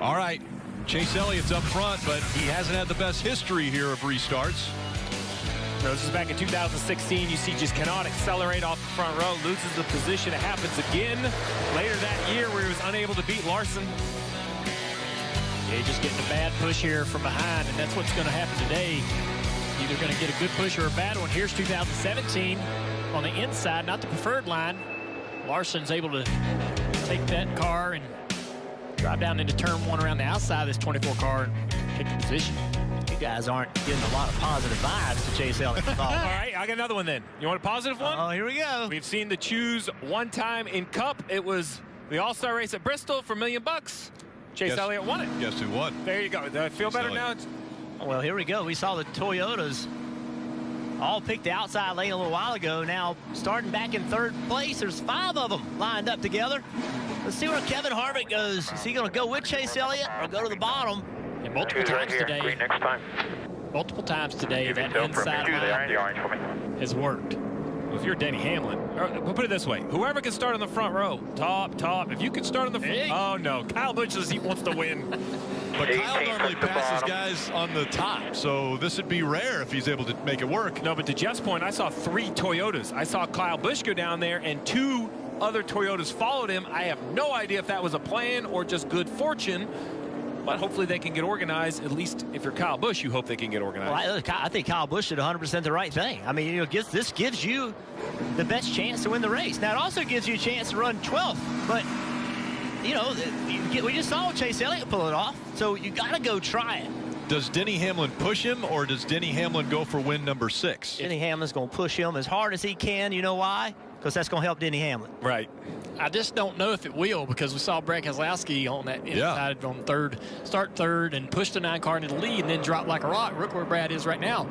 All right, Chase Elliott's up front, but he hasn't had the best history here of restarts. No, this is back in 2016. You see just cannot accelerate off the front row, loses the position. It happens again later that year where he was unable to beat Larson. Yeah, just getting a bad push here from behind, and that's what's going to happen today. Either going to get a good push or a bad one. Here's 2017 on the inside, not the preferred line. Larson's able to take that car and drive down into turn 1 around the outside of this 24 car and take the position. You guys aren't getting a lot of positive vibes to Chase Elliott. All right, I got another one then. You want a positive one? Oh, here we go. We've seen the choose one time in Cup. It was the All-Star race at Bristol for $1 million. Chase Elliott won it. Guess who won? There you go. Do I feel better now? Well, here we go. We saw the Toyotas all picked the outside lane a little while ago. Now, starting back in 3rd place, there's 5 of them lined up together. Let's see where Kevin Harvick goes. Is he going to go with Chase Elliott or go to the bottom? And multiple times today. Green next time. Multiple times today, that inside line has worked. Well, if you're Denny Hamlin, or we'll put it this way, whoever can start on the front row, top, if you can start on the front, oh no, Kyle Busch says he wants to win. But Kyle normally passes guys on the top, so this would be rare if he's able to make it work. No, but to Jeff's point, I saw 3 Toyotas. I saw Kyle Busch go down there, and 2 other Toyotas followed him. I have no idea if that was a plan or just good fortune, but hopefully they can get organized. At least if you're Kyle Busch, you hope they can get organized. Well, I think Kyle Busch did 100% the right thing. I mean, this gives you the best chance to win the race. Now, it also gives you a chance to run 12th, but you know, we just saw Chase Elliott pull it off, so you got to go try it. Does Denny Hamlin push him, or does Denny Hamlin go for win number 6? Denny Hamlin's going to push him as hard as he can. You know why? Because that's going to help Denny Hamlin. Right. I just don't know if it will, because we saw Brad Keselowski on that inside on start 3rd and push the 9 car into the lead and then drop like a rock. Look where Brad is right now.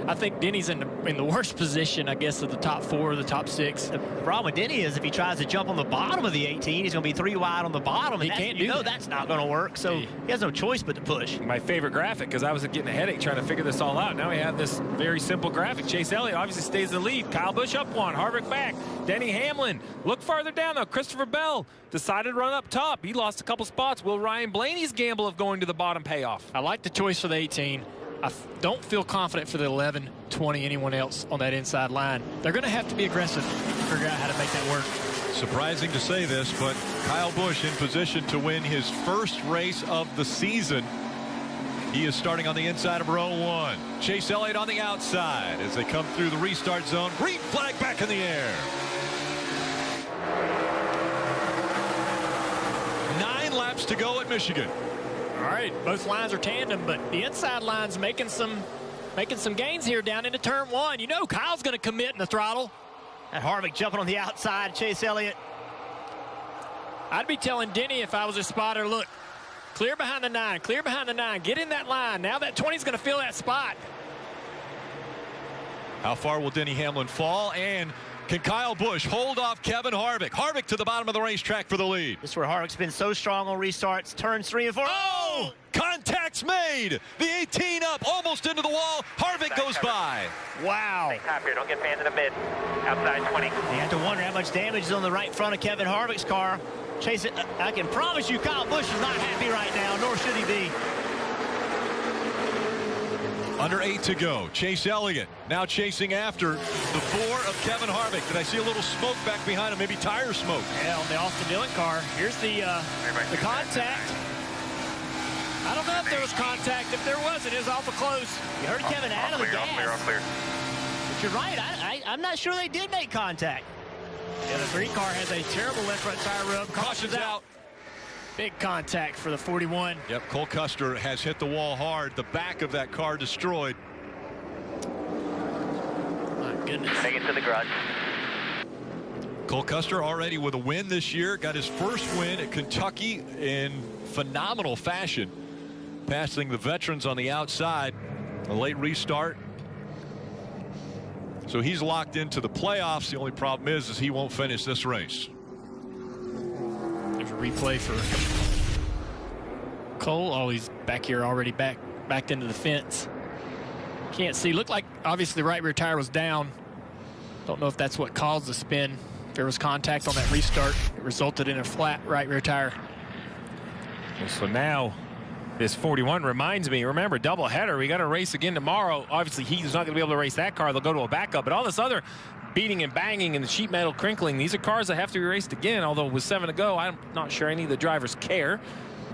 I think Denny's in the worst position, I guess, of the top 4, the top 6. The problem with Denny is if he tries to jump on the bottom of the 18, he's going to be 3 wide on the bottom. And he can't do that. That's not going to work, so he has no choice but to push. My favorite graphic, because I was getting a headache trying to figure this all out. Now we have this very simple graphic. Chase Elliott obviously stays in the lead. Kyle Busch up 1, Harvick back. Denny Hamlin, look farther down though. Christopher Bell decided to run up top. He lost a couple spots. Will Ryan Blaney's gamble of going to the bottom pay off? I like the choice for the 18. I don't feel confident for the 11, 20, anyone else on that inside line. They're going to have to be aggressive to figure out how to make that work. Surprising to say this, but Kyle Busch in position to win his first race of the season. He is starting on the inside of row 1. Chase Elliott on the outside as they come through the restart zone. Green flag back in the air. 9 laps to go at Michigan. All right, both lines are tandem, but the inside line's making some gains here down into turn 1. You know Kyle's going to commit in the throttle. And Harvick jumping on the outside, Chase Elliott. I'd be telling Denny if I was a spotter, look, clear behind the 9, clear behind the 9, get in that line. Now that 20's going to fill that spot. How far will Denny Hamlin fall? And can Kyle Busch hold off Kevin Harvick? Harvick to the bottom of the racetrack for the lead. This is where Harvick's been so strong on restarts. Turns 3 and 4. Oh! Contact's made. The 18 up, almost into the wall. Harvick goes by. Wow. Stay top here. Don't get fanned in the mid. Outside 20. You have to wonder how much damage is on the right front of Kevin Harvick's car. Chase it. I can promise you Kyle Busch is not happy right now, nor should he be. Under 8 to go. Chase Elliott now chasing after the 4 of Kevin Harvick. Did I see a little smoke back behind him? Maybe tire smoke. Yeah, on the Austin Dillon car. Here's the contact. I don't know if there was contact. If there was, it is awful close. You heard Kevin out of the gas. All clear. But you're right. I'm not sure they did make contact. Yeah, the green car has a terrible left front tire rub. Caution's out. Big contact for the 41. Yep, Cole Custer has hit the wall hard. The back of that car destroyed. My goodness. Take it to the garage. Cole Custer already with a win this year. Got his first win at Kentucky in phenomenal fashion. Passing the veterans on the outside. A late restart. So he's locked into the playoffs. The only problem is he won't finish this race. There's a replay for Cole. Oh, he's back here already, backed into the fence. Can't see. Looked like obviously the right rear tire was down. Don't know if that's what caused the spin. If there was contact on that restart, it resulted in a flat right rear tire. So now this 41 reminds me, remember, doubleheader. We got to race again tomorrow. Obviously, he's not going to be able to race that car. They'll go to a backup. But all this other beating and banging and the sheet metal crinkling, these are cars that have to be raced again. Although with 7 to go, I'm not sure any of the drivers care.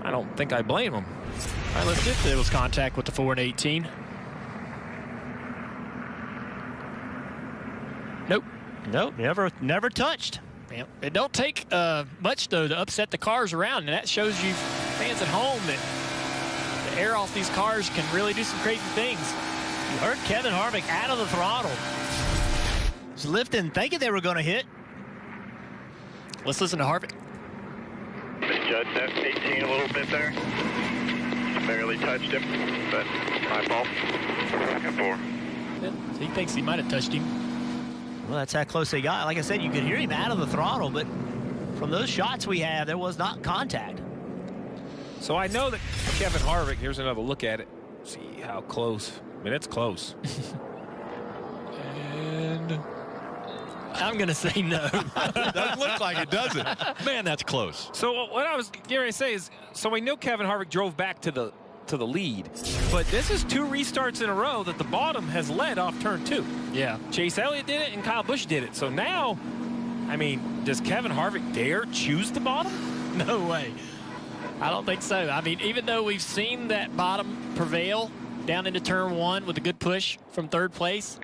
I don't think I blame them. All right, let's see if there was contact with the 4 and 18. Nope. Nope, never touched. Yeah. It don't take much, though, to upset the cars around, and that shows you fans at home that the air off these cars can really do some crazy things. You heard Kevin Harvick out of the throttle. He's lifting, thinking they were going to hit. Let's listen to Harvick. Misjudged that 18 a little bit there. Just barely touched him, but my fault. Second 4. Yeah, he thinks he might have touched him. Well, that's how close they got. Like I said, you could hear him out of the throttle, but from those shots we have, there was not contact. So I know that Kevin Harvick, here's another look at it. See how close. I mean, it's close. And I'm going to say no. Doesn't look like it, does it? Man, that's close. So what I was getting ready to say is, so we know Kevin Harvick drove back to the lead, but this is 2 restarts in a row that the bottom has led off turn 2. Yeah. Chase Elliott did it and Kyle Busch did it. So now, I mean, does Kevin Harvick dare choose the bottom? No way. I don't think so. I mean, even though we've seen that bottom prevail down into turn 1 with a good push from 3rd place,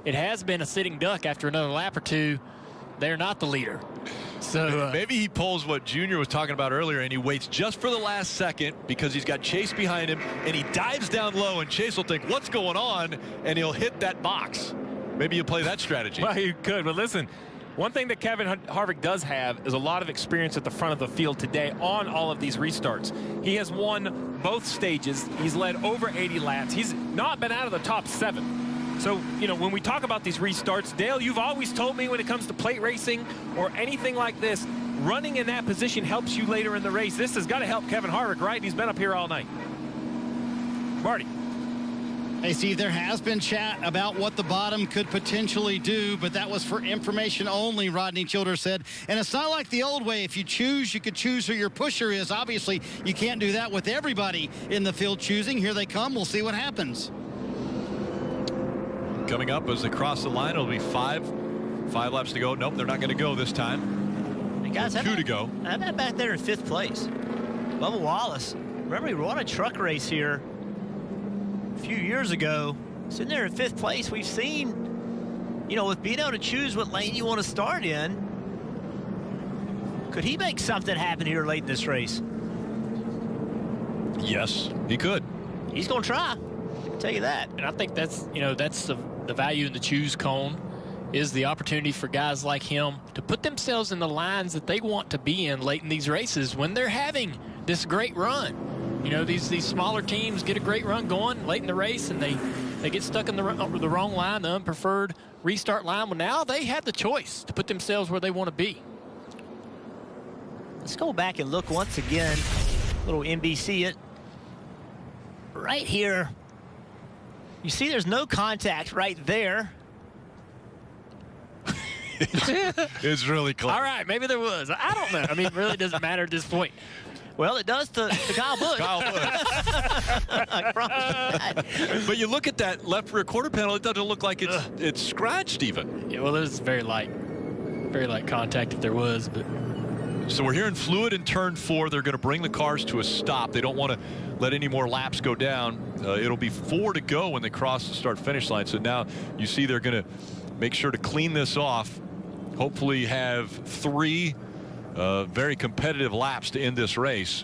it has been a sitting duck after another lap or two. They're not the leader. So maybe he pulls what Junior was talking about earlier, and he waits just for the last second because he's got Chase behind him, and he dives down low, and Chase will think, what's going on? And he'll hit that box. Maybe you play that strategy. Well, you could, but listen, one thing that Kevin Harvick does have is a lot of experience at the front of the field today on all of these restarts. He has won both stages. He's led over 80 laps. He's not been out of the top 7. So, you know, when we talk about these restarts, Dale, you've always told me when it comes to plate racing or anything like this, running in that position helps you later in the race. This has got to help Kevin Harvick, right? He's been up here all night. Marty. Hey, Steve, there has been chat about what the bottom could potentially do, but that was for information only, Rodney Childers said. And it's not like the old way. If you choose, you could choose who your pusher is. Obviously, you can't do that with everybody in the field choosing. Here they come. We'll see what happens. Coming up as they cross the line, it'll be 5 laps to go. Nope, they're not going to go this time. Hey guys, 2 to go. How about back there in 5th place? Bubba Wallace. Remember, he won a truck race here a few years ago. Sitting there in 5th place. We've seen, you know, with being able to choose what lane you want to start in, could he make something happen here late in this race? Yes, he could. He's going to try. I'll tell you that. And I think that's, you know, that's the value in the choose cone, is the opportunity for guys like him to put themselves in the lines that they want to be in late in these races when they're having this great run. You know, these smaller teams get a great run going late in the race, and they get stuck in the wrong line, the unpreferred restart line. Well, now they have the choice to put themselves where they want to be. Let's go back and look once again. Little NBC it. Right here. You see there's no contact right there. It's really close. All right, maybe there was. I don't know. I mean, it really doesn't matter at this point. Well, it does to Kyle Busch. Kyle Busch. I promise that. But you look at that left rear quarter panel, it doesn't look like it's scratched even. Yeah, well, there's very light contact if there was. But so we're hearing fluid in turn 4. They're going to bring the cars to a stop. They don't want to let any more laps go down. It'll be 4 to go when they cross the start-finish line. So now you see they're going to make sure to clean this off. Hopefully have 3 very competitive laps to end this race.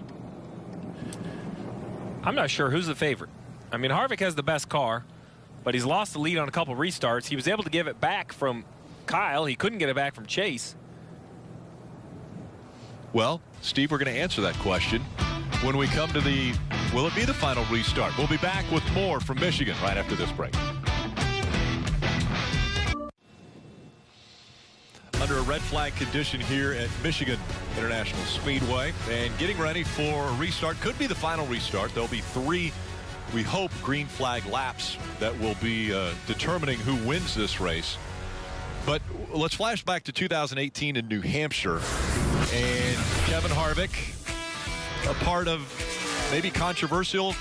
I'm not sure who's the favorite. I mean, Harvick has the best car, but he's lost the lead on a couple restarts. He was able to give it back from Kyle. He couldn't get it back from Chase. Well, Steve, we're going to answer that question when we come to the, will it be the final restart? We'll be back with more from Michigan right after this break. Under a red flag condition here at Michigan International Speedway, and getting ready for a restart. Could be the final restart. There'll be 3, we hope, green flag laps that will be determining who wins this race. But let's flash back to 2018 in New Hampshire. And Kevin Harvick a part of maybe controversial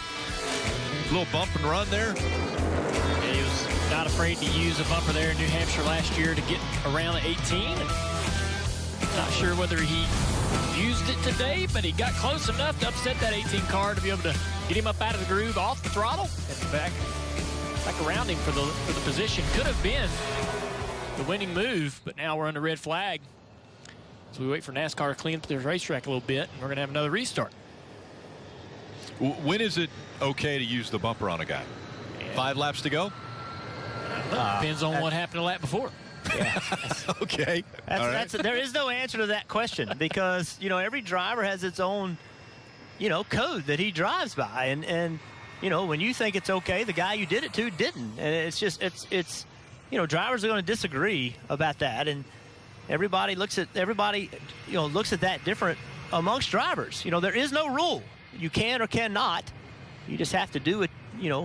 little bump and run there? Yeah, he was not afraid to use a bumper there in New Hampshire last year to get around the 18. Not sure whether he used it today, but he got close enough to upset that 18 car to be able to get him up out of the groove, off the throttle, and back around him for the position. Could have been the winning move, but now we're under red flag. So we wait for NASCAR to clean up their racetrack a little bit, and we're going to have another restart. When is it okay to use the bumper on a guy? 5 laps to go? Depends on what happened the lap before. Yeah. Okay. There is no answer to that question because, every driver has its own, code that he drives by. And when you think it's okay, the guy you did it to didn't. And it's just, drivers are going to disagree about that. And everybody looks at that different amongst drivers. There is no rule. You can or cannot. You just have to do it,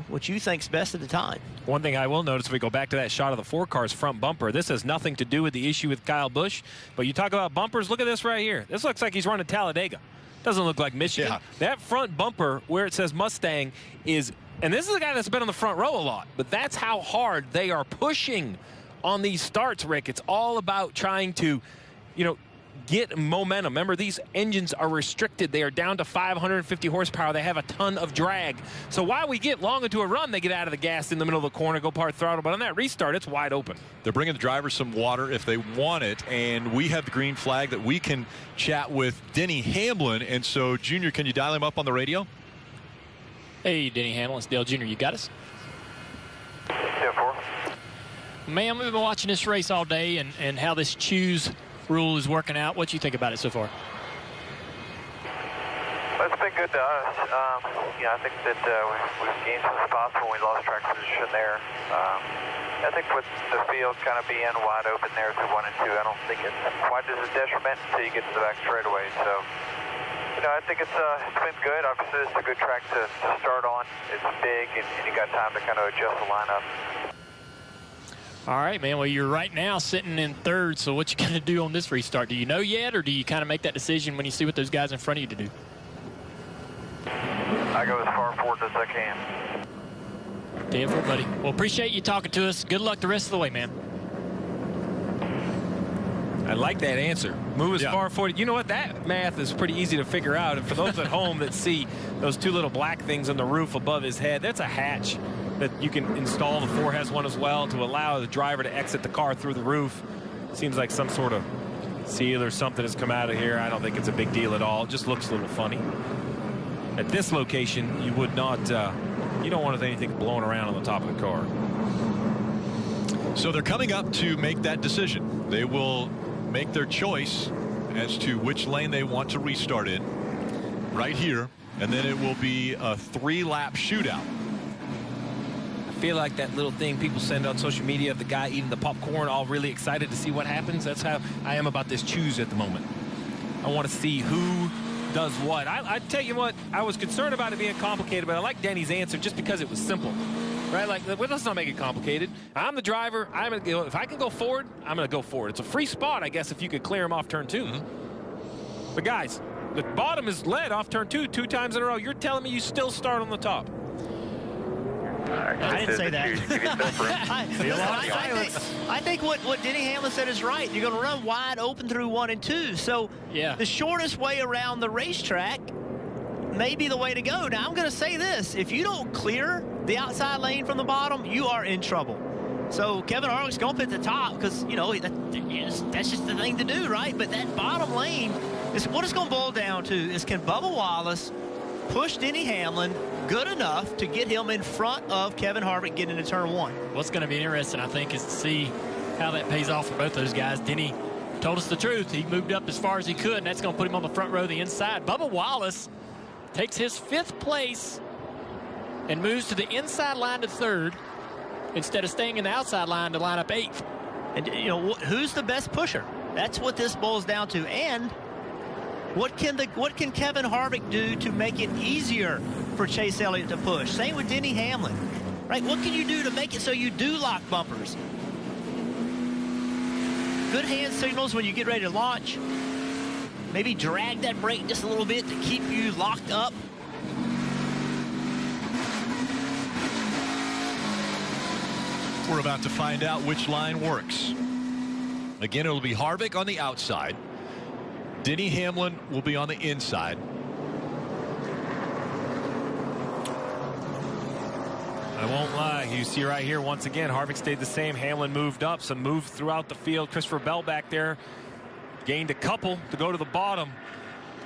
what you think's best at the time. One thing I will notice if we go back to that shot of the 4 car's front bumper, this has nothing to do with the issue with Kyle Busch. But you talk about bumpers, look at this right here. This looks like he's running Talladega. Doesn't look like Michigan. Yeah. That front bumper where it says Mustang is, and this is a guy that's been on the front row a lot, but that's how hard they are pushing on these starts, Rick. It's all about trying to, get momentum. Remember, these engines are restricted. They are down to 550 horsepower. They have a ton of drag. So while we get long into a run, they get out of the gas in the middle of the corner, go part throttle. But on that restart, it's wide open. They're bringing the drivers some water if they want it. And we have the green flag that we can chat with Denny Hamlin. And so, Junior, can you dial him up on the radio? Hey, Denny Hamlin, it's Dale Jr. You got us? Yeah, 4. Man, we've been watching this race all day and how this choose rule is working out. What do you think about it so far? Well, it's been good to us. I think that we've gained some spots when we lost track position there. I think with the field kind of being wide open there through 1 and 2, I don't think it's quite as a detriment until you get to the back straightaway. So, I think it's been good. Obviously, it's a good track to start on. It's big, and you got time to kind of adjust the lineup. All right, man. Well, you're right now sitting in 3rd, so what you going to do on this restart? Do you know yet, or do you kind of make that decision when you see what those guys in front of you to do? I go as far forward as I can. 10-4, buddy. Well, appreciate you talking to us. Good luck the rest of the way, man. I like that answer. Move as far forward. You know what? That math is pretty easy to figure out. And for those at home that see those 2 little black things on the roof above his head, that's a hatch that you can install. The 4 has one as well to allow the driver to exit the car through the roof. Seems like some sort of seal or something has come out of here. I don't think it's a big deal at all. It just looks a little funny. At this location, you would not, you don't want anything blowing around on the top of the car. So they're coming up to make that decision. They will make their choice as to which lane they want to restart in right here, and then it will be a 3-lap shootout. I feel like that little thing people send on social media of the guy eating the popcorn, all really excited to see what happens. That's how I am about this choose at the moment. I want to see who does what. I tell you what, I was concerned about it being complicated, but I like Denny's answer just because it was simple. Right? Like, let's not make it complicated. I'm the driver. If I can go forward, I'm going to go forward. It's a free spot, I guess, if you could clear him off turn 2. But, guys, the bottom is led off turn 2 times in a row. You're telling me you still start on the top. I didn't say that. I think what Denny Hamlin said is right. You're going to run wide open through 1 and 2. So the shortest way around the racetrack may be the way to go. Now, I'm going to say this. If you don't clear the outside lane from the bottom, you are in trouble. So Kevin Harvick's going to pit the top because, that's just the thing to do, right? But that bottom lane is what it's going to boil down to is can Bubba Wallace push Denny Hamlin good enough to get him in front of Kevin Harvick getting into turn 1. What's going to be interesting, I think, is to see how that pays off for both those guys. Denny told us the truth. He moved up as far as he could, and that's going to put him on the front row, the inside. Bubba Wallace takes his 5th place and moves to the inside line to 3rd instead of staying in the outside line to line up 8th. And, who's the best pusher? That's what this boils down to. And what can Kevin Harvick do to make it easier for Chase Elliott to push? Same with Denny Hamlin, right? What can you do to make it so you do lock bumpers? Good hand signals when you get ready to launch. maybe drag that brake just a little bit to keep you locked up. We're about to find out which line works. Again, it'll be Harvick on the outside. Denny Hamlin will be on the inside. I won't lie. You see right here, once again, Harvick stayed the same. Hamlin moved up, some move throughout the field. Christopher Bell back there gained a couple to go to the bottom.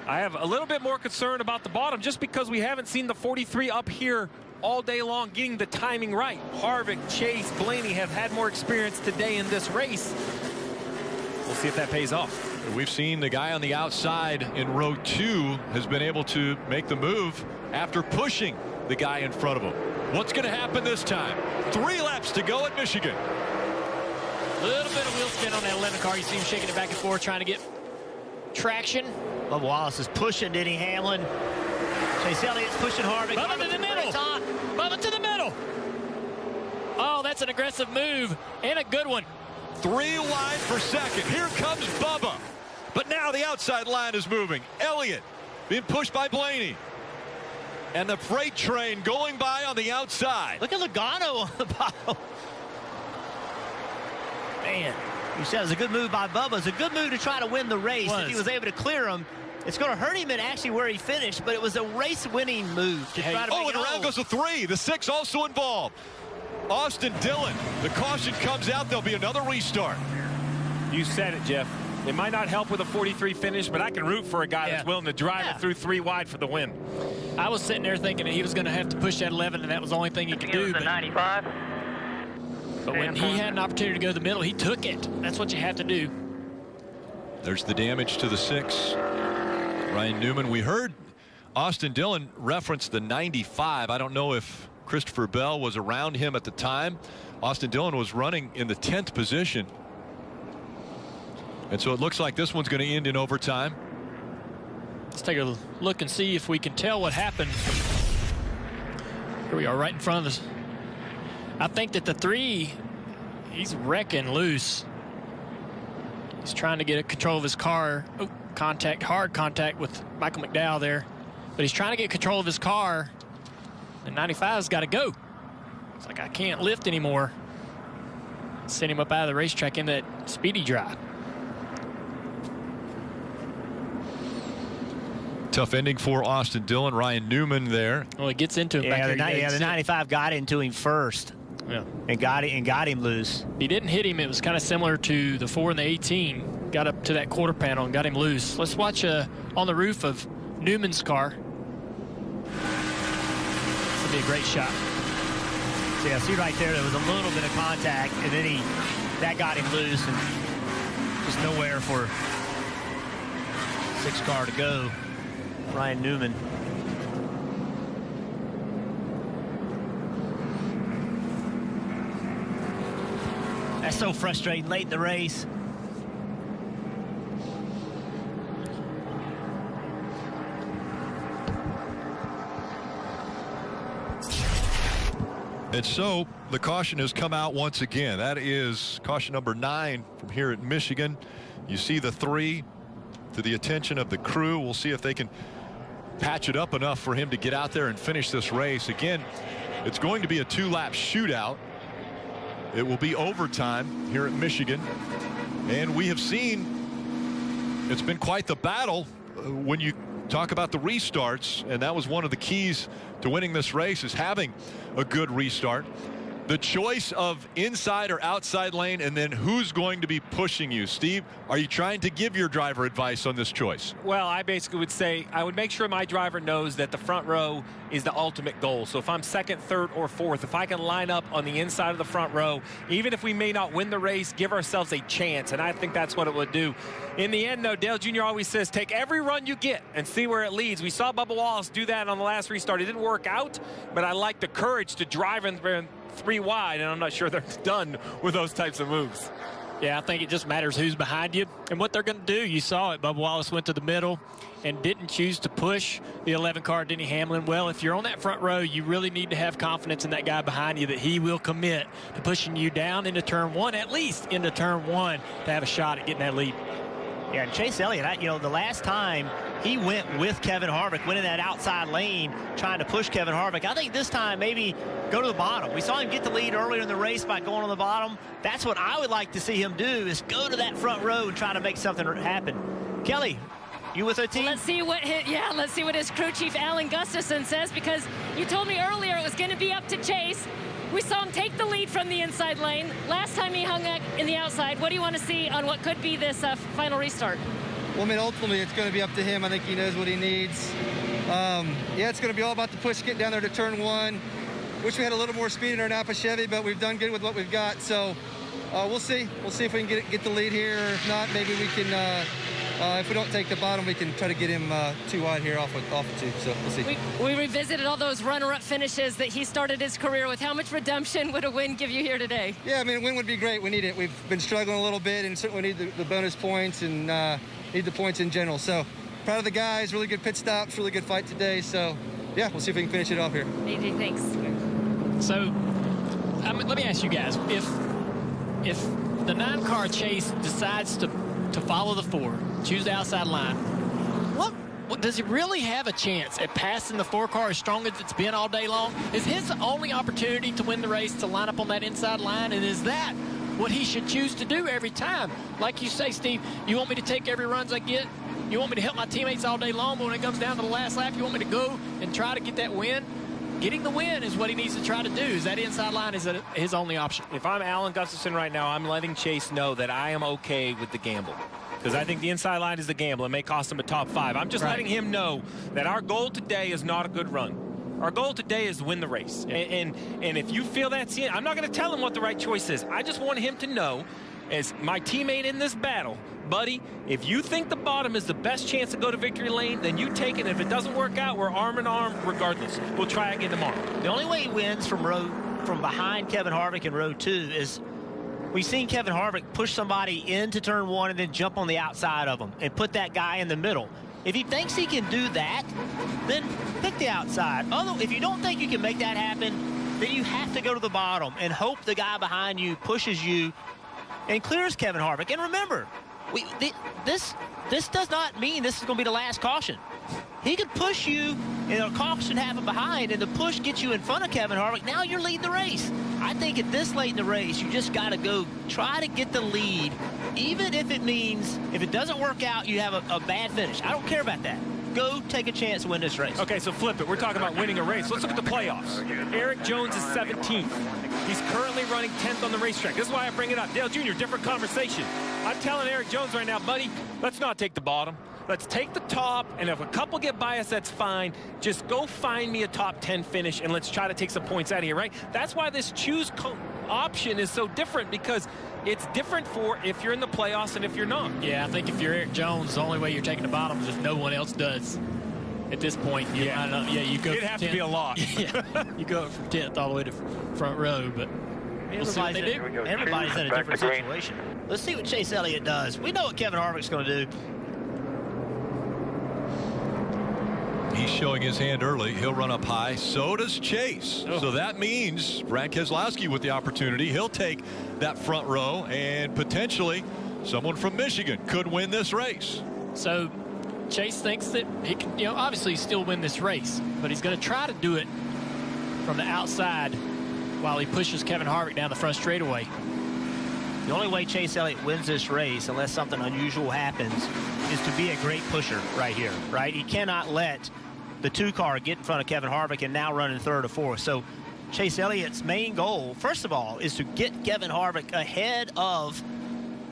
I have a little bit more concern about the bottom just because we haven't seen the 43 up here all day long getting the timing right. Harvick, Chase, Blaney have had more experience today in this race. We'll see if that pays off. We've seen the guy on the outside in row 2 has been able to make the move after pushing the guy in front of him. What's going to happen this time? 3 laps to go at Michigan. A little bit of wheel spin on that 11 car. You see him shaking it back and forth, trying to get traction. Bubba Wallace is pushing Denny Hamlin. Chase Elliott's pushing Harvick. Bubba to the middle. Bubba to the middle. Oh, that's an aggressive move and a good one. 3 wide for second. Here comes Bubba. But now the outside line is moving. Elliott being pushed by Blaney. And the freight train going by on the outside. Look at Logano on the bottom. Man, you said it was a good move by Bubba. It's a good move to try to win the race. If he was able to clear him, it's going to hurt him in actually where he finished, but it was a race-winning move to try to make it around goes the 3. The 6 also involved. Austin Dillon, the caution comes out. There'll be another restart. You said it, Jeff. It might not help with a 43 finish, but I can root for a guy that's willing to drive it through 3 wide for the win. I was sitting there thinking that he was going to have to push that 11, and that was the only thing he could do. But 95. But when he had an opportunity to go to the middle, he took it. That's what you have to do. There's the damage to the 6. Ryan Newman, we heard Austin Dillon reference the 95. I don't know if Christopher Bell was around him at the time. Austin Dillon was running in the 10th position. And so it looks like this one's going to end in overtime. Let's take a look and see if we can tell what happened. Here we are right in front of us. I think that the 3, he's wrecking loose. He's trying to get control of his car. Oh, contact, hard contact with Michael McDowell there. But he's trying to get control of his car. And 95's got to go. It's like, I can't lift anymore. Send him up out of the racetrack in that speedy drive. Tough ending for Austin Dillon. Ryan Newman there. Well, it gets into him back there. The 95 got into him first. Yeah. And got him loose. He didn't hit him. It was kind of similar to the 4 and the 18. Got up to that quarter panel and got him loose. Let's watch on the roof of Newman's car. This will be a great shot. So yeah, see right there was a little bit of contact, and then that got him loose, and just nowhere for 6 car to go. Ryan Newman. That's so frustrating late in the race. And so the caution has come out once again. That is caution number 9 from here at Michigan. You see the 3 to the attention of the crew. We'll see if they can patch it up enough for him to get out there and finish this race. Again, it's going to be a 2-lap shootout. It will be overtime here at Michigan. And we have seen it's been quite the battle when you talk about the restarts. And that was one of the keys to winning this race, is having a good restart. The choice of inside or outside lane, and then who's going to be pushing you. Steve, are you trying to give your driver advice on this choice? Well, I basically would say I would make sure my driver knows that the front row is the ultimate goal. So if I'm 2nd, 3rd, or 4th, if I can line up on the inside of the front row, even if we may not win the race, give ourselves a chance. And I think that's what it would do. In the end, though, Dale Jr. always says, take every run you get and see where it leads. We saw Bubba Wallace do that on the last restart. It didn't work out, but I like the courage to drive in 3 wide, and I'm not sure they're done with those types of moves. Yeah, I think it just matters who's behind you and what they're going to do. You saw it. Bubba Wallace went to the middle and didn't choose to push the 11 car, Denny Hamlin. Well, if you're on that front row, you really need to have confidence in that guy behind you that he will commit to pushing you down into turn 1, at least into turn 1, to have a shot at getting that lead. Yeah, and Chase Elliott, the last time he went with Kevin Harvick, went in that outside lane trying to push Kevin Harvick. I think this time maybe go to the bottom. We saw him get the lead earlier in the race by going on the bottom. That's what I would like to see him do, is go to that front row and try to make something happen. Kelly, you with our team? Let's see what his crew chief Alan Gustafson says, because you told me earlier it was going to be up to Chase. We saw him take the lead from the inside lane. Last time he hung up in the outside. What do you want to see on what could be this final restart? Well, I mean, ultimately, it's going to be up to him. I think he knows what he needs. Yeah, it's going to be all about the push, getting down there to turn 1. Wish we had a little more speed in our Napa Chevy, but we've done good with what we've got. So we'll see. We'll see if we can get the lead here, or if not, maybe we can. If we don't take the bottom, we can try to get him too wide here off of 2. So we'll see. We revisited all those runner-up finishes that he started his career with. How much redemption would a win give you here today? Yeah, I mean, a win would be great. We need it. We've been struggling a little bit, and certainly need the bonus points and need the points in general. So proud of the guys. Really good pit stops. Really good fight today. So yeah, we'll see if we can finish it off here. AJ, thanks. So let me ask you guys, if the 9-car Chase decides to follow the 4, choose the outside line, what does he really have a chance at passing the 4-car as strong as it's been all day long? Is his only opportunity to win the race to line up on that inside line, and is that what he should choose to do every time? Like you say, Steve, you want me to take every runs I get? You want me to help my teammates all day long, but when it comes down to the last lap, you want me to go and try to get that win? Getting the win is what he needs to try to do. Is that inside line is his only option? If I'm Alan Gustafson right now, I'm letting Chase know that I am okay with the gamble. Because I think the inside line is the gamble. It may cost him a top 5. I'm just letting him know that our goal today is not a good run. Our goal today is to win the race. And if you feel that's it, I'm not going to tell him what the right choice is. I just want him to know, as my teammate in this battle, buddy, if you think the bottom is the best chance to go to victory lane, then you take it. If it doesn't work out, we're arm in arm regardless. We'll try again tomorrow. The only way he wins from behind Kevin Harvick in row 2 is we've seen Kevin Harvick push somebody into turn 1 and then jump on the outside of him and put that guy in the middle. If he thinks he can do that, then pick the outside. Although, if you don't think you can make that happen, then you have to go to the bottom and hope the guy behind you pushes you and clears Kevin Harvick. And remember, this does not mean this is going to be the last caution. He could push you, and a caution happen behind, and the push gets you in front of Kevin Harvick. Now you're leading the race. I think at this late in the race, you just got to go try to get the lead, even if it means if it doesn't work out, you have a bad finish. I don't care about that. Go take a chance to win this race. Okay, so flip it. We're talking about winning a race. Let's look at the playoffs. Eric Jones is 17th. He's currently running 10th on the racetrack. This is why I bring it up. Dale Jr., different conversation. I'm telling Eric Jones right now, buddy, let's not take the bottom. Let's take the top, and if a couple get by us, that's fine. Just go find me a top 10 finish, and let's try to take some points out of here, right? That's why this choose option is so different, because it's different for if you're in the playoffs and if you're not. Yeah, I think if you're Eric Jones, the only way you're taking the bottom is if no one else does. At this point, you go. It'd have to be a lot. Yeah, you go from 10th all the way to front row, but we'll see what they do. Everybody's in a different situation. Let's see what Chase Elliott does. We know what Kevin Harvick's going to do. He's showing his hand early. He'll run up high. So does Chase. Oh. So that means Brad Keselowski with the opportunity. He'll take that front row, and potentially someone from Michigan could win this race. So Chase thinks that he can, obviously still win this race, but he's going to try to do it from the outside while he pushes Kevin Harvick down the front straightaway. The only way Chase Elliott wins this race, unless something unusual happens, is to be a great pusher right here, right? He cannot let the 2-car get in front of Kevin Harvick and now run in 3rd or 4th. So Chase Elliott's main goal, first of all, is to get Kevin Harvick ahead of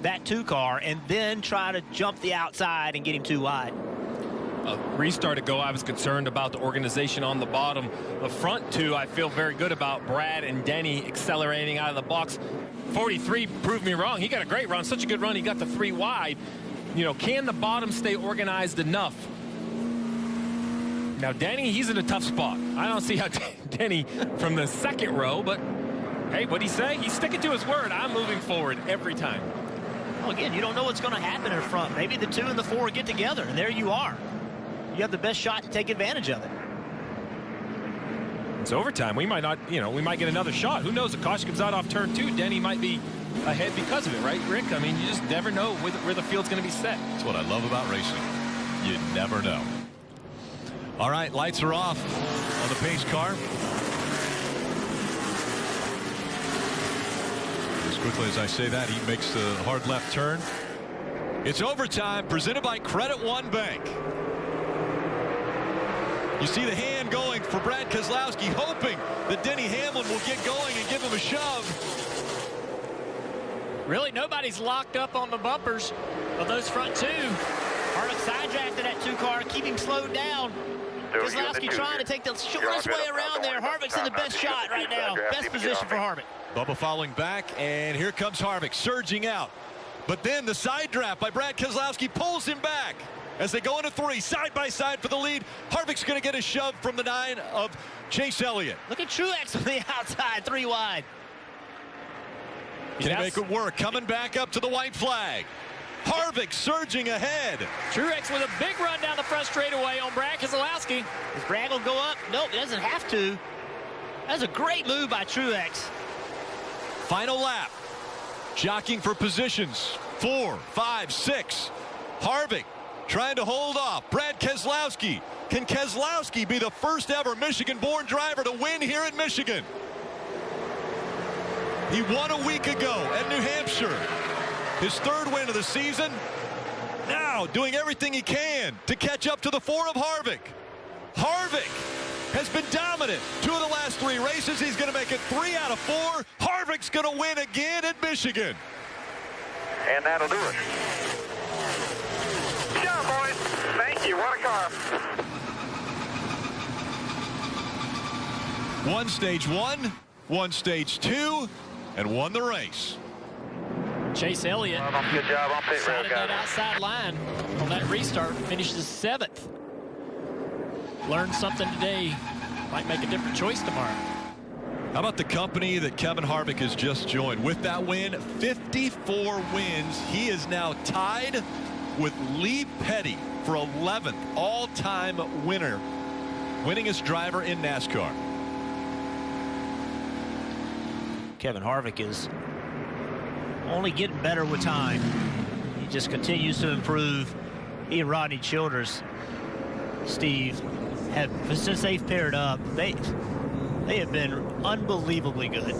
that 2-car and then try to jump the outside and get him too wide. A restart ago, I was concerned about the organization on the bottom. The front 2, I feel very good about. Brad and Denny accelerating out of the box. 43 proved me wrong. He got a great run, such a good run. He got the 3 wide. Can the bottom stay organized enough? Now, Denny, he's in a tough spot. I don't see how Denny from the 2nd row, but hey, what'd he say? He's sticking to his word. I'm moving forward every time. Well, again, you don't know what's going to happen in front. Maybe the 2 and the 4 get together, and there you are. You have the best shot to take advantage of it. It's overtime. We might not, we might get another shot. Who knows? The caution comes out off turn 2. Denny might be ahead because of it, right, Rick? I mean, you just never know where the field's going to be set. That's what I love about racing. You never know. All right, lights are off on the pace car. As quickly as I say that, he makes the hard left turn. It's overtime, presented by Credit One Bank. You see the hand going for Brad Keselowski, hoping that Denny Hamlin will get going and give him a shove. Really, nobody's locked up on the bumpers of those front two. Harvick side-drafted that two-car, keep him slowed down. Keselowski trying to take the shortest way around there. Harvick's in the best shot right now. Best position for Harvick. Bubba following back, and here comes Harvick surging out. But then the side draft by Brad Keselowski pulls him back as they go into 3 side by side for the lead. Harvick's going to get a shove from the 9 of Chase Elliott. Look at Truex on the outside, 3 wide. Can he make it work? Coming back up to the white flag. Harvick surging ahead. Truex with a big run down the front straightaway on Brad Keselowski. Is Brad going to go up? Nope, he doesn't have to. That's a great move by Truex. Final lap. Jockeying for positions. 4, 5, 6. Harvick trying to hold off Brad Keselowski. Can Keselowski be the first ever Michigan-born driver to win here at Michigan? He won a week ago at New Hampshire. His 3rd win of the season. Now doing everything he can to catch up to the 4 of Harvick. Harvick has been dominant 2 of the last 3 races. He's going to make it 3 out of 4. Harvick's going to win again at Michigan. And that'll do it. Good job, boys. Thank you. What a car. Won stage 1, won stage 2, and won the race. Chase Elliott. Good job on pit road, Side that outside line on that restart, finishes 7th. Learned something today. Might make a different choice tomorrow. How about the company that Kevin Harvick has just joined? With that win, 54 wins. He is now tied with Lee Petty for 11th all-time winner, winningest driver in NASCAR. Kevin Harvick is only getting better with time. He just continues to improve. He and Rodney Childers, Steve, have, since they've paired up, they have been unbelievably good.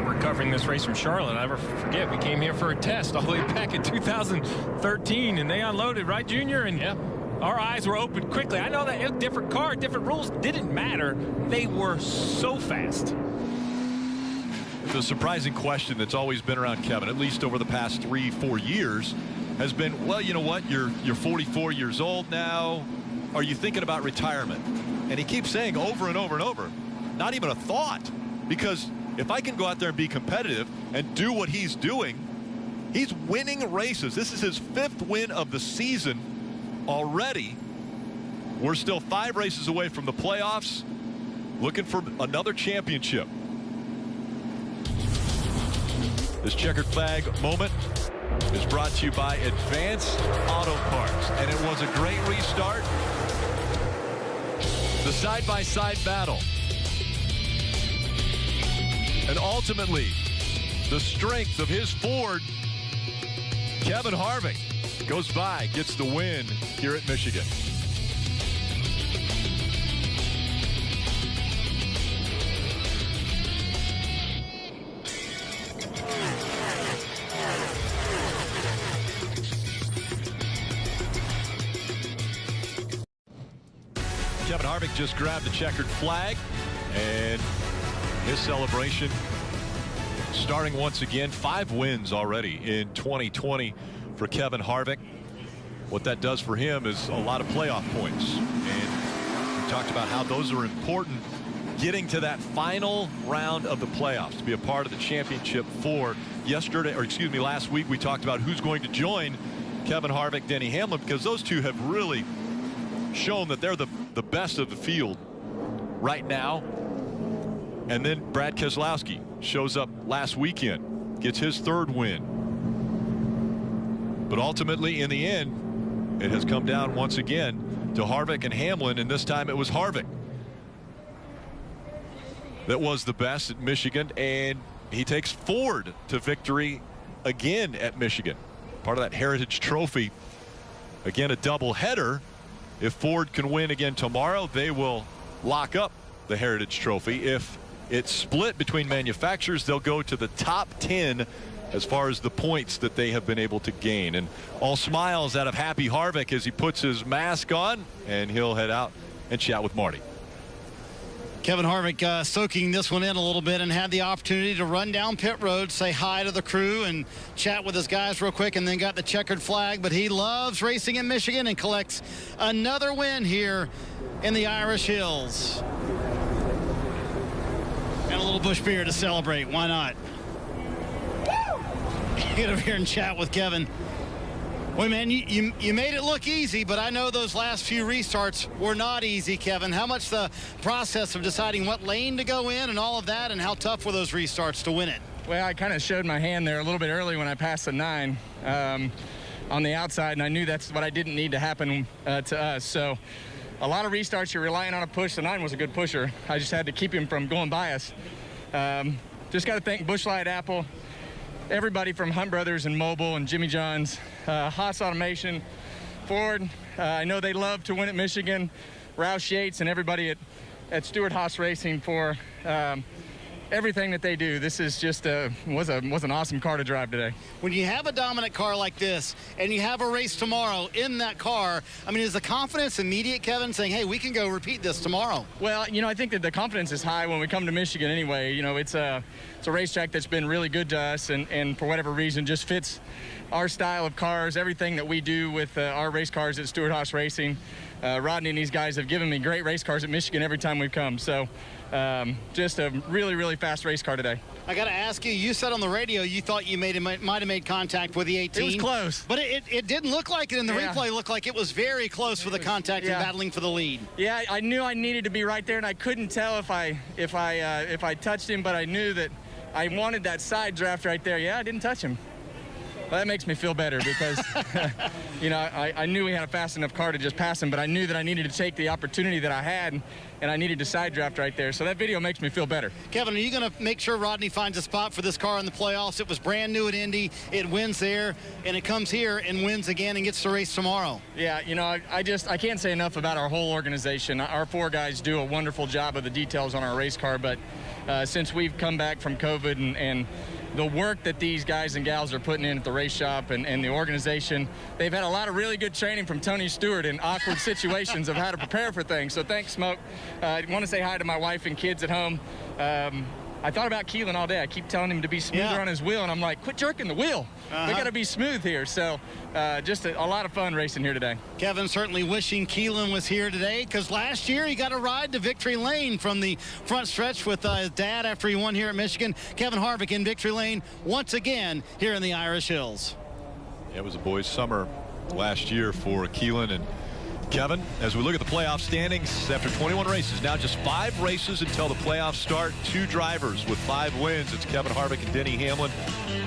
We're covering this race from Charlotte. I never forget, we came here for a test all the way back in 2013, and they unloaded, right, Junior? And yeah, our eyes were opened quickly. I know that it was a different car, different rules, didn't matter. They were so fast. The surprising question that's always been around Kevin, at least over the past 3-4 years, has been, well, you know what, you're 44 years old now. Are you thinking about retirement? And he keeps saying over and over and over, not even a thought. Because if I can go out there and be competitive and do what he's doing, he's winning races. This is his 5th win of the season already. We're still 5 races away from the playoffs, looking for another championship. This checkered flag moment is brought to you by Advanced Auto Parts, and it was a great restart. The side-by-side battle, and ultimately the strength of his Ford. Kevin Harvick goes by, gets the win here at Michigan. Kevin Harvick just grabbed the checkered flag, and his celebration starting once again. 5 wins already in 2020 for Kevin Harvick. What that does for him is a lot of playoff points, and we talked about how those are important, getting to that final round of the playoffs to be a part of the championship. For last week we talked about who's going to join Kevin Harvick, Denny Hamlin, because those two have really shown that they're the best of the field right now. And then Brad Keselowski shows up last weekend, gets his 3rd win. But ultimately, in the end, it has come down once again to Harvick and Hamlin, and this time it was Harvick that was the best at Michigan. And he takes Ford to victory again at Michigan. Part of that Heritage Trophy. Again, a doubleheader. If Ford can win again tomorrow, they will lock up the Heritage Trophy. If it's split between manufacturers, they'll go to the top 10 as far as the points that they have been able to gain. And all smiles out of Happy Harvick as he puts his mask on, and he'll head out and chat with Marty. Kevin Harvick soaking this one in a little bit and had the opportunity to run down pit road, say hi to the crew and chat with his guys real quick, and then got the checkered flag. But he loves racing in Michigan and collects another win here in the Irish Hills. And a little Busch beer to celebrate. Why not? Get over here and chat with Kevin. Well, man, you made it look easy, but I know those last few restarts were not easy, Kevin. How much the process of deciding what lane to go in and all of that, and how tough were those restarts to win it? Well, I kind of showed my hand there a little bit early when I passed the 9 on the outside, and I knew that's what I didn't need to happen to us. So a lot of restarts, you're relying on a push. The 9 was a good pusher. I just had to keep him from going by us. Just got to thank Busch Light Apple, everybody from Hunt Brothers and Mobile and Jimmy John's, Haas Automation, Ford. I know they love to win at Michigan, Roush Yates, and everybody at Stewart Haas Racing for everything that they do. This is just was an awesome car to drive today. When you have a dominant car like this and you have a race tomorrow in that car, I mean, is the confidence immediate, Kevin, saying, hey, we can go repeat this tomorrow? Well, you know, I think that the confidence is high when we come to Michigan anyway. You know, it's a racetrack that's been really good to us, and for whatever reason just fits our style of cars, everything that we do with our race cars at Stewart Haas Racing. Rodney and these guys have given me great race cars at Michigan every time we've come. So just a really, really fast race car today. I got to ask you, you said on the radio you thought you might have made contact with the 18. It was close. But it didn't look like it in the replay. Looked like it was very close with the contact and battling for the lead. Yeah, I knew I needed to be right there, and I couldn't tell if I touched him, but I knew that I wanted that side draft right there. Yeah, I didn't touch him. Well, that makes me feel better because, you know, I knew we had a fast enough car to just pass him, but I knew that I needed to take the opportunity that I had, and I needed to side draft right there. So that video makes me feel better. Kevin, are you going to make sure Rodney finds a spot for this car in the playoffs? It was brand new at Indy. It wins there, and it comes here and wins again and gets to race tomorrow. Yeah, you know, I can't say enough about our whole organization. Our 4 guys do a wonderful job of the details on our race car, but since we've come back from COVID and the work that these guys and gals are putting in at the race shop and the organization, they've had a lot of really good training from Tony Stewart in awkward situations of how to prepare for things. So thanks, Smoke. I want to say hi to my wife and kids at home. I thought about Keelan all day. I keep telling him to be smoother on his wheel, and I'm like, quit jerking the wheel. We got to be smooth here. So just a lot of fun racing here today. Kevin certainly wishing Keelan was here today, because last year he got a ride to Victory Lane from the front stretch with his dad after he won here at Michigan. Kevin Harvick in Victory Lane once again here in the Irish Hills. It was a boys' summer last year for Keelan and Kevin. As we look at the playoff standings after 21 races, now just 5 races until the playoffs start. 2 drivers with 5 wins. It's Kevin Harvick and Denny Hamlin.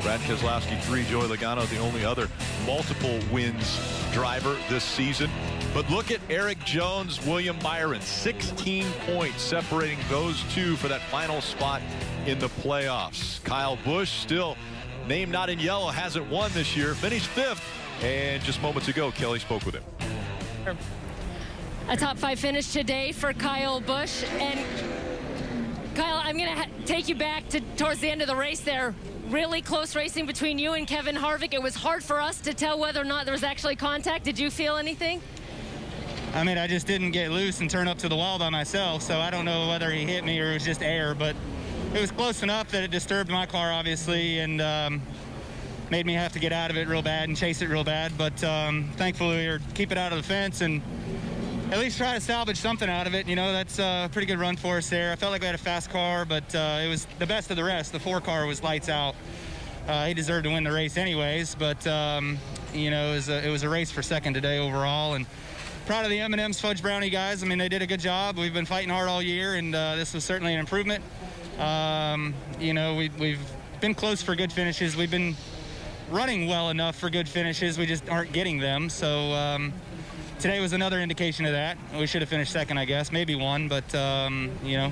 Brad Keselowski 3, Joey Logano the only other multiple wins driver this season. But look at Eric Jones, William Byron, 16 points separating those 2 for that final spot in the playoffs. Kyle Busch, still named not in yellow, hasn't won this year, finished 5th, and just moments ago Kelly spoke with him. A top 5 finish today for Kyle Busch. And Kyle, I'm going to take you back towards the end of the race there. Really close racing between you and Kevin Harvick. It was hard for us to tell whether or not there was actually contact. Did you feel anything? I mean, I just didn't get loose and turn up to the wall by myself, so I don't know whether he hit me or it was just air, but it was close enough that it disturbed my car, obviously, and made me have to get out of it real bad and chase it real bad. But thankfully, or keep it out of the fence and at least try to salvage something out of it. You know, that's a pretty good run for us there. I felt like we had a fast car, but it was the best of the rest. The 4 car was lights out. He deserved to win the race anyways, but you know, it was a race for second today overall. And proud of the M&M's Fudge Brownie guys. I mean, they did a good job. We've been fighting hard all year, and this was certainly an improvement. You know, we've been close for good finishes. We've been running well enough for good finishes. We just aren't getting them. So today was another indication of that. We should have finished second, I guess, maybe 1, but you know,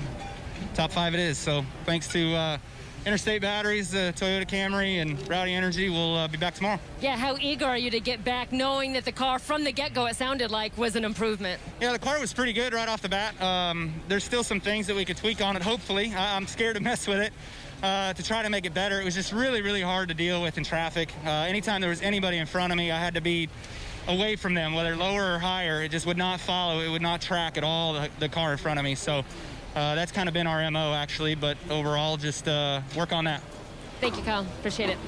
top 5 it is. So thanks to Interstate Batteries, the Toyota Camry, and Rowdy Energy will be back tomorrow. Yeah, how eager are you to get back, knowing that the car from the get-go, it sounded like, was an improvement? Yeah, the car was pretty good right off the bat. There's still some things that we could tweak on it, hopefully. I'm scared to mess with it to try to make it better. It was just really, really hard to deal with in traffic. Anytime there was anybody in front of me, I had to be away from them, whether lower or higher. It just would not follow. It would not track at all the car in front of me. So that's kind of been our MO, actually. But overall, just work on that. Thank you, Kyle. Appreciate it.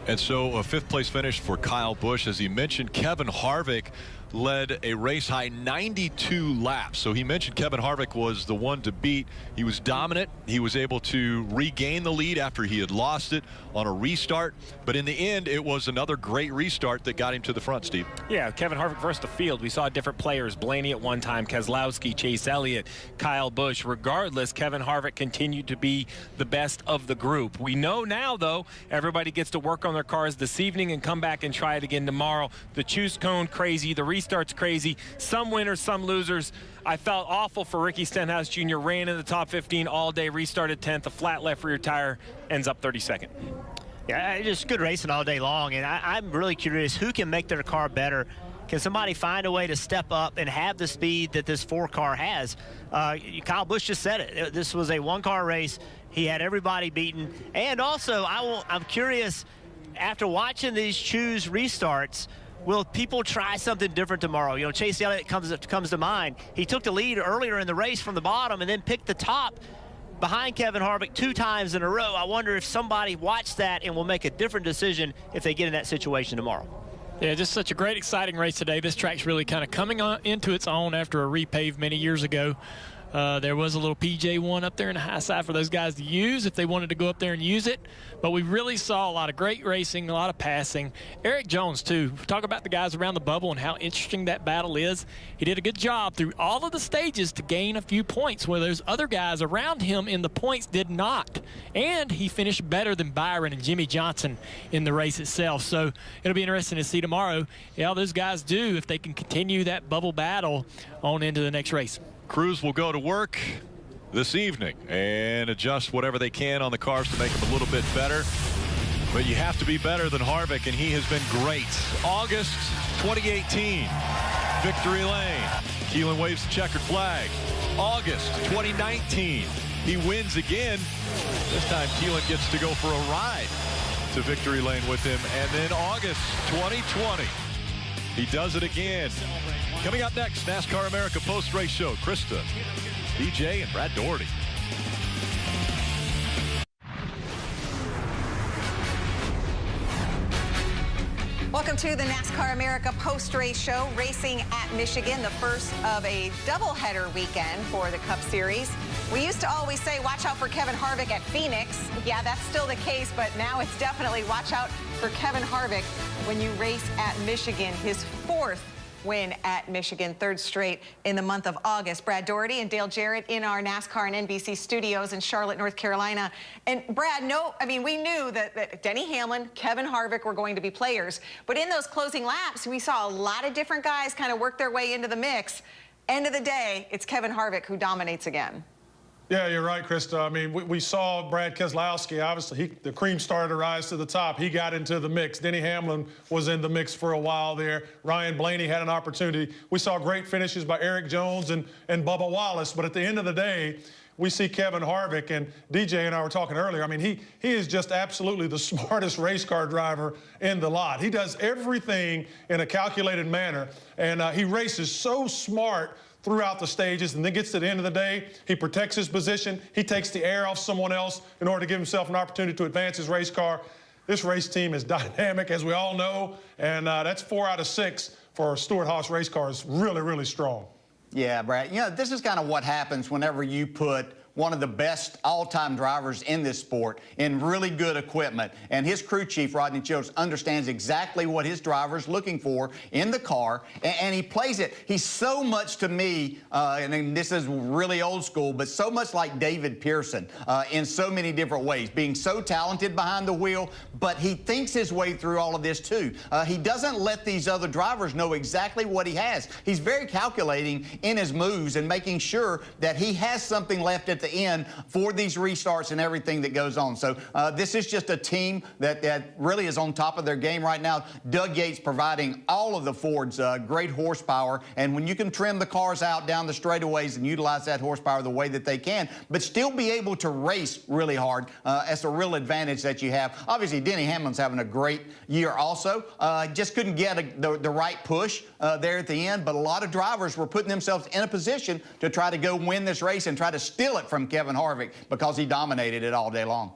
And so a fifth-place finish for Kyle Busch. As he mentioned, Kevin Harvick led a race-high 92 laps. So he mentioned Kevin Harvick was the one to beat. He was dominant. He was able to regain the lead after he had lost it on a restart. But in the end, it was another great restart that got him to the front, Steve. Yeah, Kevin Harvick versus the field. We saw different players. Blaney at one time, Keselowski, Chase Elliott, Kyle Busch. Regardless, Kevin Harvick continued to be the best of the group. We know now, though, everybody gets to work on their cars this evening and come back and try it again tomorrow. The choose cone crazy, the restart's crazy. Some winners, some losers. I felt awful for Ricky Stenhouse Jr. Ran in the top 15 all day, restarted 10th, a flat left rear tire, ends up 32nd. Yeah, just good racing all day long, and I'm really curious who can make their car better. Can somebody find a way to step up and have the speed that this 4-car has? Kyle Busch just said it. This was a 1-car race. He had everybody beaten. And also, I'm curious, after watching these choose restarts, will people try something different tomorrow? You know, Chase Elliott comes to mind. He took the lead earlier in the race from the bottom and then picked the top behind Kevin Harvick 2 times in a row. I wonder if somebody watched that and will make a different decision if they get in that situation tomorrow. Yeah, just such a great, exciting race today. This track's really kind of coming into its own after a repave many years ago. There was a little PJ1 up there in the high side for those guys to use if they wanted to go up there and use it. But we really saw a lot of great racing, a lot of passing. Eric Jones, too. Talk about the guys around the bubble and how interesting that battle is. He did a good job through all of the stages to gain a few points where those other guys around him in the points did not. And he finished better than Byron and Jimmy Johnson in the race itself. So it'll be interesting to see tomorrow how those guys do if they can continue that bubble battle on into the next race. Crews will go to work this evening and adjust whatever they can on the cars to make them a little bit better. But you have to be better than Harvick, and he has been great. August 2018, Victory Lane. Keelan waves the checkered flag. August 2019, he wins again. This time Keelan gets to go for a ride to Victory Lane with him. And then August 2020, he does it again. Coming up next, NASCAR America post-race show. Krista, DJ, and Brad Doherty. Welcome to the NASCAR America post-race show. Racing at Michigan, the first of a doubleheader weekend for the Cup Series. We used to always say, watch out for Kevin Harvick at Phoenix. Yeah, that's still the case, but now it's definitely watch out for Kevin Harvick when you race at Michigan. His 4th win at Michigan, 3rd straight in the month of August. Brad Doherty and Dale Jarrett in our NASCAR and NBC studios in Charlotte, North Carolina. And Brad, we knew that Denny Hamlin, Kevin Harvick were going to be players. But in those closing laps, we saw a lot of different guys kind of work their way into the mix. End of the day, it's Kevin Harvick who dominates again. Yeah, you're right, Krista. I mean, we saw Brad Keselowski. Obviously, the cream started to rise to the top. He got into the mix. Denny Hamlin was in the mix for a while there. Ryan Blaney had an opportunity. We saw great finishes by Eric Jones and Bubba Wallace. But at the end of the day, we see Kevin Harvick, and DJ and I were talking earlier. I mean, he is just absolutely the smartest race car driver in the lot. He does everything in a calculated manner, and he races so smart throughout the stages, and then gets to the end of the day, he protects his position, he takes the air off someone else in order to give himself an opportunity to advance his race car. This race team is dynamic, as we all know, and that's 4 out of 6 for Stewart-Haas race cars. Really, really strong. Yeah, Brad, you know, this is kind of what happens whenever you put one of the best all-time drivers in this sport in really good equipment. And his crew chief, Rodney Childers, understands exactly what his driver's looking for in the car, and he plays it. He's so much to me, and this is really old school, but so much like David Pearson in so many different ways, being so talented behind the wheel, but he thinks his way through all of this too. He doesn't let these other drivers know exactly what he has. He's very calculating in his moves and making sure that he has something left at at the end for these restarts and everything that goes on. So this is just a team that really is on top of their game right now. Doug Yates providing all of the Fords great horsepower, and when you can trim the cars out down the straightaways and utilize that horsepower the way that they can, but still be able to race really hard, that's a real advantage that you have. Obviously, Denny Hamlin's having a great year also. Just couldn't get the right push there at the end, but a lot of drivers were putting themselves in a position to try to go win this race and try to steal it from Kevin Harvick because he dominated it all day long.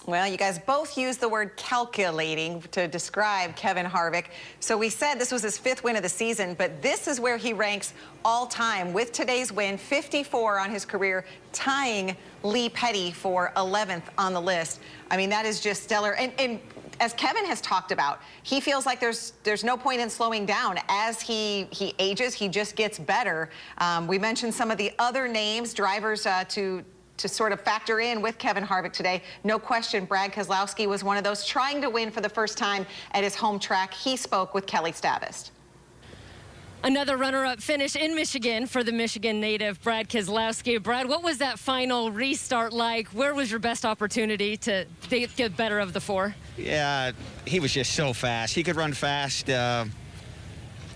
Well, you guys both used the word calculating to describe Kevin Harvick. So we said this was his 5th win of the season, but this is where he ranks all time with today's win, 54 on his career, tying Lee Petty for 11th on the list. I mean, that is just stellar. And as Kevin has talked about, he feels like there's no point in slowing down. As he ages, he just gets better. We mentioned some of the other names, drivers to sort of factor in with Kevin Harvick today. No question, Brad Keselowski was one of those trying to win for the first time at his home track. He spoke with Kelly Stavist. Another runner-up finish in Michigan for the Michigan native, Brad Keselowski. Brad, what was that final restart like? Where was your best opportunity to get better of the 4? Yeah, he was just so fast. He could run fast, you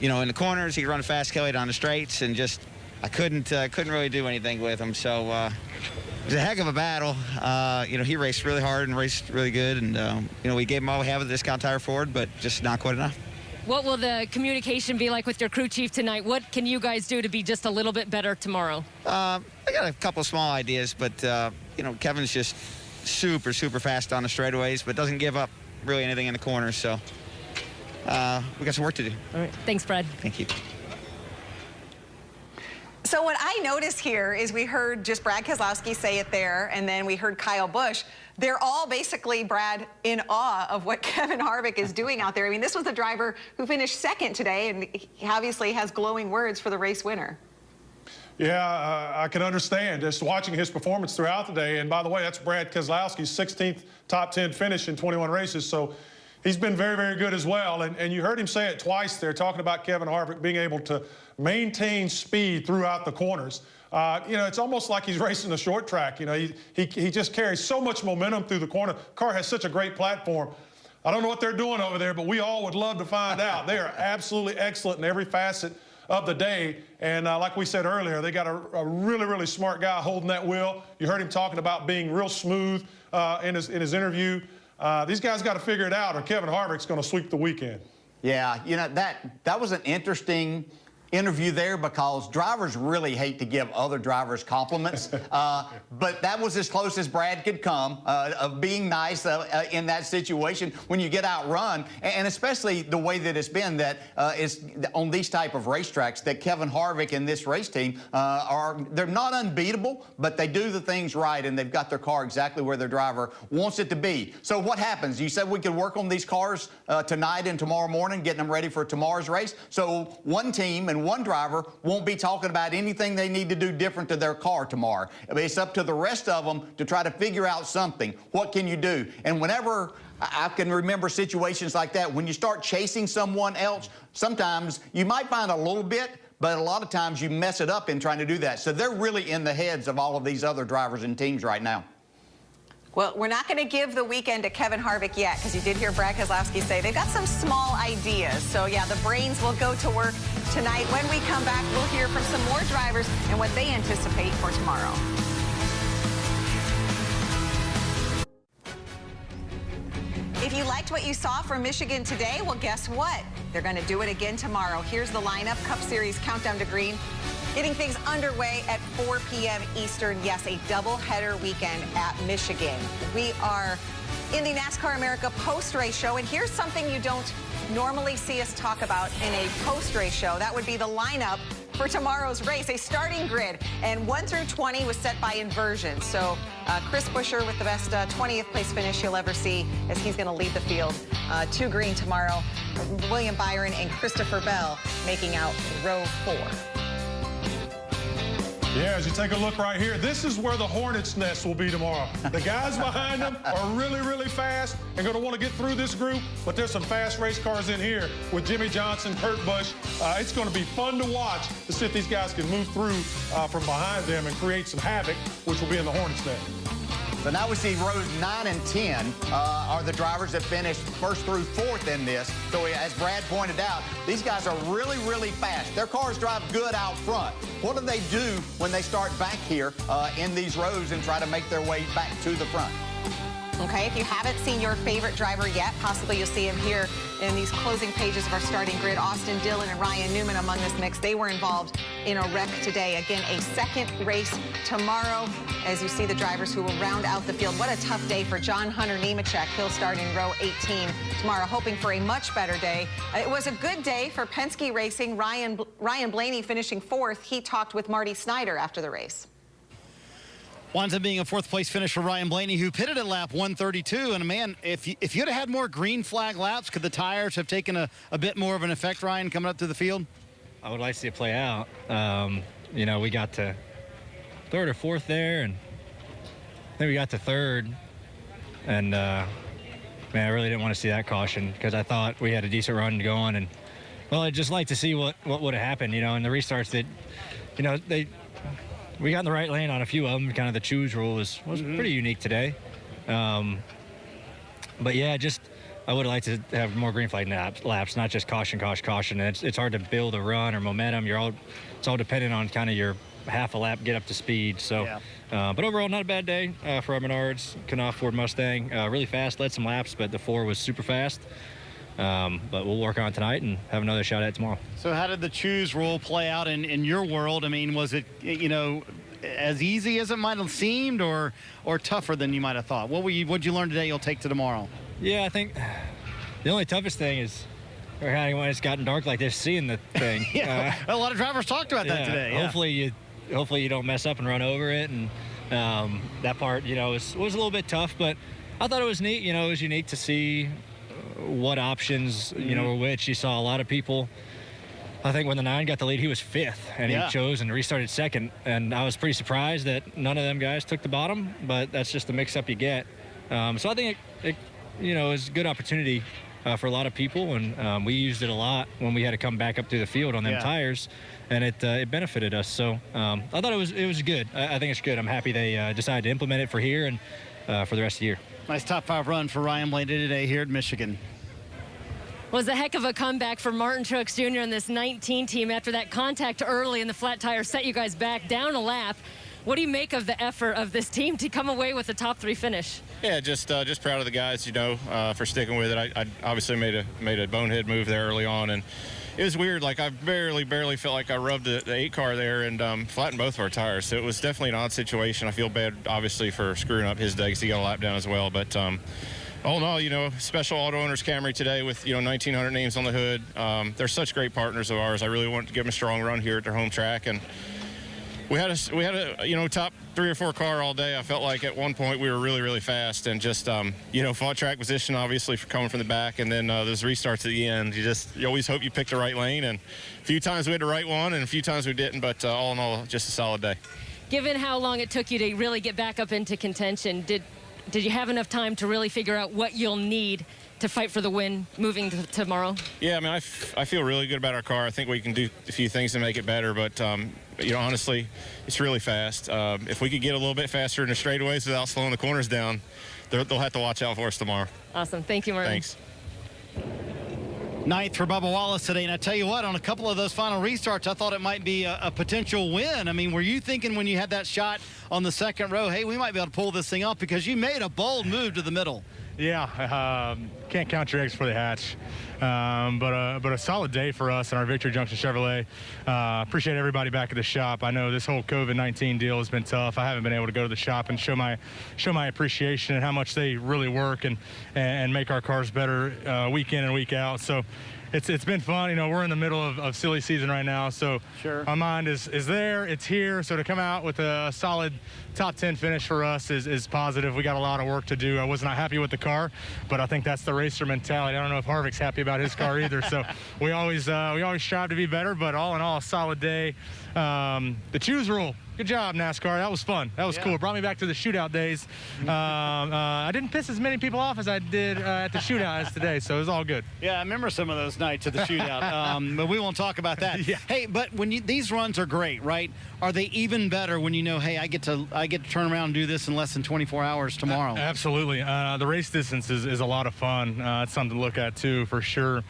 know, in the corners. He could run fast, Kelly, down the straights, and just I couldn't really do anything with him. So it was a heck of a battle. You know, he raced really hard and raced really good, and you know, we gave him all we have at the discount tire Ford, but just not quite enough. What will the communication be like with your crew chief tonight? What can you guys do to be just a little bit better tomorrow? I got a couple of small ideas, but you know, Kevin's just super fast on the straightaways, but doesn't give up really anything in the corners. So we got some work to do. All right, thanks, Brad. Thank you. So what I notice here is we heard just Brad Keselowski say it there, and then we heard Kyle Busch. They're all basically, Brad, in awe of what Kevin Harvick is doing out there. I mean, this was the driver who finished 2nd today, and he obviously has glowing words for the race winner. Yeah, I can understand just watching his performance throughout the day. And by the way, that's Brad Keselowski's 16th top 10 finish in 21 races. So he's been very good as well. And you heard him say it twice there, talking about Kevin Harvick being able to maintain speed throughout the corners. You know, it's almost like he's racing a short track. You know, he just carries so much momentum through the corner. Car has such a great platform. I don't know what they're doing over there, but we all would love to find out. They are absolutely excellent in every facet of the day. And like we said earlier, they got a really smart guy holding that wheel. You heard him talking about being real smooth in his interview. These guys got to figure it out, or Kevin Harvick's going to sweep the weekend. Yeah, you know, that was an interesting interview there because drivers really hate to give other drivers compliments, but that was as close as Brad could come of being nice in that situation when you get outrun, and especially the way that it's been that is on these type of racetracks that Kevin Harvick and this race team they're not unbeatable, but they do the things right, and they've got their car exactly where their driver wants it to be. So what happens? You said we could work on these cars tonight and tomorrow morning, getting them ready for tomorrow's race. So one team and one driver won't be talking about anything they need to do different to their car tomorrow. It's up to the rest of them to try to figure out something. What can you do? And whenever I can remember situations like that, when you start chasing someone else, sometimes you might find a little bit, but a lot of times you mess it up in trying to do that. So they're really in the heads of all of these other drivers and teams right now. Well, we're not going to give the weekend to Kevin Harvick yet, because you did hear Brad Keselowski say they've got some small ideas. So, yeah, the brains will go to work tonight. When we come back, we'll hear from some more drivers and what they anticipate for tomorrow. If you liked what you saw from Michigan today, well, guess what? They're going to do it again tomorrow. Here's the lineup, Cup Series Countdown to Green. Getting things underway at 4 p.m. Eastern. Yes, a doubleheader weekend at Michigan. We are in the NASCAR America post-race show, and here's something you don't normally see us talk about in a post-race show. That would be the lineup for tomorrow's race, a starting grid. And 1 through 20 was set by inversion. So Chris Buescher with the best 20th place finish you'll ever see, as he's going to lead the field. 2 green tomorrow. William Byron and Christopher Bell making out row 4. Yeah, as you take a look right here, this is where the Hornets' nest will be tomorrow. The guys behind them are really, really fast and going to want to get through this group, but there's some fast race cars in here with Jimmy Johnson, Kurt Busch. It's going to be fun to watch to see if these guys can move through from behind them and create some havoc, which will be in the Hornets' nest. So now we see rows 9 and 10 are the drivers that finished first through fourth in this. So as Brad pointed out, these guys are really, really fast. Their cars drive good out front. What do they do when they start back here in these rows and try to make their way back to the front? Okay, if you haven't seen your favorite driver yet, possibly you'll see him here in these closing pages of our starting grid. Austin Dillon and Ryan Newman among this mix. They were involved in a wreck today. Again, a second race tomorrow as you see the drivers who will round out the field. What a tough day for John Hunter Nemechek. He'll start in row 18 tomorrow, hoping for a much better day. It was a good day for Penske Racing. Ryan Blaney finishing fourth. He talked with Marty Snyder after the race. Winds up being a fourth-place finish for Ryan Blaney, who pitted at lap 132. And, man, if you'd have had more green flag laps, could the tires have taken a bit more of an effect, Ryan, coming up to the field? I would like to see it play out. You know, we got to third or fourth there, and then we got to third. And, man, I really didn't want to see that caution because I thought we had a decent run going. And, well, I'd just like to see what would have happened, you know, in the restarts that, you know, we got in the right lane on a few of them. Kind of the choose rule was pretty unique today. But, yeah, just I would have liked to have more green flag laps, not just caution. And it's hard to build a run or momentum. It's all dependent on kind of your half a lap get up to speed. So, yeah. But overall, not a bad day for our Menards. Knopf Ford Mustang. Really fast, led some laps, but the 4 was super fast. But we'll work on it tonight and have another shot at it tomorrow. So how did the choose rule play out in your world? I mean, was it, you know, as easy as it might have seemed or tougher than you might have thought? What'd you learn today you'll take to tomorrow? Yeah, I think the only toughest thing is when it's gotten dark like this, seeing the thing. Yeah, a lot of drivers talked about that today. Yeah. Hopefully you don't mess up and run over it. And that part, you know, was a little bit tough, but I thought it was neat. You know, it was unique to see what options, you know, were which. You saw a lot of people. I think when the 9 got the lead, he was 5th, and he chose and restarted 2nd. And I was pretty surprised that none of them guys took the bottom, but that's just the mix-up you get. So I think it you know, is a good opportunity for a lot of people, and we used it a lot when we had to come back up through the field on them tires, and it benefited us. So I thought it was good. I think it's good. I'm happy they decided to implement it for here and for the rest of the year. Nice top 5 run for Ryan Blaney today here at Michigan. Was a heck of a comeback for Martin Truex Jr. and this 19 team after that contact early in the flat tire set you guys back down a lap. What do you make of the effort of this team to come away with a top 3 finish? Yeah, just proud of the guys, you know, for sticking with it. I obviously made a bonehead move there early on, and it was weird. Like, I barely felt like I rubbed the 8 car there and flattened both of our tires. So it was definitely an odd situation. I feel bad, obviously, for screwing up his day because he got a lap down as well. But all in all, you know, special auto owners Camry today with, you know, 1,900 names on the hood. They're such great partners of ours. I really wanted to give them a strong run here at their home track, and we had a you know, top 3 or 4 car all day. I felt like at one point we were really fast and just you know, fought track position obviously for coming from the back, and then those restarts at the end. You always hope you pick the right lane, and a few times we had the right one and a few times we didn't, but all in all, just a solid day. Given how long it took you to really get back up into contention, did you have enough time to really figure out what you'll need to fight for the win moving to tomorrow? Yeah, I mean, I feel really good about our car. I think we can do a few things to make it better, but you know, honestly, it's really fast. If we could get a little bit faster in the straightaways without slowing the corners down, they'll have to watch out for us tomorrow. Awesome. Thank you, Martin. Thanks. 9th for Bubba Wallace today, and I tell you what, on a couple of those final restarts, I thought it might be a potential win. I mean, were you thinking when you had that shot on the second row, hey, we might be able to pull this thing up, because you made a bold move to the middle? Yeah, can't count your eggs before they hatch. But a solid day for us in our Victory Junction Chevrolet. Appreciate everybody back at the shop. I know this whole COVID-19 deal has been tough. I haven't been able to go to the shop and show my appreciation and how much they really work and make our cars better week in and week out. So it's been fun. You know, we're in the middle of silly season right now, so my mind is there. It's here. So to come out with a solid top 10 finish for us is positive. We got a lot of work to do. I was not happy with the car, but I think that's the racer mentality. I don't know if Harvick's happy about his car either. So we always strive to be better, but all in all, a solid day. The choose rule, Good job, NASCAR. That was fun. That was cool. It brought me back to the shootout days. I didn't piss as many people off as I did at the shootout as today, so it was all good. Yeah, I remember some of those nights at the shootout, but we won't talk about that. Yeah. Hey, but when these runs are great, right? Are they even better when you know, hey, I get to turn around and do this in less than 24 hours tomorrow? Absolutely. The race distance is a lot of fun. It's something to look at, too, for sure.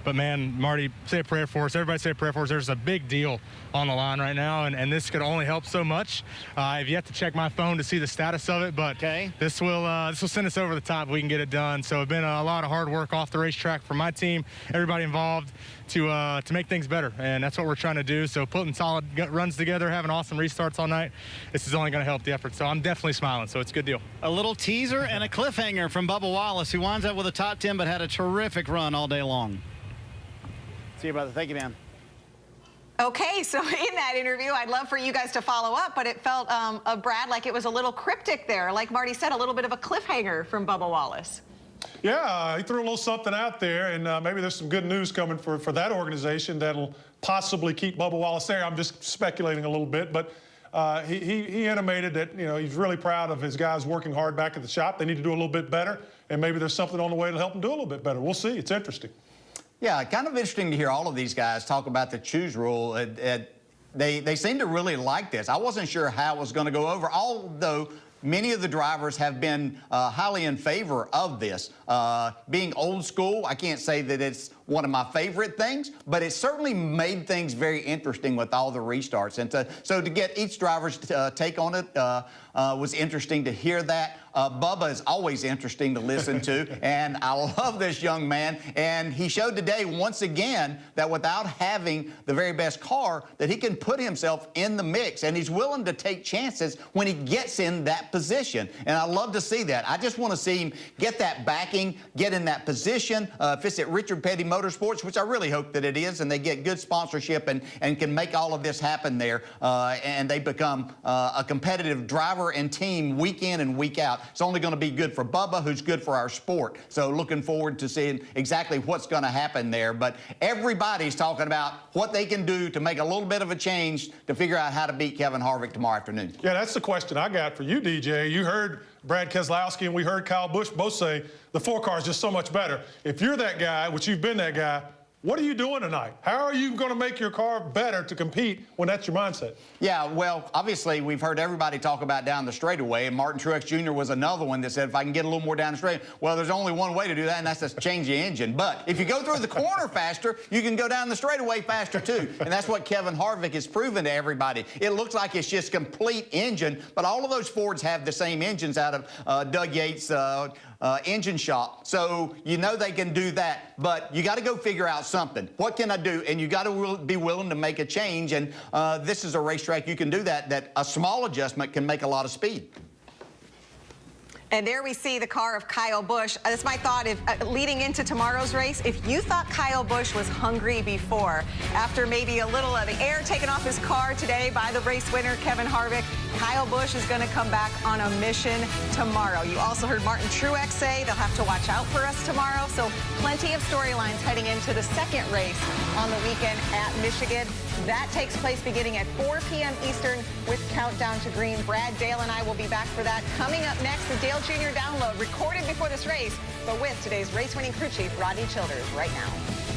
But, man, Marty, say a prayer for us. Everybody say a prayer for us. There's a big deal on the line right now, and this could only help so much. I've yet to check my phone to see the status of it, but this will send us over the top if we can get it done. So it's been a lot of hard work off the racetrack for my team, everybody involved, to make things better, and that's what we're trying to do. So putting solid runs together, having awesome restarts all night, this is only going to help the effort. So I'm definitely smiling, so it's a good deal. A little teaser and a cliffhanger from Bubba Wallace, who winds up with a top 10 but had a terrific run all day long. See you, brother. Thank you, man. Okay, so in that interview, I'd love for you guys to follow up, but it felt, Brad, like it was a little cryptic there. Like Marty said, a little bit of a cliffhanger from Bubba Wallace. Yeah, he threw a little something out there, and maybe there's some good news coming for that organization that'll possibly keep Bubba Wallace there. I'm just speculating a little bit, but he intimated that, you know, he's really proud of his guys working hard back at the shop. They need to do a little bit better, and maybe there's something on the way to help them do a little bit better. We'll see. It's interesting. Yeah, kind of interesting to hear all of these guys talk about the choose rule. They seem to really like this. I wasn't sure how it was going to go over, although many of the drivers have been highly in favor of this. Being old school, I can't say that it's one of my favorite things, but it certainly made things very interesting with all the restarts. And so to get each driver's take on it was interesting to hear that. Bubba is always interesting to listen to, and I love this young man. And he showed today, once again, that without having the very best car, that he can put himself in the mix, and he's willing to take chances when he gets in that position. And I love to see that. I just want to see him get that backing, get in that position. If it's at Richard Petty Motorsports, which I really hope that it is, and they get good sponsorship and can make all of this happen there, and they become a competitive driver and team week in and week out. It's only going to be good for Bubba, who's good for our sport. So looking forward to seeing exactly what's going to happen there. But everybody's talking about what they can do to make a little bit of a change to figure out how to beat Kevin Harvick tomorrow afternoon. Yeah, that's the question I got for you, DJ. You heard Brad Keselowski and we heard Kyle Busch both say the 4-car is just so much better. If you're that guy, which you've been that guy, what are you doing tonight? How are you going to make your car better to compete when that's your mindset? Yeah, well, obviously, we've heard everybody talk about down the straightaway, and Martin Truex Jr. was another one that said, if I can get a little more down the straight, well, there's only one way to do that, and that's to change the engine. But if you go through the corner faster, you can go down the straightaway faster, too. And that's what Kevin Harvick has proven to everybody. It looks like it's just complete engine, but all of those Fords have the same engines out of Doug Yates' engine shop. So you know they can do that, but you got to go figure out something. What can I do? And you got to be willing to make a change. And this is a racetrack you can do that a small adjustment can make a lot of speed. And there we see the car of Kyle Busch. That's my thought leading into tomorrow's race. If you thought Kyle Busch was hungry before, after maybe a little of the air taken off his car today by the race winner, Kevin Harvick, Kyle Busch is going to come back on a mission tomorrow. You also heard Martin Truex say they'll have to watch out for us tomorrow. So plenty of storylines heading into the second race on the weekend at Michigan. That takes place beginning at 4 p.m. Eastern with Countdown to Green. Brad, Dale, and I will be back for that. Coming up next, the Dale Jr. Download, recorded before this race, but with today's race-winning crew chief, Rodney Childers, right now.